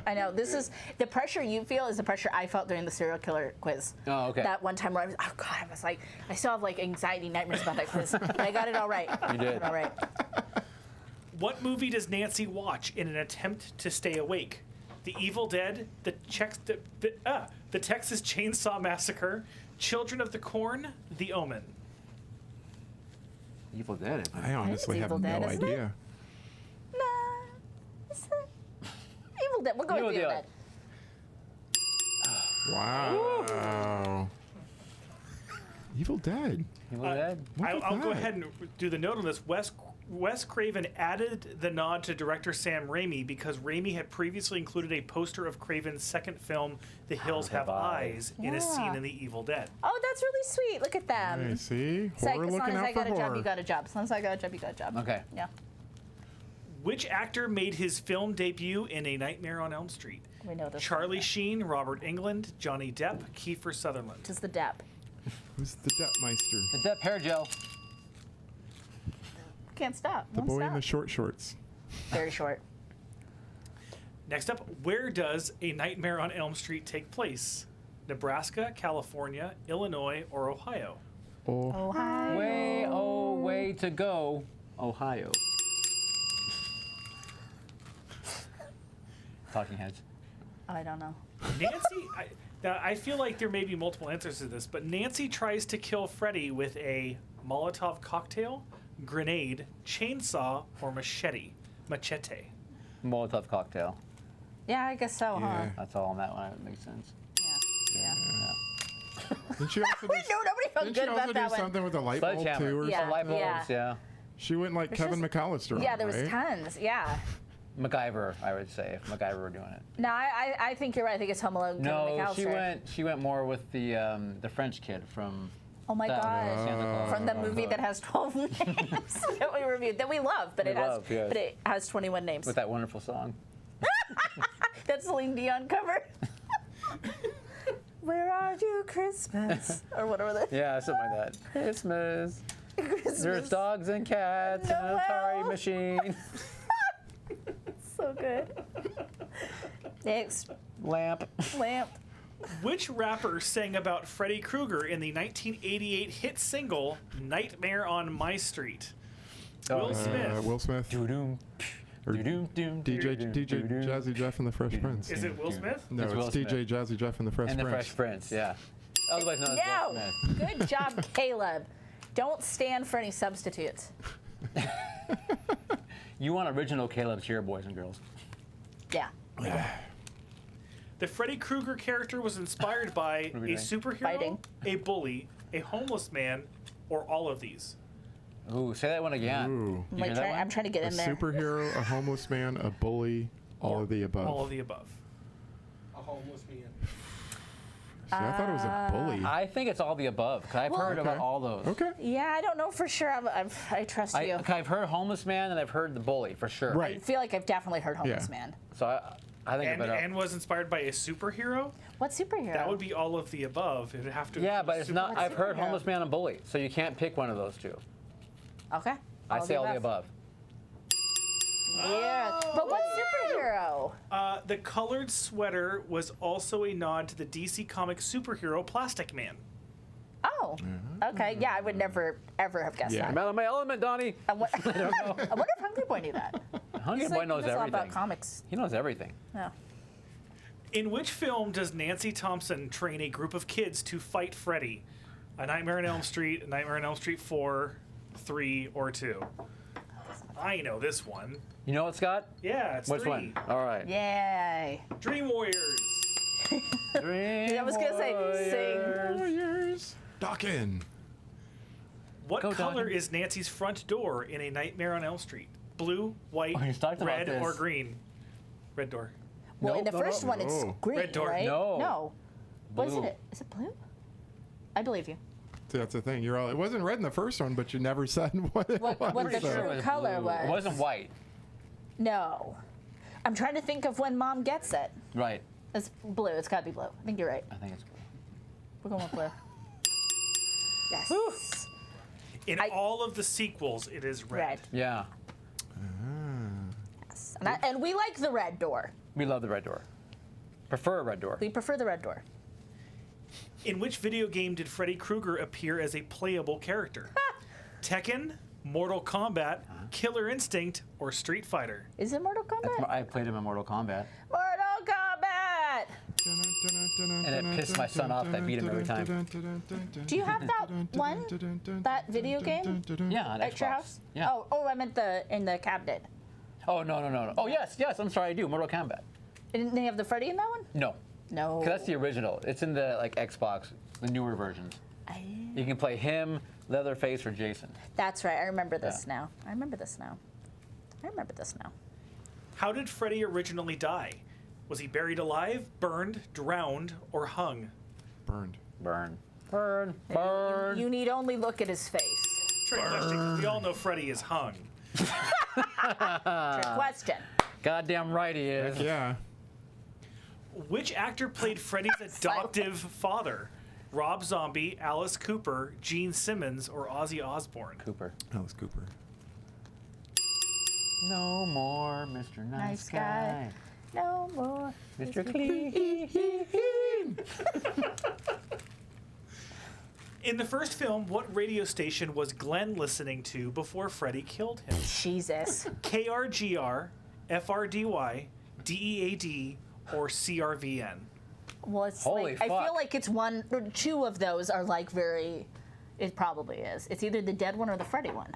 Speaker 2: I know. This is the pressure you feel is the pressure I felt during the serial killer quiz.
Speaker 1: Oh, okay.
Speaker 2: That one time where I was, oh God, I was like, I still have like anxiety nightmares about that quiz. But I got it all right.
Speaker 1: You did.
Speaker 2: All right.
Speaker 5: What movie does Nancy watch in an attempt to stay awake? The Evil Dead, the Texas Chainsaw Massacre, Children of the Corn, The Omen.
Speaker 1: Evil Dead. Isn't it?
Speaker 3: I honestly have
Speaker 2: Evil
Speaker 3: no
Speaker 2: Dead, isn't it?
Speaker 3: idea.
Speaker 2: Nah. Is it? Evil Dead. We'll go
Speaker 1: Evil
Speaker 2: with Evil
Speaker 1: Dead.
Speaker 2: Dead.
Speaker 3: Wow. Evil Dead.
Speaker 1: Evil Dead.
Speaker 3: What was
Speaker 5: I'll go
Speaker 3: that?
Speaker 5: ahead and do the note on this. Wes Craven added the nod to director Sam Raimi because Raimi had previously included a poster of Craven's second film, The Hills Have Eyes, in a scene
Speaker 2: Yeah.
Speaker 5: in The Evil Dead.
Speaker 2: Oh, that's really sweet. Look at them.
Speaker 3: Hey, see?
Speaker 2: It's like,
Speaker 3: Horror
Speaker 2: as long
Speaker 3: looking
Speaker 2: as I
Speaker 3: out
Speaker 2: got
Speaker 3: for
Speaker 2: a job,
Speaker 3: horror.
Speaker 2: you got a job. As long as I got a job, you got a job.
Speaker 1: Okay.
Speaker 2: Yeah.
Speaker 5: Which actor made his film debut in A Nightmare on Elm Street?
Speaker 2: We know this.
Speaker 5: Charlie Sheen, Robert Englund, Johnny Depp, Kiefer Sutherland.
Speaker 2: Just the Depp.
Speaker 3: Who's the Deppmeister?
Speaker 1: The Depp hair gel.
Speaker 2: Can't stop.
Speaker 3: The
Speaker 2: Won't
Speaker 3: boy
Speaker 2: stop.
Speaker 3: in the short shorts.
Speaker 2: Very short.
Speaker 5: Next up, where does A Nightmare on Elm Street take place? Nebraska, California, Illinois, or Ohio?
Speaker 3: Oh,
Speaker 2: Ohio.
Speaker 1: Way to go, Ohio. Talking Heads.
Speaker 2: I don't know.
Speaker 5: Nancy, now I feel like there may be multiple answers to this, but Nancy tries to kill Freddy with a Molotov cocktail, grenade, chainsaw, or machete. Machete.
Speaker 1: Molotov cocktail.
Speaker 2: Yeah, I guess so, huh?
Speaker 3: Yeah.
Speaker 1: That's all on that one. It makes sense.
Speaker 2: Yeah.
Speaker 3: Didn't she also do,
Speaker 2: No, nobody felt
Speaker 3: didn't
Speaker 2: good
Speaker 3: she also
Speaker 2: about
Speaker 3: do
Speaker 2: that one.
Speaker 3: something with a light bulb
Speaker 1: Sledgehammer.
Speaker 3: too? Or
Speaker 2: Yeah.
Speaker 1: Oh, light bulbs,
Speaker 2: yeah.
Speaker 1: yeah.
Speaker 3: She went like
Speaker 2: There's
Speaker 3: Kevin
Speaker 2: just-
Speaker 3: McAllister.
Speaker 2: Yeah,
Speaker 3: on,
Speaker 2: there was
Speaker 3: right?
Speaker 2: tons. Yeah.
Speaker 1: MacGyver, I would say, if MacGyver were doing it.
Speaker 2: No, I think you're right. I think it's Home Alone. Kevin
Speaker 1: No,
Speaker 2: McAllister.
Speaker 1: she went more with the French kid from.
Speaker 2: Oh my
Speaker 1: that
Speaker 2: God!
Speaker 1: Santa Claus.
Speaker 2: From the movie that has 12 names that we reviewed, that we love, but it has 21 names.
Speaker 1: With that wonderful song.
Speaker 2: That Celine Dion cover. Where are you, Christmas? Or whatever that.
Speaker 1: Yeah, something like that. Christmas.
Speaker 2: Christmas.
Speaker 1: There's dogs and cats and an Atari
Speaker 2: Noel.
Speaker 1: machine.
Speaker 2: So good. Next,
Speaker 1: Lamp.
Speaker 2: lamp.
Speaker 5: Which rapper sang about Freddy Krueger in the 1988 hit single "Nightmare on My Street"? Will Smith.
Speaker 3: Will Smith.
Speaker 1: Doo-doom.
Speaker 3: Or
Speaker 1: Doo-doom, doom,
Speaker 3: DJ
Speaker 1: doo-doom, doo-doom.
Speaker 3: Jazzy Jeff and the Fresh Prince.
Speaker 5: Is it Will Smith?
Speaker 3: No,
Speaker 1: It's
Speaker 3: it's
Speaker 1: Will
Speaker 3: DJ Jazzy Jeff and the Fresh
Speaker 1: And the
Speaker 3: Prince.
Speaker 1: Fresh Prince, yeah. Otherwise known as Will
Speaker 2: No.
Speaker 1: Smith.
Speaker 2: Good job, Caleb. Don't stand for any substitutes.
Speaker 1: You want original Caleb's here, boys and girls.
Speaker 2: Yeah.
Speaker 5: The Freddy Krueger character was inspired by a
Speaker 1: are we doing?
Speaker 5: superhero,
Speaker 2: Fighting.
Speaker 5: a bully, a homeless man, or all of these.
Speaker 1: Ooh, say that one again.
Speaker 3: Ooh.
Speaker 1: You hear that one?
Speaker 2: I'm trying to get
Speaker 3: A
Speaker 2: in there.
Speaker 3: superhero, a homeless man, a bully, all of the above.
Speaker 5: All of the above.
Speaker 4: A homeless man.
Speaker 3: See, I thought it was a bully.
Speaker 1: I think it's all the above, because I've heard about
Speaker 3: Okay.
Speaker 1: all those.
Speaker 3: Okay.
Speaker 2: Yeah, I don't know for sure. I trust you.
Speaker 1: I've heard homeless man and I've heard the bully, for sure.
Speaker 2: I
Speaker 3: Right.
Speaker 2: feel like I've definitely heard Homeless
Speaker 3: Yeah.
Speaker 2: Man.
Speaker 1: So I think
Speaker 5: And,
Speaker 1: I better.
Speaker 5: and was inspired by a superhero.
Speaker 2: What superhero?
Speaker 5: That would be all of the above. It would have to.
Speaker 1: Yeah, but it's not.
Speaker 2: What
Speaker 1: I've heard
Speaker 2: superhero?
Speaker 1: homeless man and bully, so you can't pick one of those two.
Speaker 2: Okay.
Speaker 1: I say all the above.
Speaker 2: Yeah. But what superhero?
Speaker 5: The colored sweater was also a nod to the DC Comics superhero Plastic Man.
Speaker 2: Oh. Okay. Yeah, I would never, ever have guessed
Speaker 3: Yeah.
Speaker 1: I'm
Speaker 2: that.
Speaker 1: out of my element, Donnie.
Speaker 2: I wonder if Hungry Boy knew that.
Speaker 1: Hungry
Speaker 2: He's
Speaker 1: Boy
Speaker 2: like,
Speaker 1: knows
Speaker 2: he knows all
Speaker 1: everything.
Speaker 2: about comics.
Speaker 1: He knows everything.
Speaker 2: No.
Speaker 5: In which film does Nancy Thompson train a group of kids to fight Freddy? A Nightmare on Elm Street, A Nightmare on Elm Street 4, 3, or 2? I know this one.
Speaker 1: You know what, Scott?
Speaker 5: Yeah, it's
Speaker 1: Which
Speaker 5: 3.
Speaker 1: one? All right.
Speaker 2: Yay.
Speaker 5: Dream Warriors.
Speaker 1: Dream
Speaker 2: I was gonna say, sing.
Speaker 3: Warriors. Dawkin.
Speaker 5: What
Speaker 1: Go,
Speaker 5: color
Speaker 1: Dawkins.
Speaker 5: is Nancy's front door in A Nightmare on Elm Street? Blue, white,
Speaker 1: Oh, he's talked about
Speaker 5: red,
Speaker 1: this.
Speaker 5: or green? Red door.
Speaker 2: Well,
Speaker 1: No,
Speaker 2: in the
Speaker 1: no,
Speaker 2: first
Speaker 1: no.
Speaker 2: one, it's
Speaker 3: No.
Speaker 2: green,
Speaker 5: Red door.
Speaker 2: right?
Speaker 1: No.
Speaker 2: No. What is
Speaker 1: Blue.
Speaker 2: it? Is it blue? I believe you.
Speaker 3: See, that's the thing. You're all. It wasn't red in the first one, but you never said what it
Speaker 2: What
Speaker 3: was.
Speaker 2: the
Speaker 3: so-
Speaker 2: true
Speaker 1: was
Speaker 2: color
Speaker 1: blue.
Speaker 2: was.
Speaker 1: It wasn't white.
Speaker 2: No. I'm trying to think of when Mom gets it.
Speaker 1: Right.
Speaker 2: It's blue. It's got to be blue. I think you're right.
Speaker 1: I think it's blue.
Speaker 2: We're going with blue. Yes.
Speaker 5: In
Speaker 2: I-
Speaker 5: all of the sequels, it is red.
Speaker 2: Red.
Speaker 1: Yeah.
Speaker 2: Yes. And we like the red door.
Speaker 1: We love the red door. Prefer a red door.
Speaker 2: We prefer the red door.
Speaker 5: In which video game did Freddy Krueger appear as a playable character? Tekken, Mortal Kombat, Killer Instinct, or Street Fighter?
Speaker 2: Is it Mortal Kombat?
Speaker 1: I played him in Mortal Kombat.
Speaker 2: Mortal Kombat!
Speaker 1: And it pissed my son off that I beat him every time.
Speaker 2: Do you have that one? That video game?
Speaker 1: Yeah, on
Speaker 2: At your
Speaker 1: Xbox.
Speaker 2: house?
Speaker 1: Yeah.
Speaker 2: Oh, I meant in the cabinet.
Speaker 1: Oh, no. Oh, yes. I'm sorry, I do. Mortal Kombat.
Speaker 2: Didn't they have the Freddy in that one?
Speaker 1: No.
Speaker 2: No.
Speaker 1: 'Cause that's the original. It's in the Xbox, the newer versions. You can play him, Leatherface, or Jason.
Speaker 2: That's right. I remember this
Speaker 1: Yeah.
Speaker 2: now. I remember this now.
Speaker 5: How did Freddy originally die? Was he buried alive, burned, drowned, or hung?
Speaker 3: Burned.
Speaker 1: Burn. Burn.
Speaker 2: You need only look at his face.
Speaker 5: Trick question, 'cause we all know Freddy is hung.
Speaker 2: Trick question.
Speaker 1: Goddamn right he is.
Speaker 3: Yeah.
Speaker 5: Which actor played Freddy's adoptive father? Rob Zombie, Alice Cooper, Gene Simmons, or Ozzy Osbourne?
Speaker 1: Cooper.
Speaker 3: Alice Cooper.
Speaker 1: No more Mr. Nice
Speaker 2: Nice
Speaker 1: Guy.
Speaker 2: guy. No more.
Speaker 1: Mr. Clean.
Speaker 5: In the first film, what radio station was Glenn listening to before Freddy killed him?
Speaker 2: Jesus.
Speaker 5: KRGR, FRDY, DEAD, or CRVN?
Speaker 2: Well, it's
Speaker 1: Holy
Speaker 2: like I
Speaker 1: fuck.
Speaker 2: feel like it's one or two of those are like very. It probably is. It's either the dead one or the Freddy one.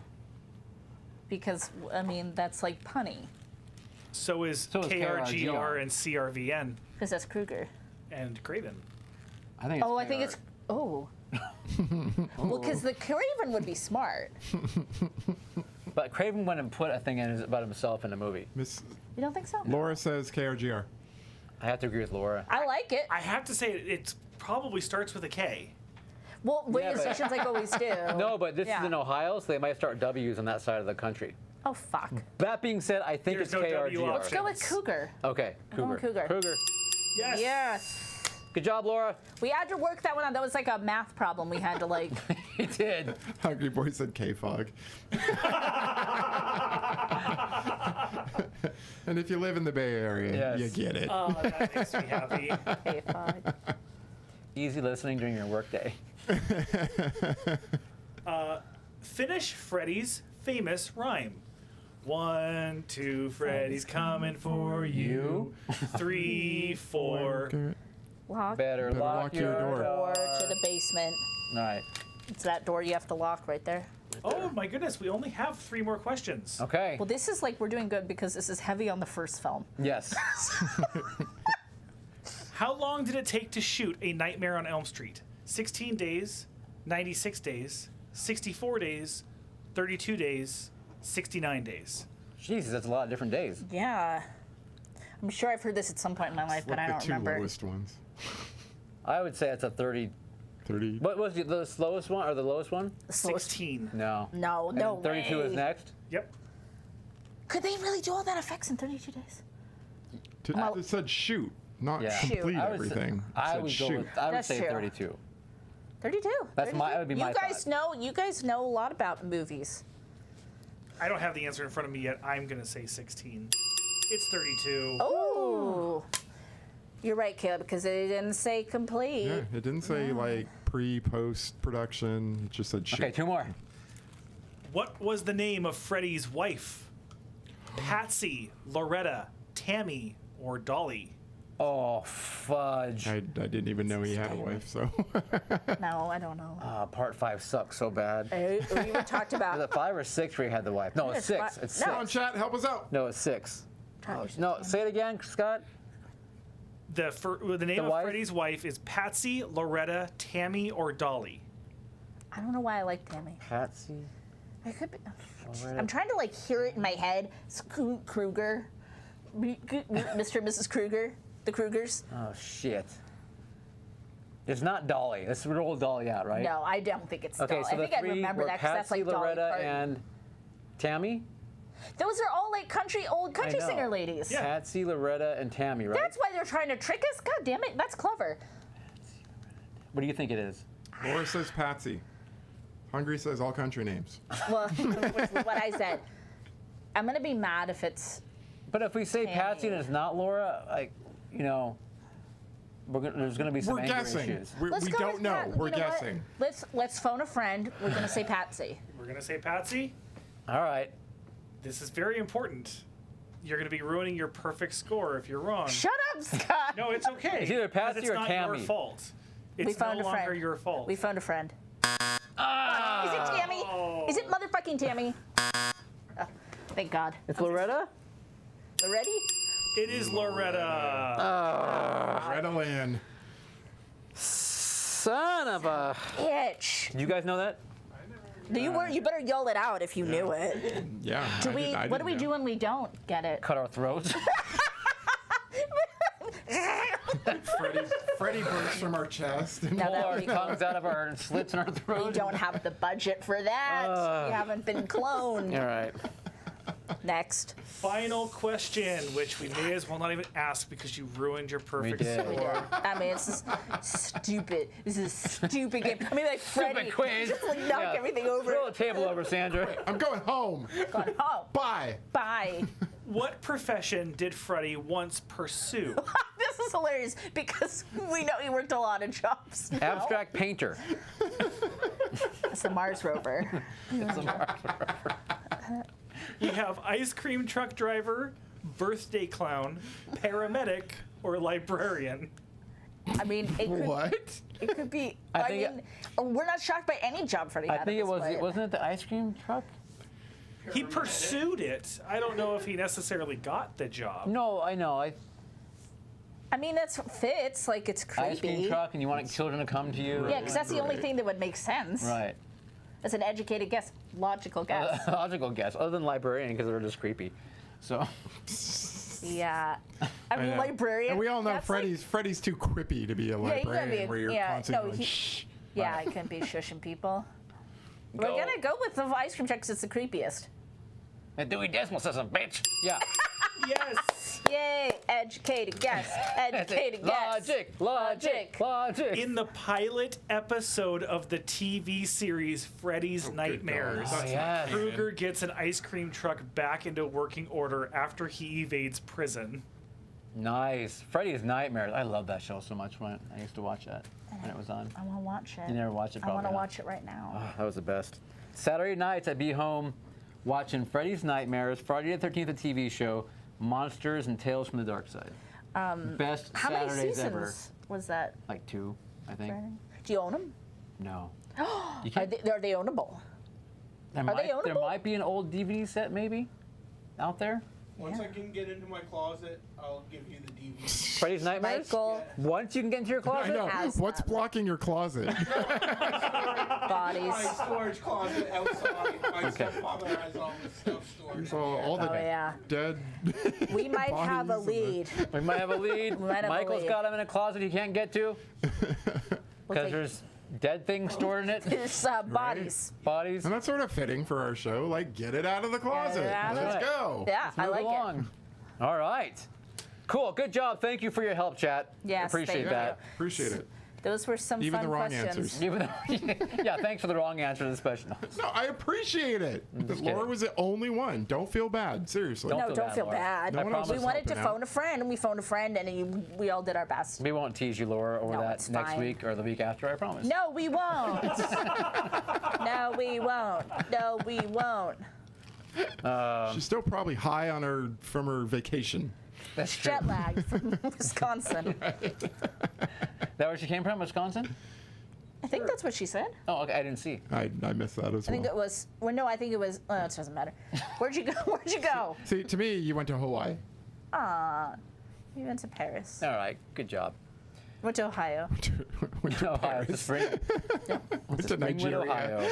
Speaker 2: Because I mean that's like punny.
Speaker 5: So is
Speaker 1: So is
Speaker 5: KRGR and CRVN
Speaker 2: Because that's Kruger.
Speaker 5: and Craven.
Speaker 1: I think it's
Speaker 2: Oh, I think
Speaker 1: KR.
Speaker 2: it's. Oh. Well, because the Craven would be smart.
Speaker 1: But Craven went and put a thing in about himself in the movie.
Speaker 3: Miss
Speaker 2: You don't think so?
Speaker 3: Laura says KRGR.
Speaker 1: I have to agree with Laura.
Speaker 2: I like it.
Speaker 5: I have to say, it probably starts with a K.
Speaker 2: Well, radio
Speaker 1: Yeah, but-
Speaker 2: stations like always do.
Speaker 1: No, but this
Speaker 2: Yeah.
Speaker 1: is in Ohio, so they might start W's on that side of the country.
Speaker 2: Oh, fuck.
Speaker 1: That being said, I think
Speaker 5: There's
Speaker 1: it's
Speaker 5: no W
Speaker 1: KRGR.
Speaker 2: Let's go with Cougar.
Speaker 1: Okay,
Speaker 2: going
Speaker 1: Cougar.
Speaker 2: Cougar.
Speaker 5: Yes.
Speaker 2: Yes.
Speaker 1: Good job, Laura.
Speaker 2: We had to work that one out. That was like a math problem we had to like.
Speaker 1: He did.
Speaker 3: Hungry Boy said K-Fog. And if you live in the Bay Area,
Speaker 1: Yes.
Speaker 3: you get it.
Speaker 5: Oh, that makes me happy.
Speaker 2: Hey, fuck.
Speaker 1: Easy listening during your workday.
Speaker 5: Finish Freddy's famous rhyme. 1, 2, Freddy's coming for you. 3, 4.
Speaker 2: Lock
Speaker 1: Better lock your door.
Speaker 2: door to the basement.
Speaker 1: All right.
Speaker 2: It's that door you have to lock right there.
Speaker 5: Oh my goodness, we only have 3 more questions.
Speaker 1: Okay.
Speaker 2: Well, this is like we're doing good because this is heavy on the first film.
Speaker 1: Yes.
Speaker 5: How long did it take to shoot A Nightmare on Elm Street? 16 days, 96 days, 64 days, 32 days, 69 days.
Speaker 1: Jesus, that's a lot of different days.
Speaker 2: Yeah. I'm sure I've heard this at some point in my life, but
Speaker 3: What
Speaker 2: I
Speaker 3: the
Speaker 2: don't
Speaker 3: two
Speaker 2: remember.
Speaker 3: lowest ones?
Speaker 1: I would say it's a 30.
Speaker 3: 30.
Speaker 1: What was the slowest one or the lowest one?
Speaker 2: Slowest-
Speaker 5: 16.
Speaker 1: No.
Speaker 2: No,
Speaker 1: And
Speaker 2: no
Speaker 1: 32
Speaker 2: way.
Speaker 1: is next.
Speaker 5: Yep.
Speaker 2: Could they really do all that effects in 32 days?
Speaker 3: It said shoot, not
Speaker 1: Yeah.
Speaker 2: Shoot.
Speaker 3: complete
Speaker 1: I would say-
Speaker 3: everything. It
Speaker 1: I
Speaker 3: said
Speaker 1: would go
Speaker 3: shoot.
Speaker 1: with. I would
Speaker 2: That's
Speaker 1: say
Speaker 2: true.
Speaker 1: 32.
Speaker 2: 32.
Speaker 1: That's my- that would be my
Speaker 2: You guys
Speaker 1: thought.
Speaker 2: know. You guys know a lot about movies.
Speaker 5: I don't have the answer in front of me yet. I'm going to say 16. It's 32.
Speaker 2: Oh. You're right, Caleb, because it didn't say complete.
Speaker 3: Yeah, it didn't say like pre-post production. It just said shoot.
Speaker 1: Okay, 2 more.
Speaker 5: What was the name of Freddy's wife? Patsy, Loretta, Tammy, or Dolly?
Speaker 1: Oh, fudge.
Speaker 3: I didn't even know he had a wife, so.
Speaker 2: No, I don't know.
Speaker 1: Part 5 sucks so bad.
Speaker 2: We even talked
Speaker 1: Was
Speaker 2: about.
Speaker 1: it 5 or 6 where he had the wife? No, it's 6.
Speaker 2: fi-
Speaker 1: It's
Speaker 2: no.
Speaker 3: Come on,
Speaker 1: 6.
Speaker 3: chat, help us out.
Speaker 1: No, it's 6.
Speaker 2: Oh,
Speaker 1: No, say it again, Scott.
Speaker 5: The name
Speaker 1: The
Speaker 5: of
Speaker 1: wife?
Speaker 5: Freddy's wife is Patsy, Loretta, Tammy, or Dolly.
Speaker 2: I don't know why I like Tammy.
Speaker 1: Patsy.
Speaker 2: I could be.
Speaker 1: Loretta.
Speaker 2: I'm trying to like hear it in my head. Kruger, Mr. and Mrs. Kruger, the Krugers.
Speaker 1: Oh, shit. It's not Dolly. Let's roll Dolly out, right?
Speaker 2: No, I don't think it's.
Speaker 1: Okay,
Speaker 2: Dolly.
Speaker 1: so
Speaker 2: I
Speaker 1: the
Speaker 2: think I
Speaker 1: 3
Speaker 2: remember
Speaker 1: were
Speaker 2: that because that's
Speaker 1: Patsy,
Speaker 2: like Dolly
Speaker 1: Loretta,
Speaker 2: Parton.
Speaker 1: and Tammy?
Speaker 2: Those are all like old country
Speaker 1: I know.
Speaker 2: singer ladies.
Speaker 5: Yeah.
Speaker 1: Patsy, Loretta, and Tammy, right?
Speaker 2: That's why they're trying to trick us. God damn it, that's clever.
Speaker 1: What do you think it is?
Speaker 3: Laura says Patsy. Hungry says all country names.
Speaker 2: Well, which is what I said. I'm gonna be mad if it's.
Speaker 1: But if we say
Speaker 2: Tammy.
Speaker 1: Patsy and it's not Laura, like, you know, there's going to be some
Speaker 3: We're
Speaker 1: anger
Speaker 3: guessing.
Speaker 1: issues.
Speaker 3: We
Speaker 2: Let's go
Speaker 3: don't
Speaker 2: with
Speaker 3: know.
Speaker 2: Pat.
Speaker 3: We're
Speaker 2: You know what?
Speaker 3: guessing.
Speaker 2: Let's phone a friend. We're gonna say Patsy.
Speaker 5: We're going to say Patsy.
Speaker 1: All right.
Speaker 5: This is very important. You're going to be ruining your perfect score if you're wrong.
Speaker 2: Shut up, Scott.
Speaker 5: No, it's okay.
Speaker 1: It's either
Speaker 5: 'cause
Speaker 1: Patsy
Speaker 5: it's
Speaker 1: or
Speaker 5: not
Speaker 1: Tammy.
Speaker 5: your fault.
Speaker 2: We
Speaker 5: It's
Speaker 2: found
Speaker 5: no
Speaker 2: a friend.
Speaker 5: longer your fault.
Speaker 2: We phoned a friend.
Speaker 1: Ah!
Speaker 2: Is it Tammy? Is it motherfucking Tammy? Oh, thank God.
Speaker 1: It's Loretta?
Speaker 2: Ready?
Speaker 5: It is Loretta.
Speaker 3: Loretta Lynn.
Speaker 1: Son of a...
Speaker 2: Itch.
Speaker 1: You guys know that?
Speaker 2: You better yell it out if you knew it.
Speaker 3: Yeah.
Speaker 2: What do we do when we don't get it?
Speaker 1: Cut our throats.
Speaker 3: Freddy bursts from our chest.
Speaker 2: Now
Speaker 1: Pull
Speaker 2: that
Speaker 1: our
Speaker 2: we,
Speaker 1: tongues out of our slits in our
Speaker 2: we
Speaker 1: throat.
Speaker 2: don't have the budget for that. We haven't been cloned.
Speaker 1: All right.
Speaker 2: Next.
Speaker 5: Final question, which we may as well not even ask because you ruined your perfect
Speaker 1: did.
Speaker 5: score.
Speaker 2: I mean, it's just stupid. This is a stupid game. I mean, like Freddy.
Speaker 1: Stupid quiz.
Speaker 2: Just like knock
Speaker 1: Yeah.
Speaker 2: everything over.
Speaker 1: Throw the table over, Sandra.
Speaker 3: I'm going home.
Speaker 2: Gone home.
Speaker 3: Bye.
Speaker 2: Bye.
Speaker 5: What profession did Freddy once pursue?
Speaker 2: This is hilarious because we know he worked a lot of jobs. now.
Speaker 1: Abstract painter.
Speaker 2: That's the Mars rover.
Speaker 5: We have ice cream truck driver, birthday clown, paramedic, or librarian.
Speaker 2: I mean, it could.
Speaker 3: What?
Speaker 2: It could be.
Speaker 1: I
Speaker 2: I
Speaker 1: think
Speaker 2: mean, we're not shocked by any job Freddy had.
Speaker 1: I think
Speaker 2: at
Speaker 1: it was.
Speaker 2: this point.
Speaker 1: Wasn't it the ice cream truck?
Speaker 5: He pursued it. I don't know if he necessarily got the job.
Speaker 1: No, I know.
Speaker 2: I mean, that fits. Like, it's creepy.
Speaker 1: Ice cream truck, and you want children to come to you.
Speaker 2: Yeah, because that's the only
Speaker 3: Right.
Speaker 2: thing that would make sense.
Speaker 1: Right.
Speaker 2: As an educated guess, logical guess.
Speaker 1: Logical guess, other than librarian, because they're just creepy. So.
Speaker 2: Yeah. I mean,
Speaker 3: know.
Speaker 2: librarian.
Speaker 3: And we all know
Speaker 2: that's like-
Speaker 3: Freddy's too quippy to be a
Speaker 2: you gotta
Speaker 3: librarian,
Speaker 2: be-
Speaker 3: where you're
Speaker 2: yeah,
Speaker 3: constantly
Speaker 2: no,
Speaker 3: going,
Speaker 2: he-
Speaker 3: shh.
Speaker 2: Yeah, I couldn't be shushing people. We're
Speaker 1: Go.
Speaker 2: gonna go with the ice cream truck 'cause it's the creepiest.
Speaker 1: The Dewey Decimal System, bitch. Yeah.
Speaker 5: Yes.
Speaker 2: Yay! Educated guess. Educated guess.
Speaker 1: Logic.
Speaker 5: In the pilot episode of the TV series Freddy's Nightmares,
Speaker 1: God. Oh, yes.
Speaker 5: Krueger gets an ice cream truck back into working order after he evades prison.
Speaker 1: Nice. Freddy's Nightmares. I love that show so much when I used to watch that when it was on.
Speaker 2: I want to watch it.
Speaker 1: You never watched it,
Speaker 2: I want
Speaker 1: probably
Speaker 2: to
Speaker 1: not.
Speaker 2: watch it right now.
Speaker 1: Oh, that was the best. Saturday nights, I'd be home watching Freddy's Nightmares, Friday the 13th, a TV show, Monsters and Tales from the Dark Side. Best
Speaker 2: How many
Speaker 1: Saturdays
Speaker 2: seasons
Speaker 1: ever.
Speaker 2: was that?
Speaker 1: Like 2, I think.
Speaker 2: Friday? Do you own them?
Speaker 1: No. You
Speaker 2: Are
Speaker 1: can't,
Speaker 2: they ownable?
Speaker 1: there,
Speaker 2: they
Speaker 1: there
Speaker 2: ownable?
Speaker 1: might be an old DVD set maybe out there.
Speaker 4: Once I can get into my closet, I'll give you the DVD.
Speaker 1: Freddy's Nightmares?
Speaker 2: Michael,
Speaker 1: Once you can get into your
Speaker 3: I
Speaker 1: closet?
Speaker 3: know.
Speaker 2: has
Speaker 3: What's
Speaker 2: them.
Speaker 3: blocking your closet?
Speaker 2: bodies.
Speaker 4: My storage closet outside. My stepfather has all the stuff stored.
Speaker 3: So all the
Speaker 2: Oh, yeah.
Speaker 3: dead.
Speaker 2: We might have a
Speaker 3: bodies and the-
Speaker 2: lead.
Speaker 1: We might have a lead.
Speaker 2: might have a
Speaker 1: Michael's
Speaker 2: lead.
Speaker 1: got him in a closet he can't get to because
Speaker 2: take-
Speaker 1: there's dead things stored in it.
Speaker 2: There's bodies.
Speaker 1: Bodies.
Speaker 3: And that's sort of fitting for our show. Like, get it out of the closet.
Speaker 2: out of
Speaker 3: Let's
Speaker 1: it.
Speaker 3: go.
Speaker 2: Yeah, I
Speaker 1: Move
Speaker 2: like
Speaker 1: along.
Speaker 2: it.
Speaker 1: All right. Cool. Good job. Thank you for your help, chat.
Speaker 2: Yes,
Speaker 1: Appreciate
Speaker 2: thank
Speaker 1: that.
Speaker 3: Appreciate it.
Speaker 2: Those were some
Speaker 3: Even
Speaker 2: fun
Speaker 3: the wrong
Speaker 2: questions.
Speaker 3: answers.
Speaker 1: Even though, yeah, thanks for the wrong answer to this question.
Speaker 3: No, I appreciate it.
Speaker 1: just
Speaker 3: Laura
Speaker 1: kidding.
Speaker 3: was the only one. Don't feel bad. Seriously.
Speaker 2: No, don't feel
Speaker 1: Laura.
Speaker 2: bad.
Speaker 3: No one else
Speaker 2: We
Speaker 3: was
Speaker 2: wanted to
Speaker 3: helping out.
Speaker 2: phone a friend, and we phoned a friend, and we all did our best.
Speaker 1: We won't tease you, Laura, over
Speaker 2: No,
Speaker 1: that
Speaker 2: it's
Speaker 1: next
Speaker 2: fine.
Speaker 1: week or the week after, I promise.
Speaker 2: No, we won't. No, we won't. No, we won't.
Speaker 3: She's still probably high on from her vacation.
Speaker 1: That's true.
Speaker 2: Jet lag from Wisconsin.
Speaker 1: That where she came from, Wisconsin?
Speaker 2: I think that's what she said.
Speaker 1: Oh, okay. I didn't see.
Speaker 3: I missed that as
Speaker 2: I think
Speaker 3: well.
Speaker 2: it was. Well, no, I think it was. It doesn't matter. Where'd you go? Where'd you go?
Speaker 3: See, to me, you went to Hawaii.
Speaker 2: We went to Paris.
Speaker 1: All right. Good job.
Speaker 2: Went to Ohio.
Speaker 3: went to
Speaker 1: Ohio, to
Speaker 3: Paris.
Speaker 1: spring.
Speaker 3: Went to
Speaker 1: Springwood,
Speaker 3: Nigeria.
Speaker 1: Ohio.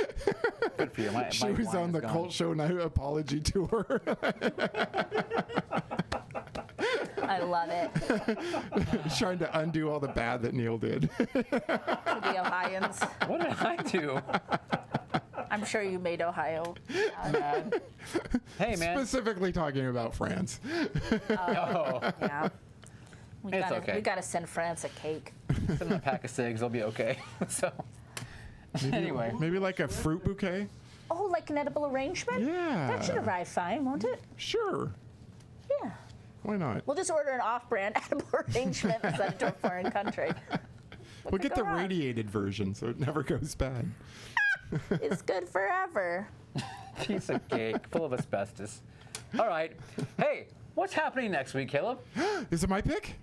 Speaker 1: Good for you. My,
Speaker 3: She
Speaker 1: my
Speaker 3: was
Speaker 1: wine
Speaker 3: on
Speaker 1: is
Speaker 3: the
Speaker 1: gone.
Speaker 3: Cult Show Night apology tour.
Speaker 2: I love it.
Speaker 3: Trying to undo all the bad that Neil did.
Speaker 2: To the Ohioans.
Speaker 1: What did I do?
Speaker 2: I'm sure you made Ohio.
Speaker 1: Mad. Hey, man.
Speaker 3: Specifically talking about France.
Speaker 1: Oh,
Speaker 2: Yeah. We
Speaker 1: It's
Speaker 2: gotta,
Speaker 1: okay.
Speaker 2: We gotta send France a cake.
Speaker 1: send them a pack of cigs. They'll be okay. So, anyway.
Speaker 3: Maybe like a fruit bouquet?
Speaker 2: Oh, like an edible arrangement?
Speaker 3: Yeah.
Speaker 2: That should arrive fine, won't it?
Speaker 3: Sure.
Speaker 2: Yeah.
Speaker 3: Why not?
Speaker 2: We'll just order an off-brand edible arrangement and send it to a foreign country.
Speaker 3: We'll get the
Speaker 2: go on?
Speaker 3: radiated version so it never goes bad.
Speaker 2: It's good forever.
Speaker 1: Piece of cake full of asbestos. All right. Hey, what's happening next week, Caleb?
Speaker 3: Is it my pick?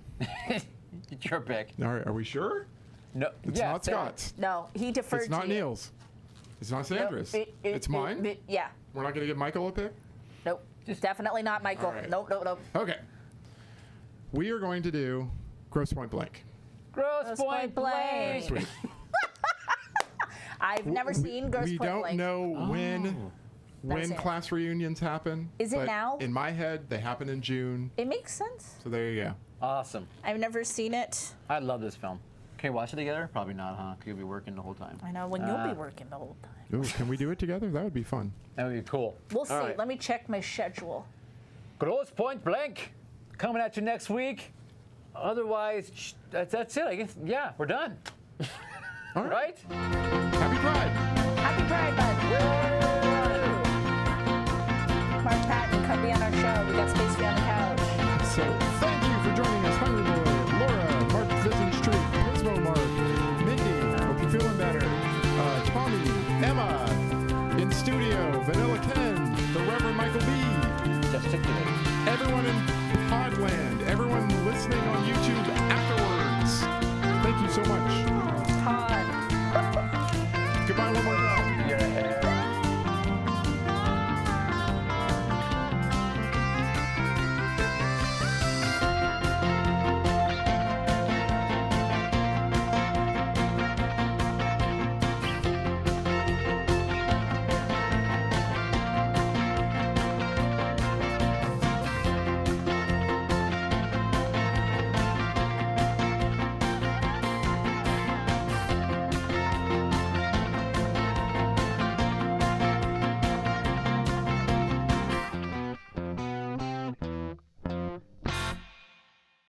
Speaker 1: It's your pick.
Speaker 3: All right, are we sure?
Speaker 1: No,
Speaker 3: It's
Speaker 1: yeah,
Speaker 3: not
Speaker 1: Sarah.
Speaker 3: Scott's.
Speaker 2: No, he deferred
Speaker 3: It's not
Speaker 2: to you.
Speaker 3: Neil's. It's not Sandra's.
Speaker 2: Nope.
Speaker 3: It's mine?
Speaker 2: Yeah.
Speaker 3: We're not going to give Michael a pick?
Speaker 2: Nope. Definitely not Michael.
Speaker 3: All right.
Speaker 2: Nope, nope, nope.
Speaker 3: Okay. We are going to do Gross Point Blank.
Speaker 1: Gross Point Blank.
Speaker 3: Sweet.
Speaker 2: I've never seen Gross
Speaker 3: We
Speaker 2: Point
Speaker 3: don't
Speaker 2: Blank.
Speaker 3: know when
Speaker 2: Never seen it.
Speaker 3: class reunions happen.
Speaker 2: Is it
Speaker 3: but
Speaker 2: now?
Speaker 3: In my head, they happen in June.
Speaker 2: It makes sense.
Speaker 3: So there you go.
Speaker 1: Awesome.
Speaker 2: I've never seen it.
Speaker 1: I love this film. Can we watch it together? Probably not, huh? 'Cause you'll be working the whole time.
Speaker 2: I know, when you'll be working the whole time.
Speaker 3: Ooh, can we do it together? That would be fun.
Speaker 1: That would be cool.
Speaker 2: We'll see.
Speaker 1: All right.
Speaker 2: Let me check my schedule.
Speaker 1: Gross Point Blank coming at you next week. Otherwise, that's it. I guess. Yeah, we're done.
Speaker 3: All right.
Speaker 1: Right?
Speaker 3: Happy Pride.
Speaker 2: Happy Pride Month. Woo! Mark Patton, come be on our show. We got space for you on the couch.
Speaker 3: So thank you for joining us, Hungry Boy, Laura, Mark Vision Street, Pismo Mark, Mindy, hope you're feeling better, Tommy, Emma, in studio, Vanilla Ken, the Reverend Michael B,
Speaker 1: Gesticulate.
Speaker 3: everyone in Podland, everyone listening on YouTube.